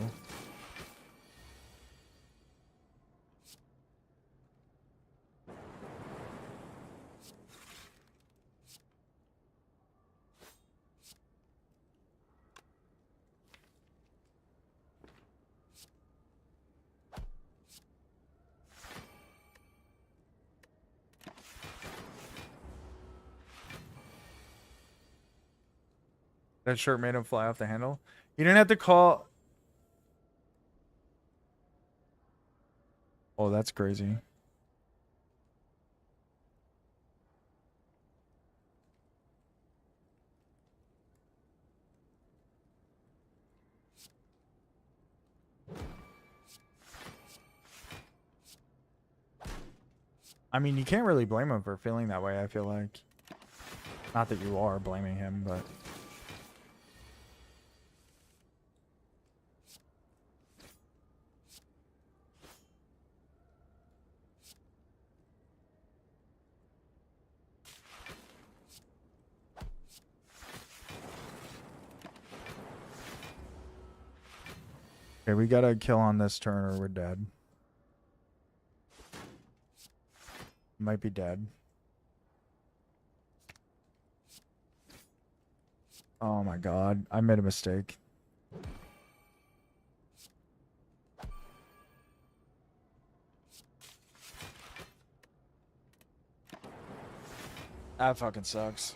That shirt made him fly off the handle. You didn't have to call. Oh, that's crazy. I mean, you can't really blame him for feeling that way, I feel like. Not that you are blaming him, but... Okay, we gotta kill on this turn or we're dead. Might be dead. Oh my god, I made a mistake. That fucking sucks.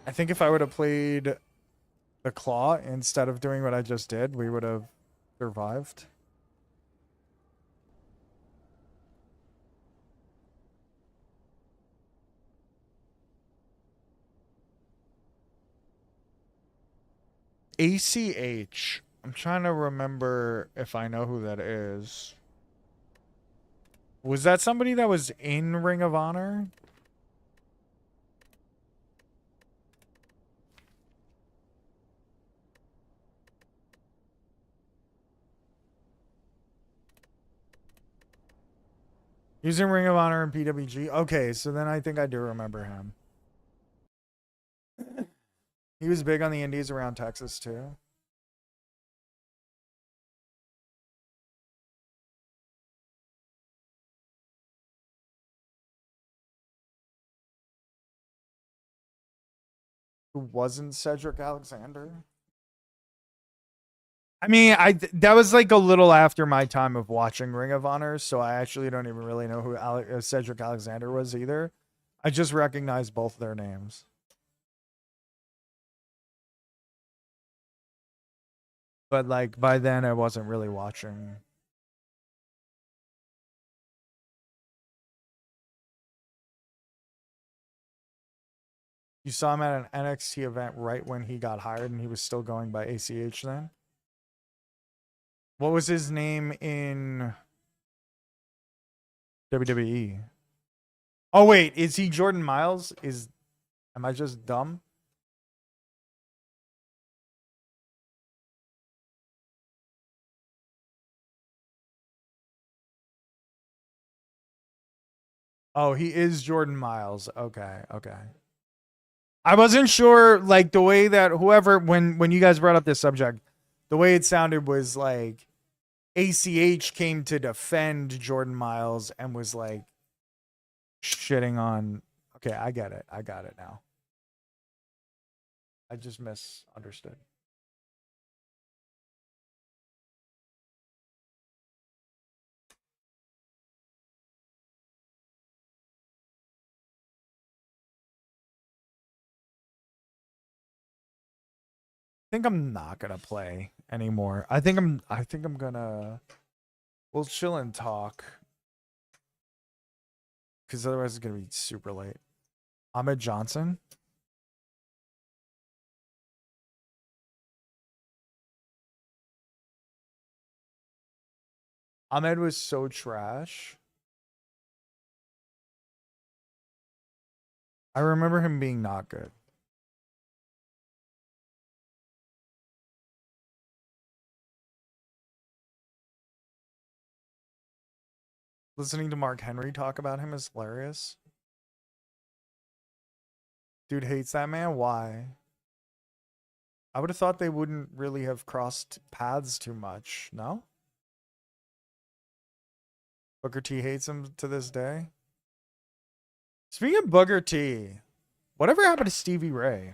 I think if I would have played the claw instead of doing what I just did, we would have survived. ACH. I'm trying to remember if I know who that is. Was that somebody that was in Ring of Honor? He was in Ring of Honor and PWG. Okay, so then I think I do remember him. He was big on the indies around Texas too. Who wasn't Cedric Alexander? I mean, that was like a little after my time of watching Ring of Honor, so I actually don't even really know who Cedric Alexander was either. I just recognize both their names. But like by then I wasn't really watching. You saw him at an NXT event right when he got hired and he was still going by ACH then? What was his name in WWE? Oh wait, is he Jordan Miles? Am I just dumb? Oh, he is Jordan Miles. Okay, okay. I wasn't sure, like the way that whoever when you guys brought up this subject, the way it sounded was like ACH came to defend Jordan Miles and was like shitting on. Okay, I get it. I got it now. I just misunderstood. I think I'm not gonna play anymore. I think I'm gonna we'll chill and talk. Cause otherwise it's gonna be super late. Ahmed Johnson. Ahmed was so trash. I remember him being not good. Listening to Mark Henry talk about him is hilarious. Dude hates that man. Why? I would have thought they wouldn't really have crossed paths too much. No? Booker T hates him to this day. Speaking of Booker T, whatever happened to Stevie Ray?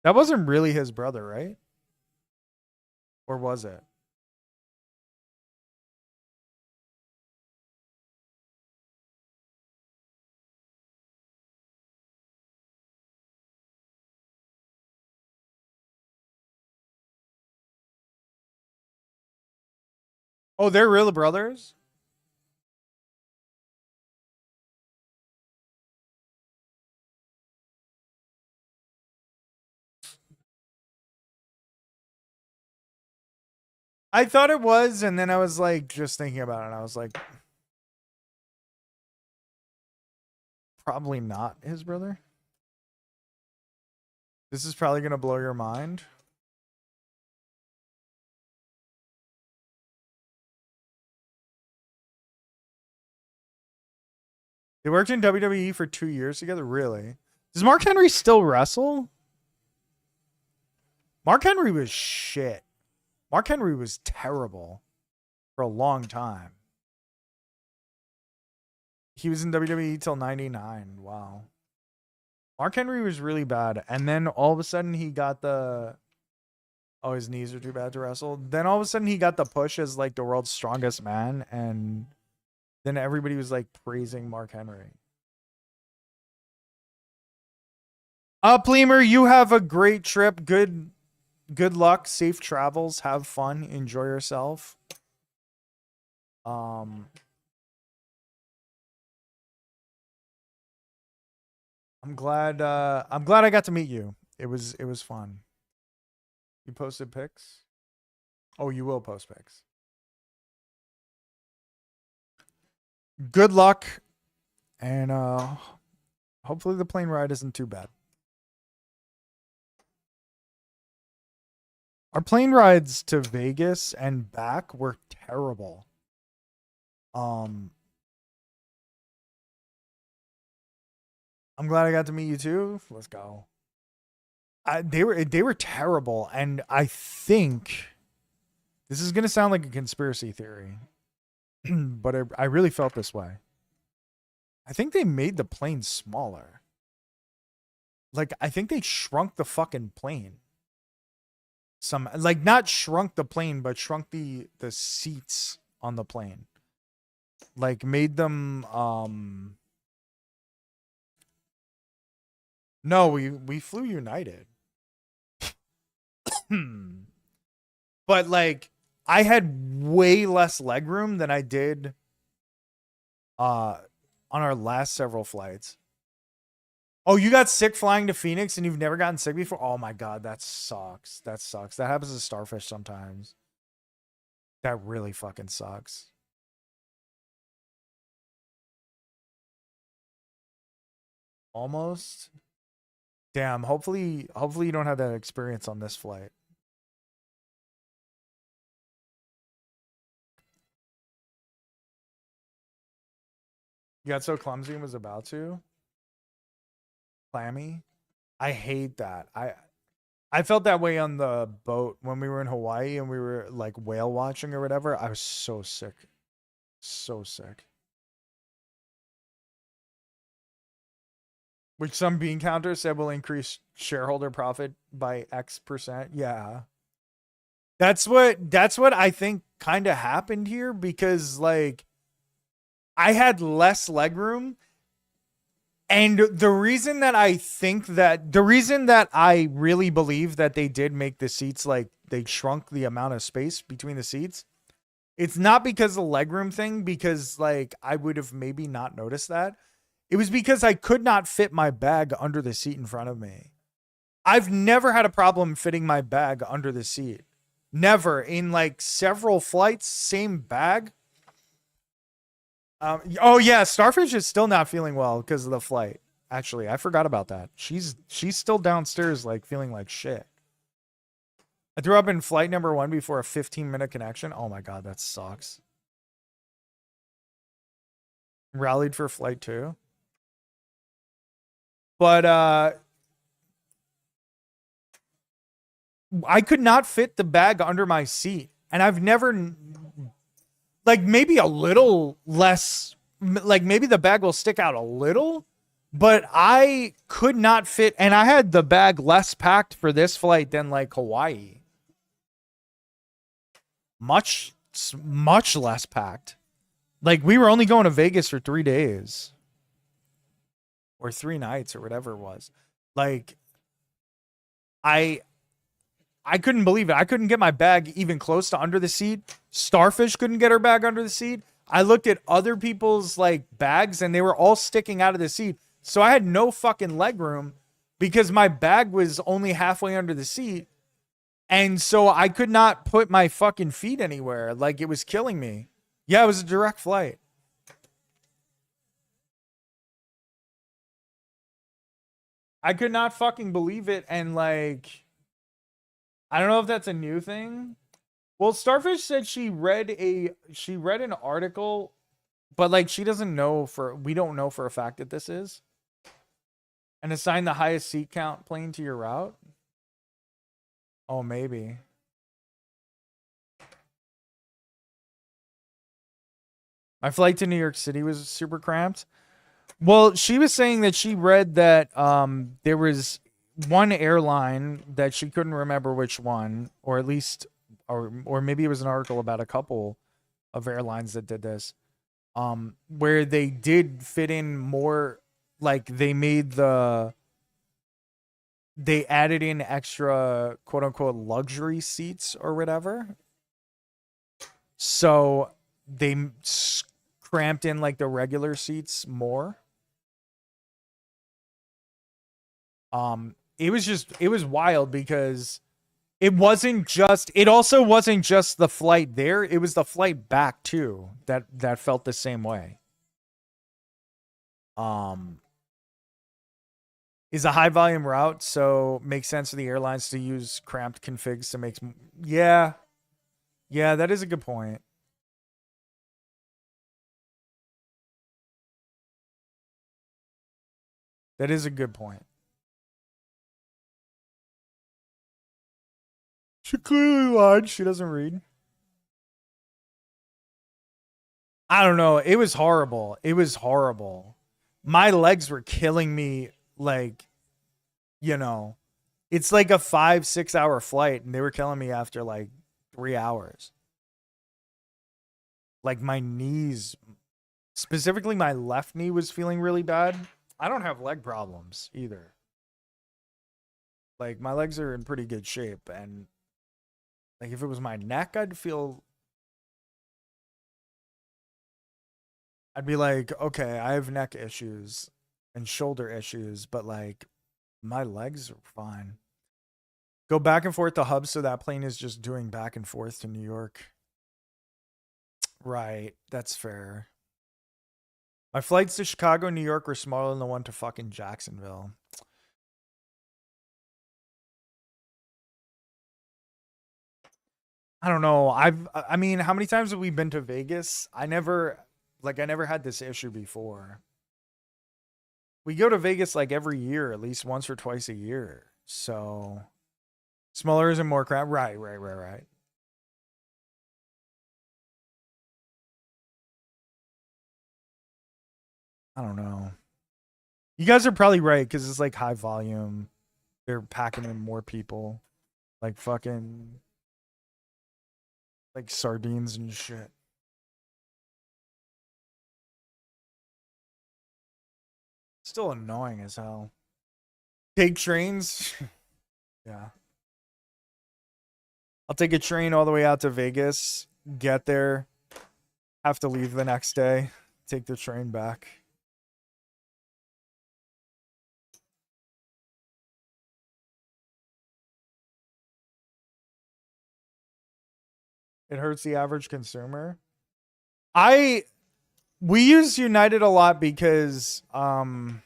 That wasn't really his brother, right? Or was it? Oh, they're real brothers? I thought it was, and then I was like, just thinking about it, and I was like, probably not his brother. This is probably going to blow your mind. They worked in WWE for 2 years together? Really? Does Mark Henry still wrestle? Mark Henry was shit. Mark Henry was terrible for a long time. He was in WWE till 99. Wow. Mark Henry was really bad. And then all of a sudden he got the... Oh, his knees are too bad to wrestle. Then all of a sudden he got the push as like the world's strongest man. And then everybody was like praising Mark Henry. Pleamer, you have a great trip. Good luck, safe travels, have fun, enjoy yourself. I'm glad I got to meet you. It was fun. You posted pics? Oh, you will post pics. Good luck, and hopefully the plane ride isn't too bad. Our plane rides to Vegas and back were terrible. I'm glad I got to meet you too. Let's go. They were terrible, and I think this is gonna sound like a conspiracy theory, but I really felt this way. I think they made the plane smaller. Like, I think they shrunk the fucking plane. Not shrunk the plane, but shrunk the seats on the plane. Like, made them No, we flew United. But like, I had way less legroom than I did on our last several flights. Oh, you got sick flying to Phoenix and you've never gotten sick before? Oh my god, that sucks. That sucks. That happens to Starfish sometimes. That really fucking sucks. Almost. Damn, hopefully you don't have that experience on this flight. You got so clumsy and was about to? Clammy? I hate that. I felt that way on the boat when we were in Hawaii and we were like whale watching or whatever. I was so sick. So sick. Which some bean counter said will increase shareholder profit by X%. Yeah. That's what I think kind of happened here, because like I had less legroom. And the reason that I really believe that they did make the seats, like they shrunk the amount of space between the seats, it's not because of the legroom thing, because like I would have maybe not noticed that. It was because I could not fit my bag under the seat in front of me. I've never had a problem fitting my bag under the seat. Never. In like several flights, same bag. Oh yeah, Starfish is still not feeling well because of the flight. Actually, I forgot about that. She's still downstairs, like feeling like shit. I threw up in flight number 1 before a 15-minute connection. Oh my god, that sucks. Rallied for flight 2. But I could not fit the bag under my seat, and I've never, like, maybe a little less, like maybe the bag will stick out a little, but I could not fit, and I had the bag less packed for this flight than like Hawaii. Much less packed. Like, we were only going to Vegas for 3 days. Or 3 nights or whatever it was. Like, I couldn't believe it. I couldn't get my bag even close to under the seat. Starfish couldn't get her bag under the seat. I looked at other people's like bags and they were all sticking out of the seat. So I had no fucking leg room because my bag was only halfway under the seat. And so I could not put my fucking feet anywhere. Like, it was killing me. Yeah, it was a direct flight. I could not fucking believe it. And like, I don't know if that's a new thing. Well, Starfish said she read an article, but like we don't know for a fact that this is. And assign the highest seat count plane to your route. Oh, maybe. My flight to New York City was super cramped. Well, she was saying that she read that there was one airline that she couldn't remember which one, or at least, or maybe it was an article about a couple of airlines that did this, where they did fit in more, like they made the they added in extra quote unquote luxury seats or whatever. So they cramped in like the regular seats more. It was wild because it also wasn't just the flight there, it was the flight back too that felt the same way. Is a high volume route, so makes sense for the airlines to use cramped configs to make yeah. Yeah, that is a good point. That is a good point. She clearly lied. She doesn't read. I don't know. It was horrible. It was horrible. My legs were killing me. Like, you know, it's like a 5-6 hour flight, and they were killing me after like 3 hours. Like my knees, specifically my left knee, was feeling really bad. I don't have leg problems either. Like my legs are in pretty good shape, and like if it was my neck, I'd be like, okay, I have neck issues and shoulder issues, but like my legs are fine. Go back and forth to hub, so that plane is just doing back and forth to New York. Right, that's fair. My flights to Chicago and New York were smaller than the one to fucking Jacksonville. I don't know. I mean, how many times have we been to Vegas? I never had this issue before. We go to Vegas like every year, at least once or twice a year. So smaller isn't more crap. Right. I don't know. You guys are probably right, because it's like high volume. They're packing in more people. Like fucking like sardines and shit. Still annoying as hell. Take trains. Yeah. I'll take a train all the way out to Vegas, get there, have to leave the next day, take the train back. It hurts the average consumer. We use United a lot because well,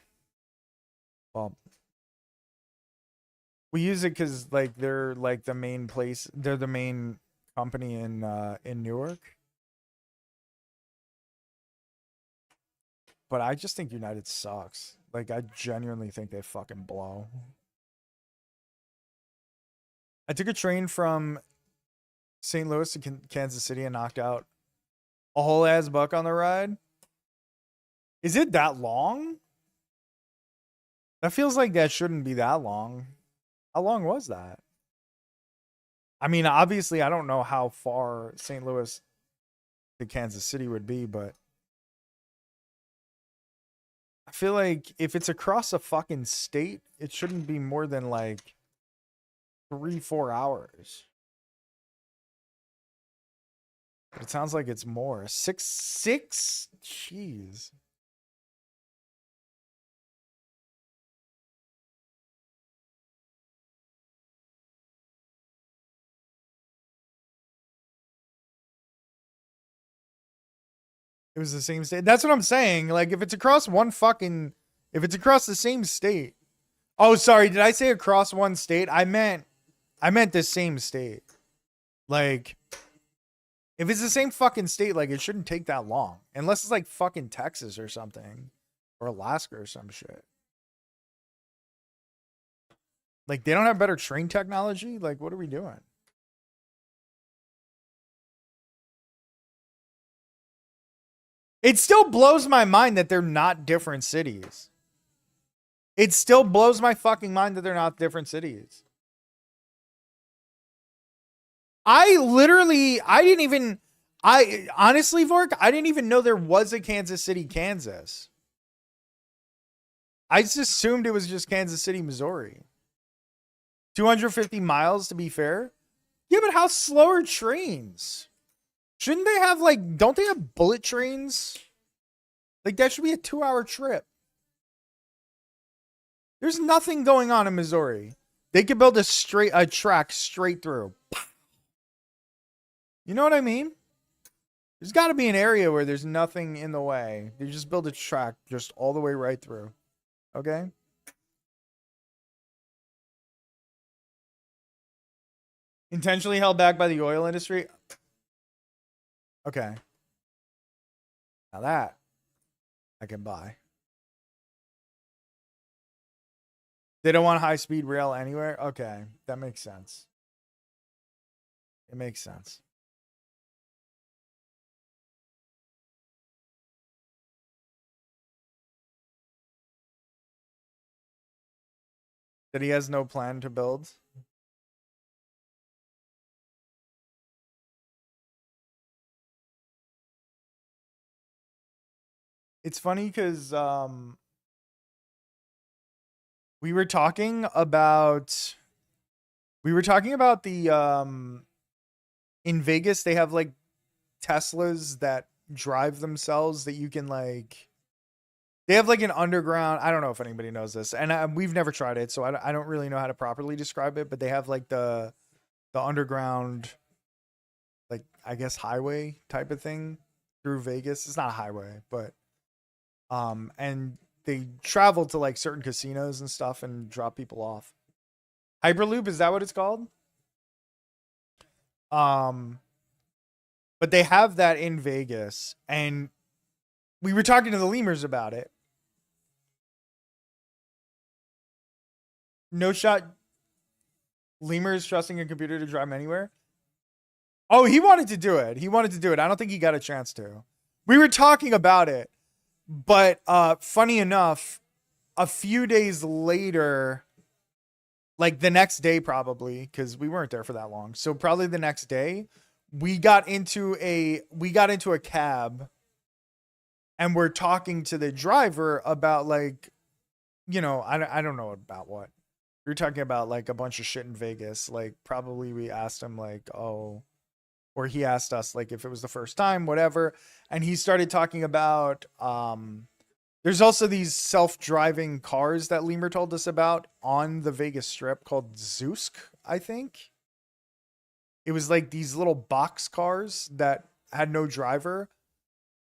we use it because like they're like the main place, they're the main company in Newark. But I just think United sucks. Like I genuinely think they fucking blow. I took a train from St. Louis to Kansas City and knocked out a whole ass buck on the ride. Is it that long? That feels like that shouldn't be that long. How long was that? I mean, obviously, I don't know how far St. Louis to Kansas City would be, but I feel like if it's across a fucking state, it shouldn't be more than like 3-4 hours. But it sounds like it's more. 6? Jeez. It was the same state. That's what I'm saying. Like, if it's across the same state. Oh, sorry. Did I say across one state? I meant the same state. Like, if it's the same fucking state, like, it shouldn't take that long. Unless it's like fucking Texas or something. Or Alaska or some shit. Like, they don't have better train technology? Like, what are we doing? It still blows my mind that they're not different cities. It still blows my fucking mind that they're not different cities. Honestly, Vork, I didn't even know there was a Kansas City, Kansas. I just assumed it was just Kansas City, Missouri. 250 miles to be fair. Yeah, but how slow are trains? Shouldn't they have like, don't they have bullet trains? Like that should be a 2-hour trip. There's nothing going on in Missouri. They could build a track straight through. You know what I mean? There's got to be an area where there's nothing in the way. They just build a track just all the way right through. Okay? Intentionally held back by the oil industry? Okay. Now that I can buy. They don't want high-speed rail anywhere? Okay. That makes sense. It makes sense. That he has no plan to build? It's funny because we were talking about the in Vegas they have like Teslas that drive themselves that you can like, they have like an underground, I don't know if anybody knows this, and we've never tried it, so I don't really know how to properly describe it, but they have like the underground, like I guess highway type of thing through Vegas. It's not a highway, but and they travel to like certain casinos and stuff and drop people off. Hyperloop, is that what it's called? But they have that in Vegas, and we were talking to the lemurs about it. No shot. Lemurs trusting a computer to drive him anywhere. Oh, he wanted to do it. He wanted to do it. I don't think he got a chance to. We were talking about it, but funny enough, a few days later, like the next day probably, because we weren't there for that long. So probably the next day, we got into a cab, and we're talking to the driver about like, you know, I don't know about what. We were talking about like a bunch of shit in Vegas. Like probably we asked him like, oh, or he asked us like if it was the first time, whatever. And he started talking about there's also these self-driving cars that Lemur told us about on the Vegas Strip called Zeusk, I think. It was like these little box cars that had no driver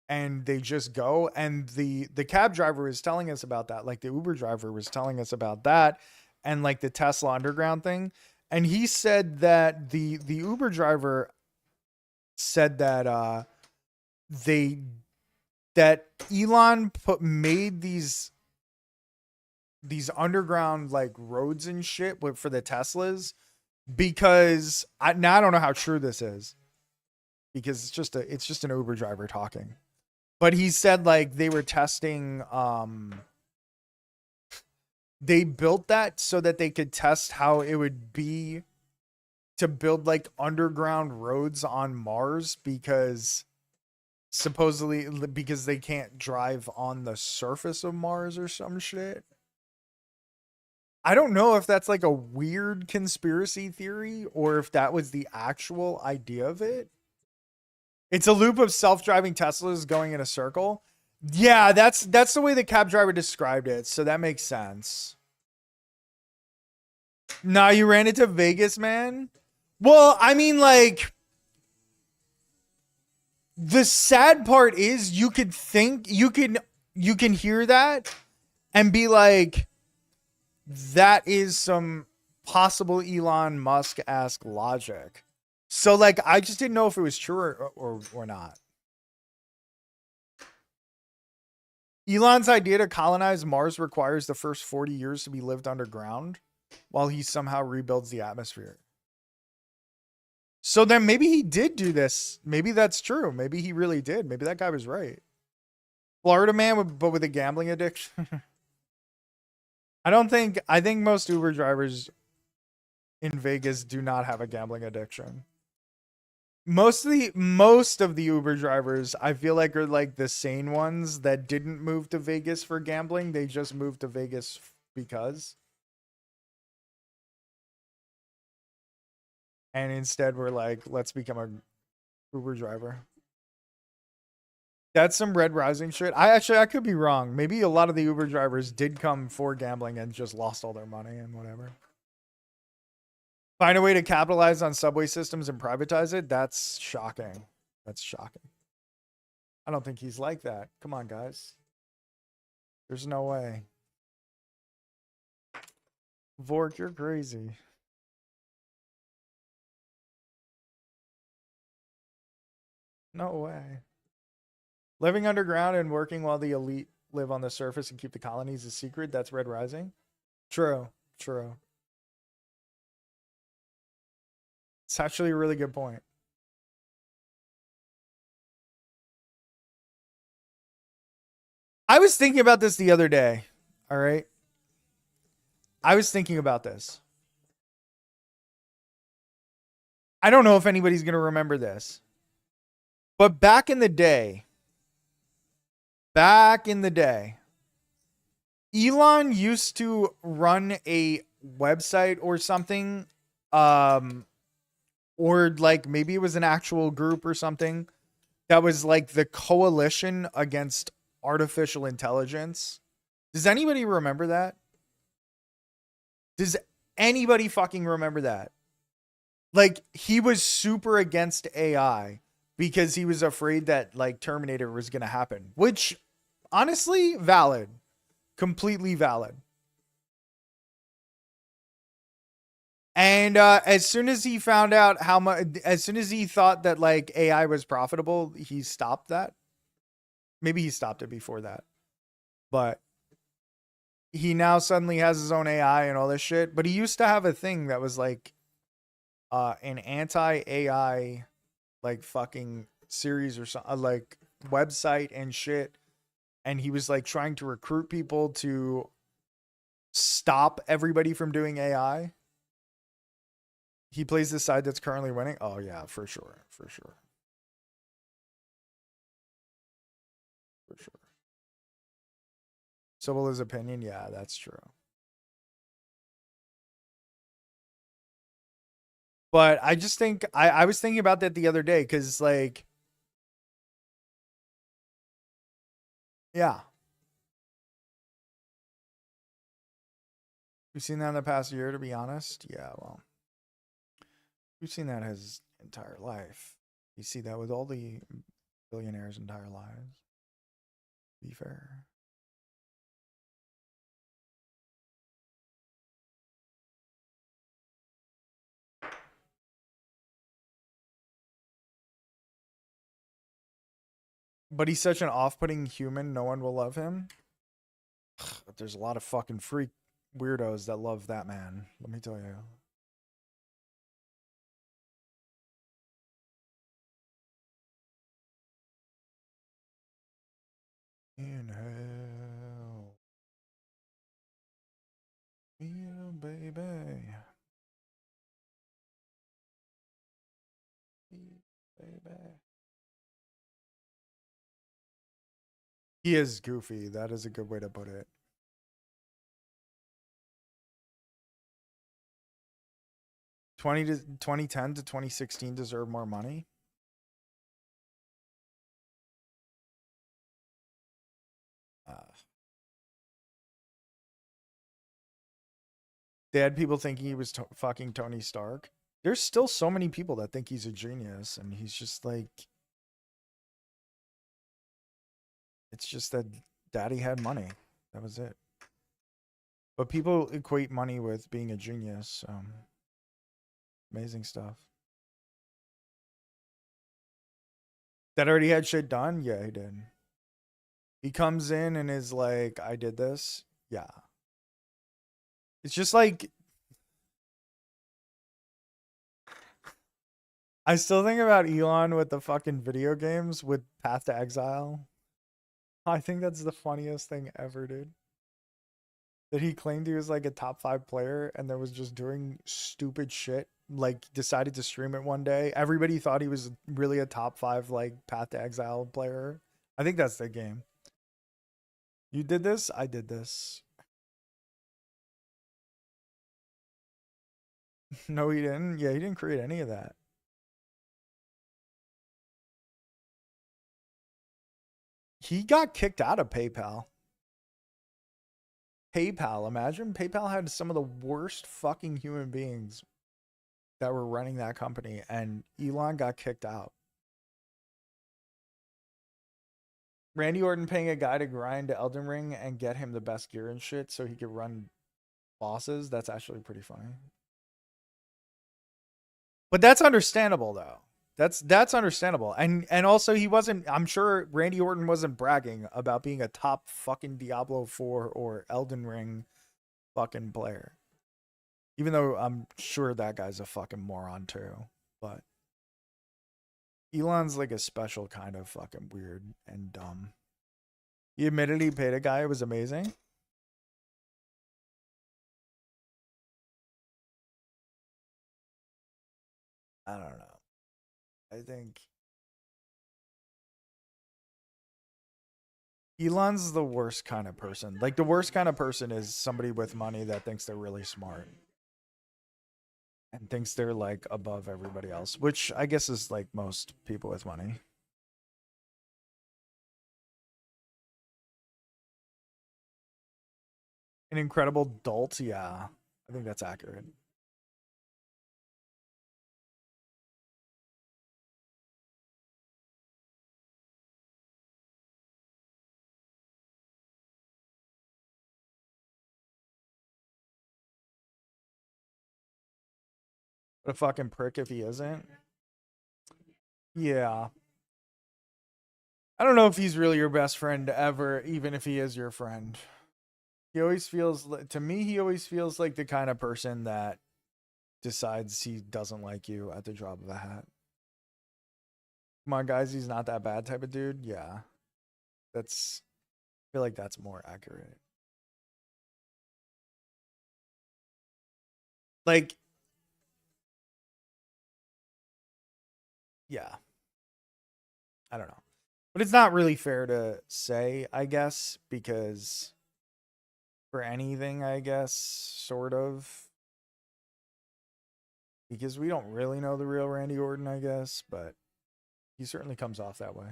and they just go. And the cab driver was telling us about that. Like the Uber driver was telling us about that and like the Tesla underground thing. And he said that the Uber driver said that that Elon made these underground like roads and shit for the Teslas because now I don't know how true this is because it's just an Uber driver talking, but he said like they were testing they built that so that they could test how it would be to build like underground roads on Mars because supposedly because they can't drive on the surface of Mars or some shit. I don't know if that's like a weird conspiracy theory or if that was the actual idea of it. It's a loop of self-driving Teslas going in a circle. Yeah, that's the way the cab driver described it, so that makes sense. Nah, you ran into Vegas, man? Well, I mean, like, the sad part is you could think, you can hear that and be like, that is some possible Elon Musk-esque logic. So, like, I just didn't know if it was true or not. Elon's idea to colonize Mars requires the first 40 years to be lived underground while he somehow rebuilds the atmosphere. So then maybe he did do this. Maybe that's true. Maybe he really did. Maybe that guy was right. Florida man, but with a gambling addiction. I think most Uber drivers in Vegas do not have a gambling addiction. Most of the Uber drivers, I feel like, are like the sane ones that didn't move to Vegas for gambling. They just moved to Vegas because. And instead we're like, let's become a Uber driver. That's some Red Rising shit. I could be wrong. Maybe a lot of the Uber drivers did come for gambling and just lost all their money and whatever. Find a way to capitalize on subway systems and privatize it? That's shocking. That's shocking. I don't think he's like that. Come on, guys. There's no way. Vork, you're crazy. No way. Living underground and working while the elite live on the surface and keep the colonies a secret, that's Red Rising? True. True. It's actually a really good point. I was thinking about this the other day. All right. I was thinking about this. I don't know if anybody's going to remember this. But back in the day, Elon used to run a website or something, or like maybe it was an actual group or something that was like the coalition against artificial intelligence. Does anybody remember that? Does anybody fucking remember that? Like, he was super against AI because he was afraid that like Terminator was going to happen, which honestly, valid, completely valid. And as soon as he found out how much, as soon as he thought that like AI was profitable, he stopped that. Maybe he stopped it before that, but he now suddenly has his own AI and all this shit. But he used to have a thing that was like an anti-AI like fucking series or something, like website and shit. And he was like trying to recruit people to stop everybody from doing AI. He plays the side that's currently winning. Oh yeah, for sure. For sure. For sure. So will his opinion? Yeah, that's true. But I just think I was thinking about that the other day because like, yeah. We've seen that in the past year, to be honest. Yeah, well. We've seen that his entire life. You see that with all the billionaires' entire lives. To be fair. But he's such an off-putting human, no one will love him. But there's a lot of fucking freak weirdos that love that man. Let me tell you. Inhale. Yeah, baby. Baby. He is goofy. That is a good way to put it. 2010 to 2016 deserve more money. They had people thinking he was fucking Tony Stark. There's still so many people that think he's a genius, and he's just like, it's just that daddy had money. That was it. But people equate money with being a genius. Amazing stuff. That already had shit done? Yeah, he did. He comes in and is like, I did this. Yeah. It's just like, I still think about Elon with the fucking video games with Path to Exile. I think that's the funniest thing ever, dude. That he claimed he was like a top 5 player and then was just doing stupid shit. Like decided to stream it one day. Everybody thought he was really a top 5 like Path to Exile player. I think that's the game. You did this? I did this. No, he didn't. Yeah, he didn't create any of that. He got kicked out of PayPal. PayPal, imagine PayPal had some of the worst fucking human beings that were running that company, and Elon got kicked out. Randy Orton paying a guy to grind to Elden Ring and get him the best gear and shit so he could run bosses. That's actually pretty funny. But that's understandable though. That's understandable. And also he wasn't, I'm sure Randy Orton wasn't bragging about being a top fucking Diablo 4 or Elden Ring fucking player. Even though I'm sure that guy's a fucking moron too. But Elon's like a special kind of fucking weird and dumb. He admitted he paid a guy. It was amazing. I don't know. I think Elon's the worst kind of person. Like the worst kind of person is somebody with money that thinks they're really smart and thinks they're like above everybody else, which I guess is like most people with money. An incredible dolt, yeah. I think that's accurate. What a fucking prick if he isn't. Yeah. I don't know if he's really your best friend ever, even if he is your friend. He always feels, to me, he always feels like the kind of person that decides he doesn't like you at the drop of a hat. Come on, guys, he's not that bad type of dude. Yeah. That's, I feel like that's more accurate. Like, yeah. I don't know. But it's not really fair to say, I guess, because for anything, I guess, sort of. Because we don't really know the real Randy Orton, I guess, but he certainly comes off that way.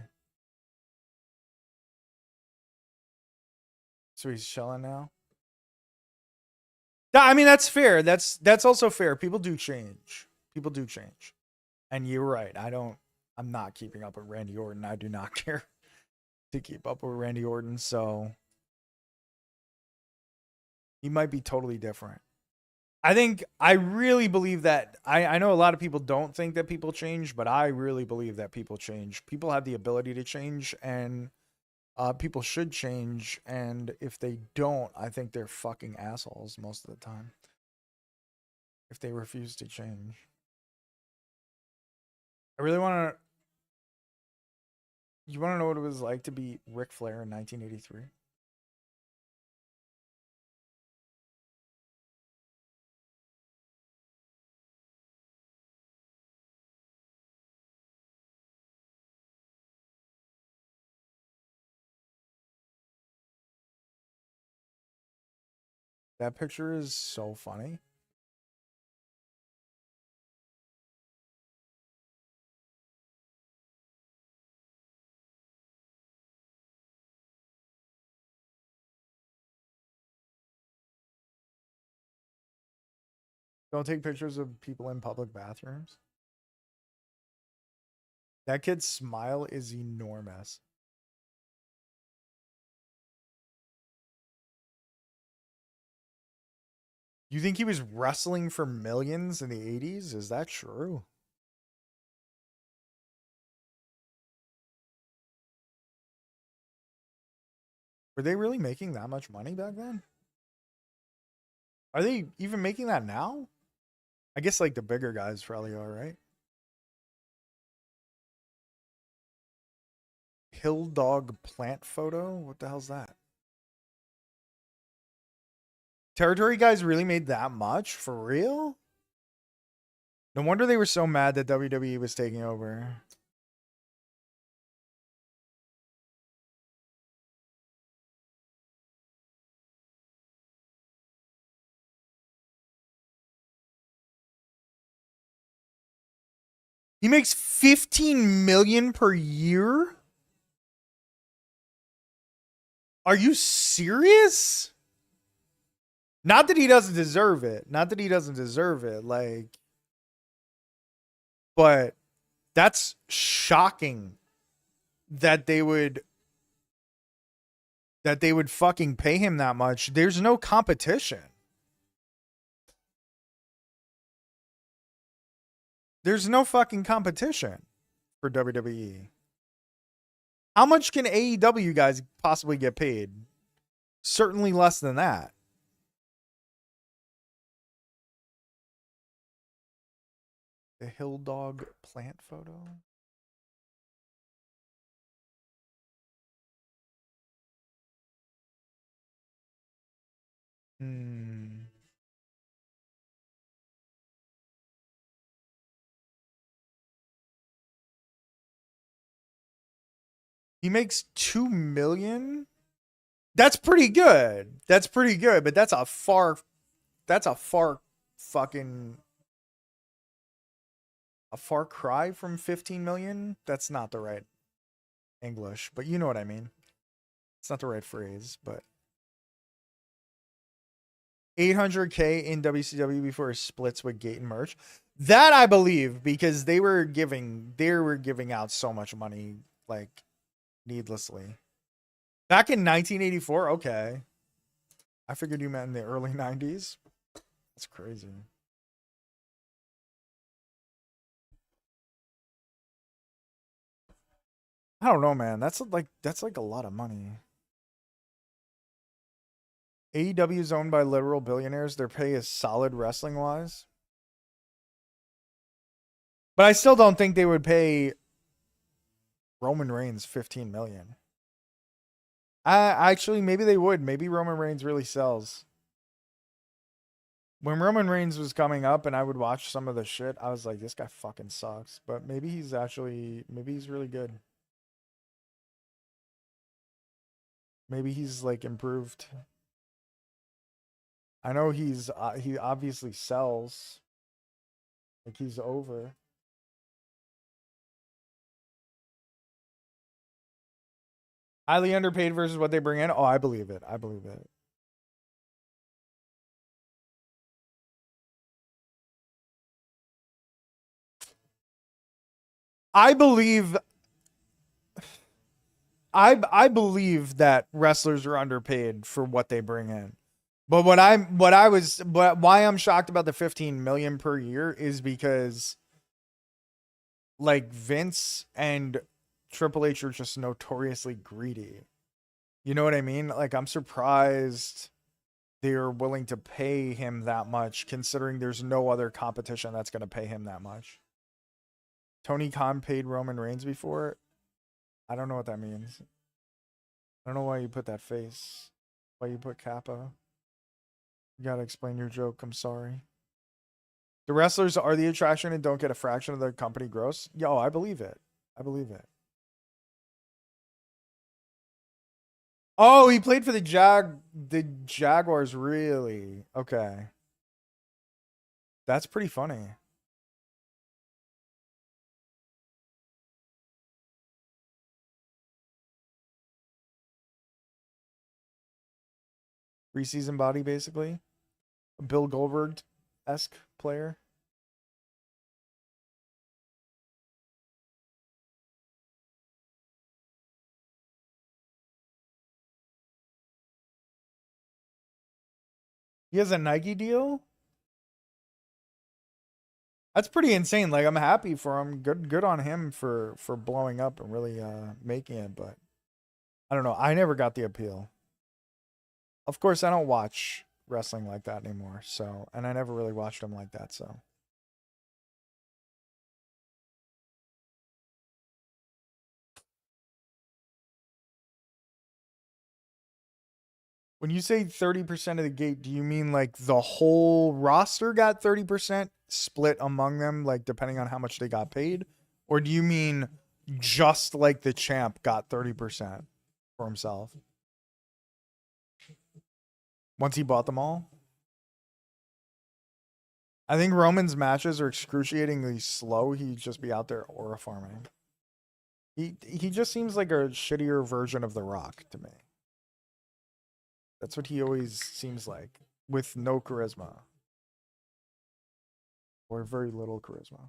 So he's chilling now. Yeah, I mean that's fair. That's also fair. People do change. People do change. And you're right. I'm not keeping up with Randy Orton. I do not care to keep up with Randy Orton, so he might be totally different. I really believe that I know a lot of people don't think that people change, but I really believe that people change. People have the ability to change, and people should change, and if they don't, I think they're fucking assholes most of the time. If they refuse to change. I really want to. You want to know what it was like to be Ric Flair in 1983? That picture is so funny. Don't take pictures of people in public bathrooms. That kid's smile is enormous. You think he was wrestling for millions in the 80s? Is that true? Were they really making that much money back then? Are they even making that now? I guess like the bigger guys probably are, right? Hill dog plant photo? What the hell's that? Territory guys really made that much? For real? No wonder they were so mad that WWE was taking over. He makes 15 million per year? Are you serious? Not that he doesn't deserve it. Not that he doesn't deserve it. Like, but that's shocking that they would fucking pay him that much. There's no competition. There's no fucking competition for WWE. How much can AEW guys possibly get paid? Certainly less than that. The Hill Dog plant photo. He makes 2 million. That's pretty good. That's pretty good, but that's a far fucking a far cry from 15 million. That's not the right English, but you know what I mean. It's not the right phrase, but 800K in WCW before he splits with Gate and Merch. That I believe, because they were giving out so much money, like, needlessly. Back in 1984, okay. I figured you meant in the early 90s. That's crazy. I don't know, man. That's like a lot of money. AEW is owned by literal billionaires. Their pay is solid wrestling wise. But I still don't think they would pay Roman Reigns 15 million. Actually, maybe they would. Maybe Roman Reigns really sells. When Roman Reigns was coming up and I would watch some of the shit, I was like, this guy fucking sucks. But maybe he's really good. Maybe he's like improved. I know he obviously sells. Like he's over. Highly underpaid versus what they bring in. Oh, I believe it. I believe it. I believe that wrestlers are underpaid for what they bring in. But why I'm shocked about the 15 million per year is because like Vince and Triple H are just notoriously greedy. You know what I mean? Like I'm surprised they're willing to pay him that much considering there's no other competition that's going to pay him that much. Tony Khan paid Roman Reigns before. I don't know what that means. I don't know why you put that face. Why you put Kappa. You gotta explain your joke. I'm sorry. The wrestlers are the attraction and don't get a fraction of their company gross. Yo, I believe it. I believe it. Oh, he played for the Jaguars, really? Okay. That's pretty funny. Preseason body, basically. A Bill Goldberg-esque player. He has a Nike deal? That's pretty insane. Like I'm happy for him. Good on him for blowing up and really making it, but I don't know. I never got the appeal. Of course, I don't watch wrestling like that anymore. So, and I never really watched him like that, so. When you say 30% of the gate, do you mean like the whole roster got 30% split among them, like depending on how much they got paid? Or do you mean just like the champ got 30% for himself? Once he bought them all? I think Roman's matches are excruciatingly slow. He'd just be out there aura farming. He just seems like a shittier version of The Rock to me. That's what he always seems like, with no charisma. Or very little charisma.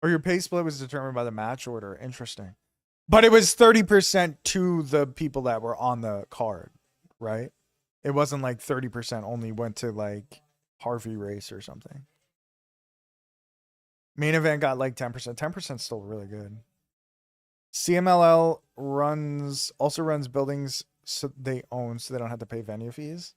Or your pay split was determined by the match order. Interesting. But it was 30% to the people that were on the card, right? It wasn't like 30% only went to like Harvey Race or something. Main event got like 10%. 10% still really good. CMLL also runs buildings so they own so they don't have to pay venue fees.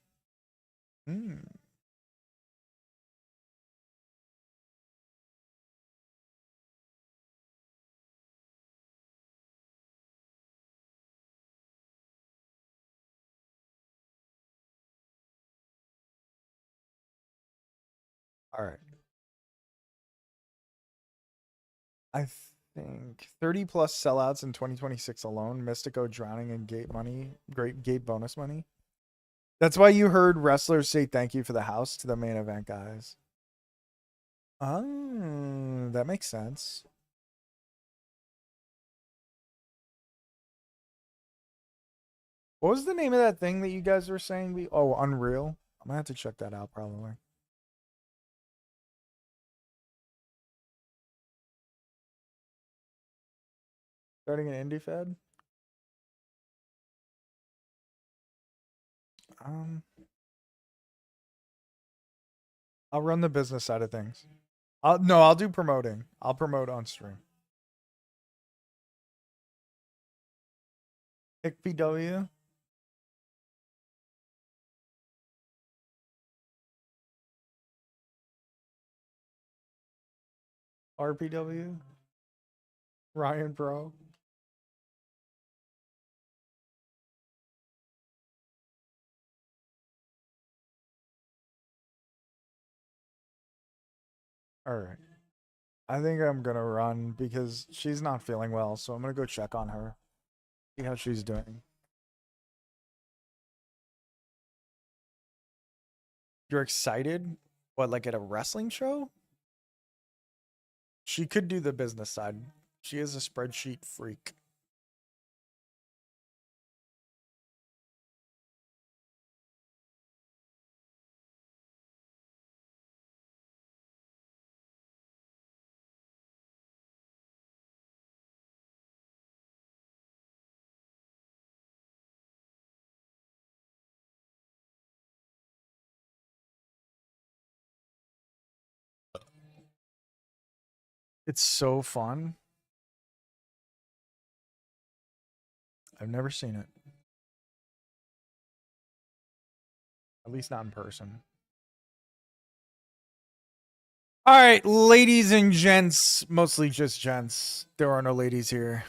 All right. I think 30 plus sellouts in 2026 alone. Mystico drowning in gate money, great gate bonus money. That's why you heard wrestlers say thank you for the house to the main event guys. Oh, that makes sense. What was the name of that thing that you guys were saying? Oh, Unreal. I'm gonna have to check that out probably. Starting an indie fed? I'll run the business side of things. I'll do promoting. I'll promote on stream. ICPW. RPW. Ryan Pro. All right. I think I'm going to run because she's not feeling well. So I'm going to go check on her. See how she's doing. You're excited? What, like at a wrestling show? She could do the business side. She is a spreadsheet freak. It's so fun. I've never seen it. At least not in person. All right, ladies and gents, mostly just gents. There are no ladies here.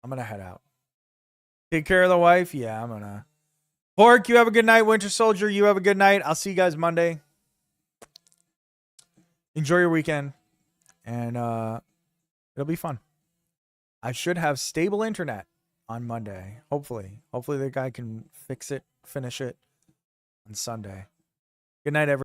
I'm going to head out. Take care of the wife. Yeah, I'm going to. Pork, you have a good night. Winter Soldier, you have a good night. I'll see you guys Monday. Enjoy your weekend. And it'll be fun. I should have stable internet on Monday. Hopefully. Hopefully the guy can fix it, finish it on Sunday. Good night, everyone.